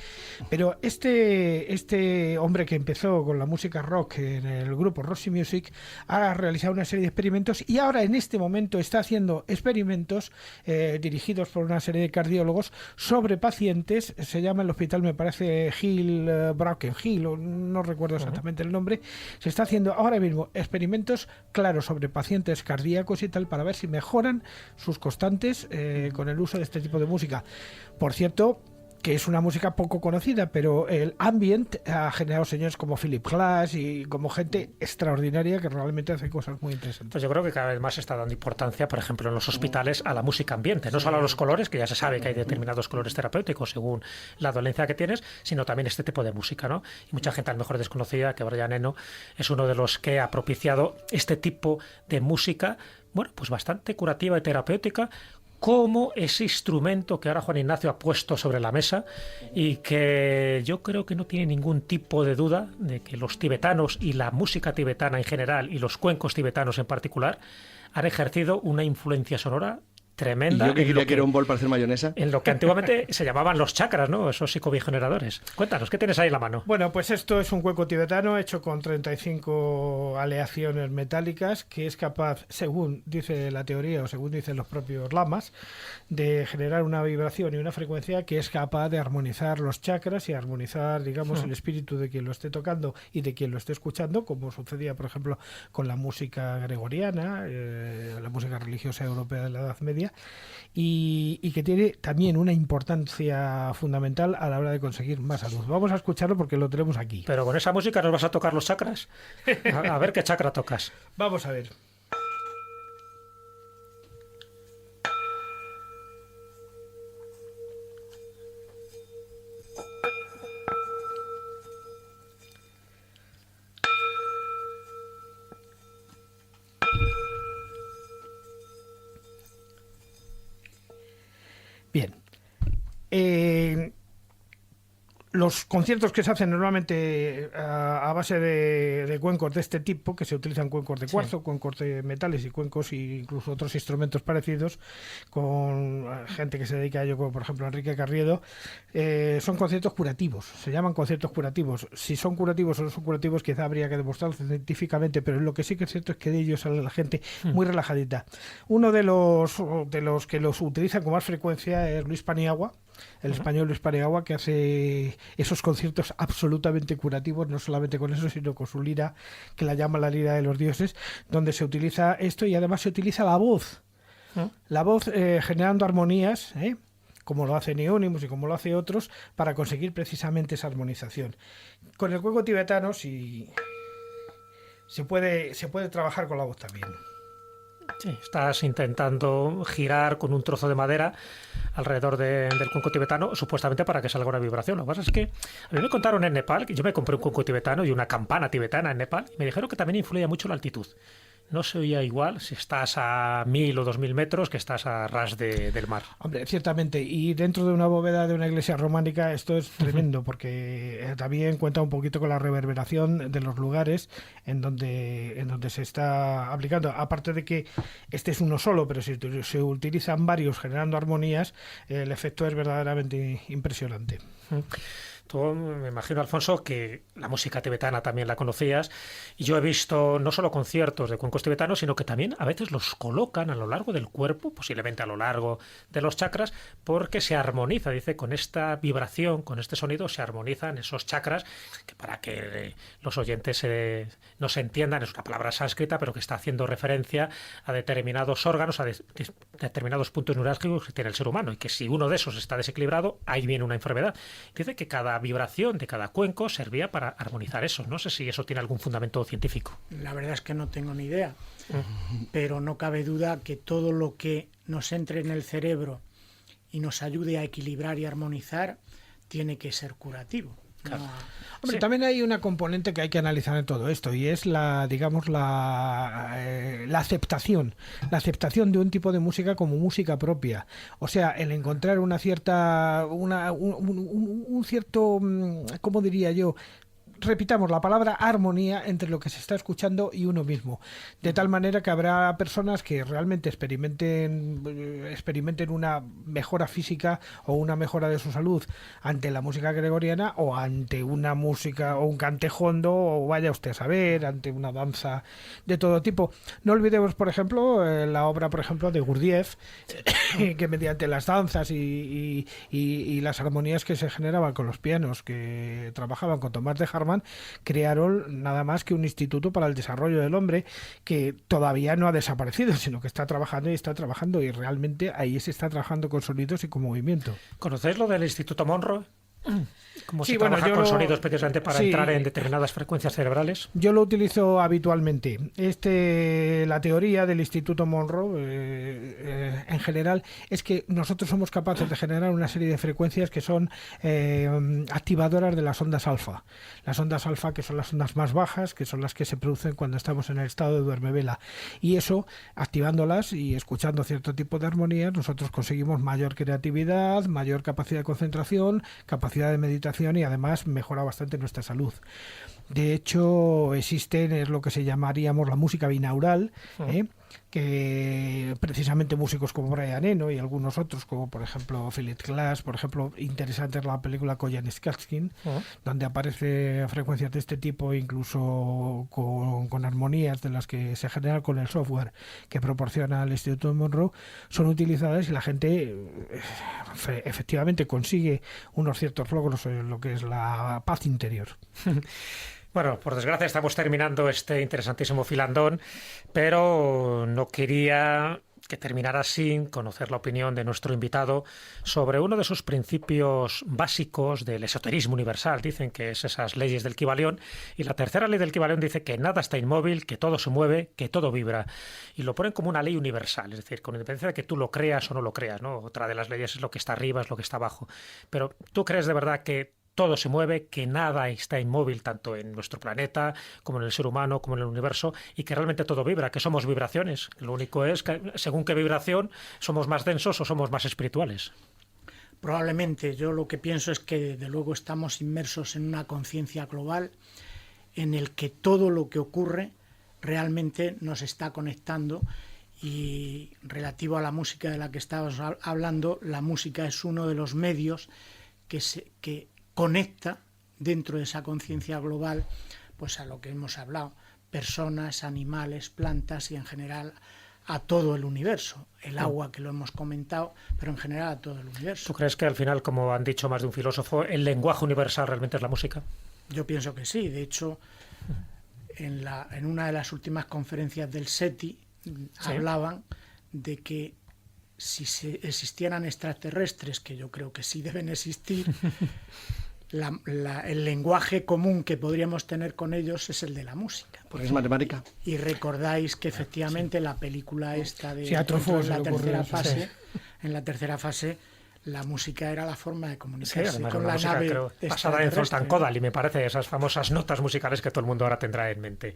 S5: Pero este hombre que empezó con la música rock en el grupo Roxy Music ha realizado una serie de experimentos y ahora en este momento está haciendo experimentos dirigidos dirigidos por una serie de cardiólogos sobre pacientes. Se llama el hospital, me parece, Broken Hill, o no recuerdo exactamente el nombre. Se está haciendo ahora mismo experimentos claros sobre pacientes cardíacos y tal, para ver si mejoran sus constantes con el uso de este tipo de música. Por cierto, que es una música poco conocida, pero el ambient ha generado señores como Philip Glass y como gente extraordinaria que realmente hace cosas muy interesantes.
S2: Pues yo creo que cada vez más se está dando importancia, por ejemplo, en los hospitales, a la música ambiente, no solo a los colores, que ya se sabe que hay determinados colores terapéuticos según la dolencia que tienes, sino también este tipo de música, ¿no? Y mucha gente a lo mejor desconocida que Brian Eno es uno de los que ha propiciado este tipo de música, bueno, pues bastante curativa y terapéutica, como ese instrumento que ahora Juan Ignacio ha puesto sobre la mesa y que yo creo que no tiene ningún tipo de duda de que los tibetanos y la música tibetana en general y los cuencos tibetanos en particular han ejercido una influencia sonora tremenda.
S4: Y yo que quería que era un bol para hacer mayonesa.
S2: En lo que antiguamente se llamaban los chakras, ¿no? Esos psicobigeneradores. Cuéntanos, ¿qué tienes ahí en la mano?
S5: Bueno, pues esto es un cuenco tibetano hecho con 35 aleaciones metálicas, que es capaz, según dice la teoría o según dicen los propios lamas, de generar una vibración y una frecuencia que es capaz de armonizar los chakras y armonizar, digamos, el espíritu de quien lo esté tocando y de quien lo esté escuchando, como sucedía, por ejemplo, con la música gregoriana, la música religiosa europea de la Edad Media, y que tiene también una importancia fundamental a la hora de conseguir más salud. Vamos a escucharlo porque lo tenemos aquí.
S2: Pero con esa música nos vas a tocar los chakras. A ver qué chakra tocas.
S5: Vamos a ver. Bien. Los conciertos que se hacen normalmente a base de cuencos de este tipo, que se utilizan cuencos de cuarzo, cuencos de metales y cuencos e incluso otros instrumentos parecidos, con gente que se dedica a ello, como por ejemplo Enrique Carriedo, son conciertos curativos, se llaman conciertos curativos. Si son curativos o no son curativos, quizá habría que demostrarlo científicamente, pero lo que sí que es cierto es que de ellos sale la gente muy relajadita. Uno de los que los utilizan con más frecuencia es Luis Paniagua, el español Luis Paniagua, que hace esos conciertos absolutamente curativos, no solamente con eso, sino con su lira, que la llama la lira de los dioses, donde se utiliza esto y además se utiliza la voz. La voz generando armonías, como lo hace Neonimus y como lo hace otros, para conseguir precisamente esa armonización. Con el cuenco tibetano se puede trabajar con la voz también.
S2: Sí, estás intentando girar con un trozo de madera alrededor del cuenco tibetano, supuestamente para que salga una vibración. Lo que pasa es que a mí me contaron en Nepal, que yo me compré un cuenco tibetano y una campana tibetana en Nepal, y me dijeron que también influía mucho la altitud. No se oía igual si estás a 1000 o 2000 metros que estás a ras del mar.
S5: Hombre, ciertamente. Y dentro de una bóveda de una iglesia románica esto es tremendo, porque también cuenta un poquito con la reverberación de los lugares en donde se está aplicando. Aparte de que este es uno solo, pero si se utilizan varios generando armonías, el efecto es verdaderamente impresionante.
S2: Tú, me imagino, Alfonso, que la música tibetana también la conocías, y yo he visto no solo conciertos de cuencos tibetanos, sino que también a veces los colocan a lo largo del cuerpo, posiblemente a lo largo de los chakras, porque se armoniza, dice, con esta vibración, con este sonido, se armonizan esos chakras, que para que los oyentes no se entiendan, es una palabra sánscrita, pero que está haciendo referencia a determinados órganos, a determinados puntos neurálgicos que tiene el ser humano, y que si uno de esos está desequilibrado, ahí viene una enfermedad. Dice que cada vibración de cada cuenco servía para armonizar eso. No sé si eso tiene algún fundamento científico.
S6: La verdad es que no tengo ni idea, pero no cabe duda que todo lo que nos entre en el cerebro y nos ayude a equilibrar y armonizar tiene que ser curativo.
S2: Claro.
S5: Hombre, también hay una componente que hay que analizar en todo esto, y es la aceptación de un tipo de música como música propia. O sea, el encontrar un cierto, ¿cómo diría yo?, repitamos la palabra armonía entre lo que se está escuchando y uno mismo, de tal manera que habrá personas que realmente experimenten una mejora física o una mejora de su salud ante la música gregoriana o ante una música o un cantejondo o vaya usted a saber, ante una danza de todo tipo. No olvidemos, por ejemplo, la obra, por ejemplo, de Gurdjieff, que mediante las danzas y las armonías que se generaban con los pianos que trabajaban con Tomás de Harman, crearon nada más que un instituto para el desarrollo del hombre que todavía no ha desaparecido, sino que está trabajando y realmente ahí se está trabajando con sonidos y con movimiento.
S2: ¿Conocéis lo del Instituto Monroe? ¿Cómo
S5: Sí,
S2: se
S5: bueno,
S2: trabaja
S5: yo
S2: con
S5: lo-
S2: sonidos precisamente para
S5: sí.
S2: entrar en determinadas frecuencias cerebrales?
S5: Yo lo utilizo habitualmente. La teoría del Instituto Monroe, en general, es que nosotros somos capaces de generar una serie de frecuencias que son activadoras de las ondas alfa. Las ondas alfa, que son las ondas más bajas, que son las que se producen cuando estamos en el estado de duermevela. Y eso, activándolas y escuchando cierto tipo de armonías, nosotros conseguimos mayor creatividad, mayor capacidad de concentración, capacidad de meditación y además mejora bastante nuestra salud. De hecho, es lo que se llamaríamos la música binaural, que precisamente músicos como Brian Eno y algunos otros, como por ejemplo Philip Glass, por ejemplo, interesante es la película Koyan Skatskin, donde aparece frecuencias de este tipo, incluso con armonías de las que se generan con el software que proporciona el Instituto Monroe, son utilizadas y la gente efectivamente consigue unos ciertos logros en lo que es la paz interior.
S2: Bueno, por desgracia estamos terminando este interesantísimo filandón, pero no quería que terminara sin conocer la opinión de nuestro invitado sobre uno de sus principios básicos del esoterismo universal. Dicen que es esas leyes del Kybalión, y la tercera ley del Kybalión dice que nada está inmóvil, que todo se mueve, que todo vibra, y lo ponen como una ley universal, es decir, con independencia de que tú lo creas o no lo creas, ¿no? Otra de las leyes es lo que está arriba, es lo que está abajo. Pero ¿tú crees de verdad que todo se mueve, que nada está inmóvil tanto en nuestro planeta como en el ser humano, como en el universo, y que realmente todo vibra, que somos vibraciones? Lo único es que según qué vibración somos más densos o somos más espirituales?
S6: Probablemente. Yo lo que pienso es que desde luego estamos inmersos en una conciencia global en el que todo lo que ocurre realmente nos está conectando. Y relativo a la música de la que estábamos hablando, la música es uno de los medios que conecta dentro de esa conciencia global pues a lo que hemos hablado, personas, animales, plantas y en general a todo el universo. El agua, que lo hemos comentado, pero en general a todo el universo.
S2: ¿Tú crees que al final, como han dicho más de un filósofo, el lenguaje universal realmente es la música?
S6: Yo pienso que sí. De hecho, en una de las últimas conferencias del SETI hablaban de que si existieran extraterrestres, que yo creo que sí deben existir, el lenguaje común que podríamos tener con ellos es el de la música.
S4: Porque es matemática.
S6: Y recordáis que efectivamente la película esta de
S5: Truffaut,
S6: en la tercera
S5: ocurrió,
S6: fase, en la tercera fase la música era la forma de comunicarse
S2: además
S6: con
S2: una
S6: la
S2: música,
S6: nave
S2: creo, basada en Zoltán Kodály, y me parece esas famosas notas musicales que todo el mundo ahora tendrá en mente.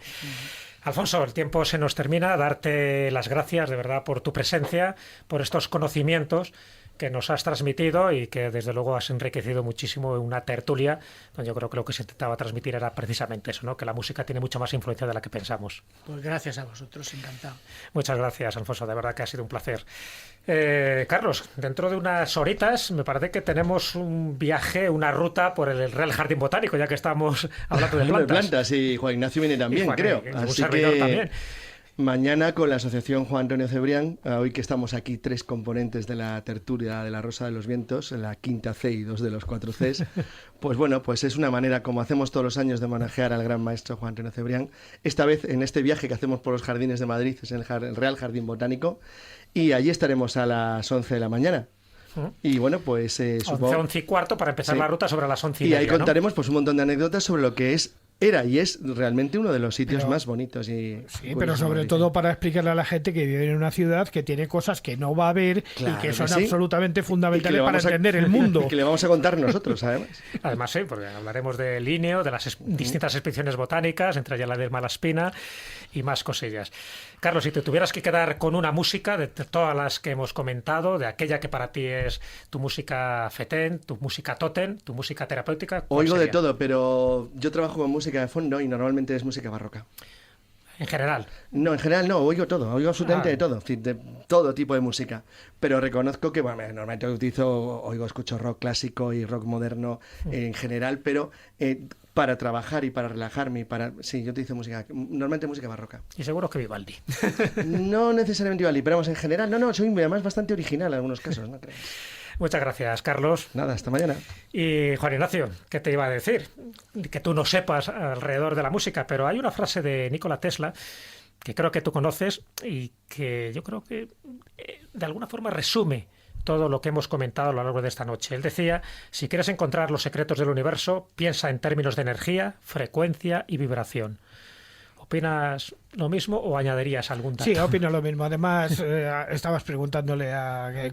S2: Alfonso, el tiempo se nos termina. Darte las gracias de verdad por tu presencia, por estos conocimientos que nos has transmitido y que desde luego has enriquecido muchísimo en una tertulia donde yo creo que lo que se intentaba transmitir era precisamente eso, ¿no? Que la música tiene mucha más influencia de la que pensamos.
S6: Pues gracias a vosotros, encantado.
S2: Muchas gracias, Alfonso, de verdad que ha sido un placer. Carlos, dentro de unas horitas me parece que tenemos un viaje, una ruta por el Real Jardín Botánico, ya que estamos hablando de plantas.
S4: Y Juan Ignacio viene también, creo.
S2: Un
S4: Así
S2: servidor
S4: que
S2: también.
S4: mañana con la Asociación Juan Antonio Cebrián, hoy que estamos aquí 3 componentes de la tertulia de la Rosa de los Vientos, la quinta C y 2 de los 4 Cs, pues bueno, pues es una manera, como hacemos todos los años, de homenajear al gran maestro Juan Antonio Cebrián. Esta vez en este viaje que hacemos por los jardines de Madrid, es el Real Jardín Botánico, y allí estaremos a las 11 de la mañana. Y bueno, pues
S2: 11 y cuarto para empezar la ruta sobre las 11 y
S4: ahí
S2: media,
S4: contaremos pues un montón de anécdotas sobre lo que es Era y es realmente uno de los sitios más bonitos.
S5: Sí, pero sobre todo para explicarle a la gente que vive en una ciudad que tiene cosas que no va a ver y que son absolutamente fundamentales para entender el mundo.
S4: Y que le vamos a contar nosotros, además.
S2: Además, sí, porque hablaremos de Linneo, de las distintas expediciones botánicas, entre ellas la de Malaspina y más cosillas. Carlos, si te tuvieras que quedar con una música de todas las que hemos comentado, de aquella que para ti es tu música fetén, tu música tótem, tu música terapéutica, ¿cuál
S4: Oigo
S2: sería?
S4: de todo, pero yo trabajo con música de fondo y normalmente es música barroca.
S2: En general.
S4: No, en general no, oigo todo, oigo absolutamente de todo, de todo tipo de música. Pero reconozco que, bueno, normalmente escucho rock clásico y rock moderno en general, pero para trabajar y para relajarme, sí, yo utilizo normalmente música barroca.
S2: Y seguro que Vivaldi.
S4: No necesariamente Vivaldi, pero vamos, en general, no, soy además bastante original en algunos casos, ¿no crees?
S2: Muchas gracias, Carlos.
S4: Nada, hasta mañana.
S2: Y Juan Ignacio, ¿qué te iba a decir? Que tú no sepas alrededor de la música, pero hay una frase de Nikola Tesla que creo que tú conoces y que yo creo que de alguna forma resume todo lo que hemos comentado a lo largo de esta noche. Él decía, si quieres encontrar los secretos del universo, piensa en términos de energía, frecuencia y vibración. ¿Opinas lo mismo o añadirías algún dato?
S5: Sí, opino lo mismo. Además, estabas preguntándole a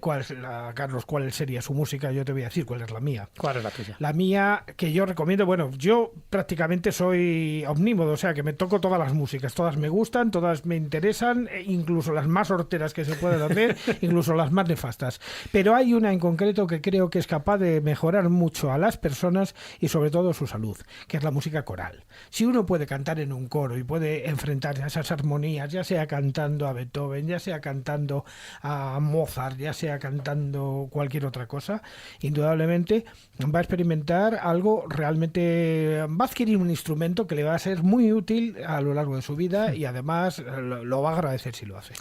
S5: Carlos cuál sería su música. Yo te voy a decir cuál es la mía.
S2: ¿Cuál es la tuya?
S5: La mía, que yo recomiendo, bueno, yo prácticamente soy omnímodo, o sea, que me toco todas las músicas. Todas me gustan, todas me interesan, incluso las más horteras que se pueden hacer, incluso las más nefastas. Pero hay una en concreto que creo que es capaz de mejorar mucho a las personas y sobre todo su salud, que es la música coral. Si uno puede cantar en un coro y puede enfrentarse a esas armonías, ya sea cantando a Beethoven, ya sea cantando a Mozart, ya sea cantando cualquier otra cosa, indudablemente va a experimentar algo realmente, va a adquirir un instrumento que le va a ser muy útil a lo largo de su vida y además lo va a agradecer si lo hace.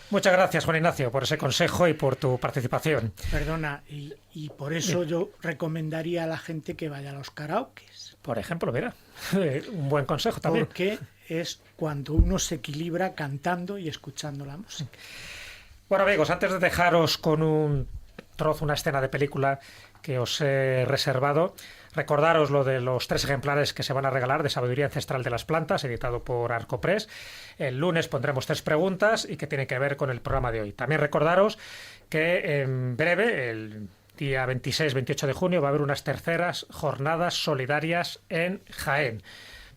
S2: Muchas gracias, Juan Ignacio, por ese consejo y por tu participación.
S6: Perdona, y por eso yo recomendaría a la gente que vaya a los karaokes.
S2: Por ejemplo, mira, un buen consejo también.
S6: Porque es cuando uno se equilibra cantando y escuchando la música.
S2: Bueno, amigos, antes de dejaros con un trozo, una escena de película que os he reservado, recordaros lo de los 3 ejemplares que se van a regalar de Sabiduría Ancestral de las Plantas, editado por Arcopress. El lunes pondremos 3 preguntas y que tienen que ver con el programa de hoy. También recordaros que en breve, el día 26-28 de junio, va a haber unas terceras jornadas solidarias en Jaén.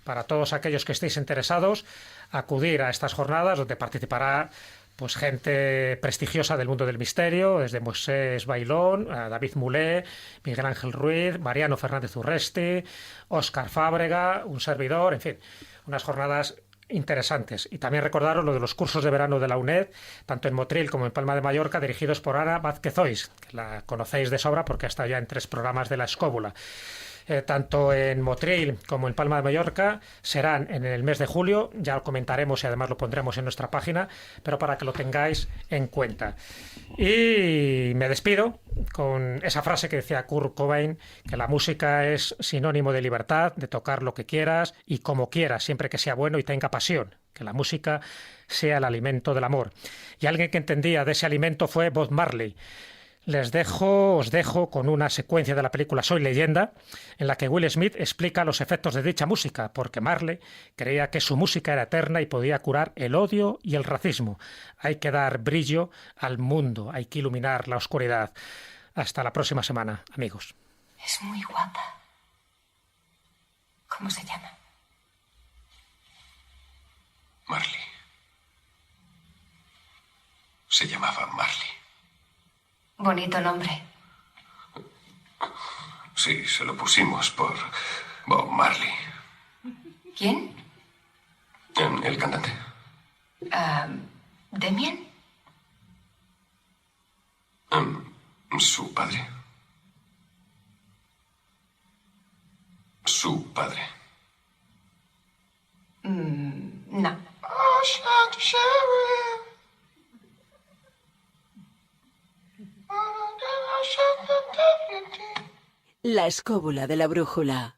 S2: Para todos aquellos que estéis interesados, acudir a estas jornadas donde participará pues gente prestigiosa del mundo del misterio, desde Moisés Bailón, a David Mulé, Miguel Ángel Ruiz, Mariano Fernández Urresti, Óscar Fábrega, un servidor, en fin, unas jornadas interesantes. Y también recordaros lo de los cursos de verano de la UNED, tanto en Motril como en Palma de Mallorca, dirigidos por Ana Vázquez Ois, que la conocéis de sobra porque ha estado ya en 3 programas de La Escóbula. Tanto en Motril como en Palma de Mallorca serán en el mes de julio, ya lo comentaremos y además lo pondremos en nuestra página, pero para que lo tengáis en cuenta. Y me despido con esa frase que decía Kurt Cobain, que la música es sinónimo de libertad, de tocar lo que quieras y como quieras, siempre que sea bueno y tenga pasión, que la música sea el alimento del amor. Y alguien que entendía de ese alimento fue Bob Marley. Os dejo con una secuencia de la película Soy Leyenda, en la que Will Smith explica los efectos de dicha música, porque Marley creía que su música era eterna y podía curar el odio y el racismo. Hay que dar brillo al mundo, hay que iluminar la oscuridad. Hasta la próxima semana, amigos.
S11: Es muy guapa. ¿Cómo se llama?
S7: Marley. Se llamaba Marley.
S11: Bonito nombre.
S7: Sí, se lo pusimos por Bob Marley.
S11: ¿Quién?
S7: El cantante.
S11: ¿Damien?
S7: Su padre. Su padre.
S11: No.
S1: La escóbula de la brújula.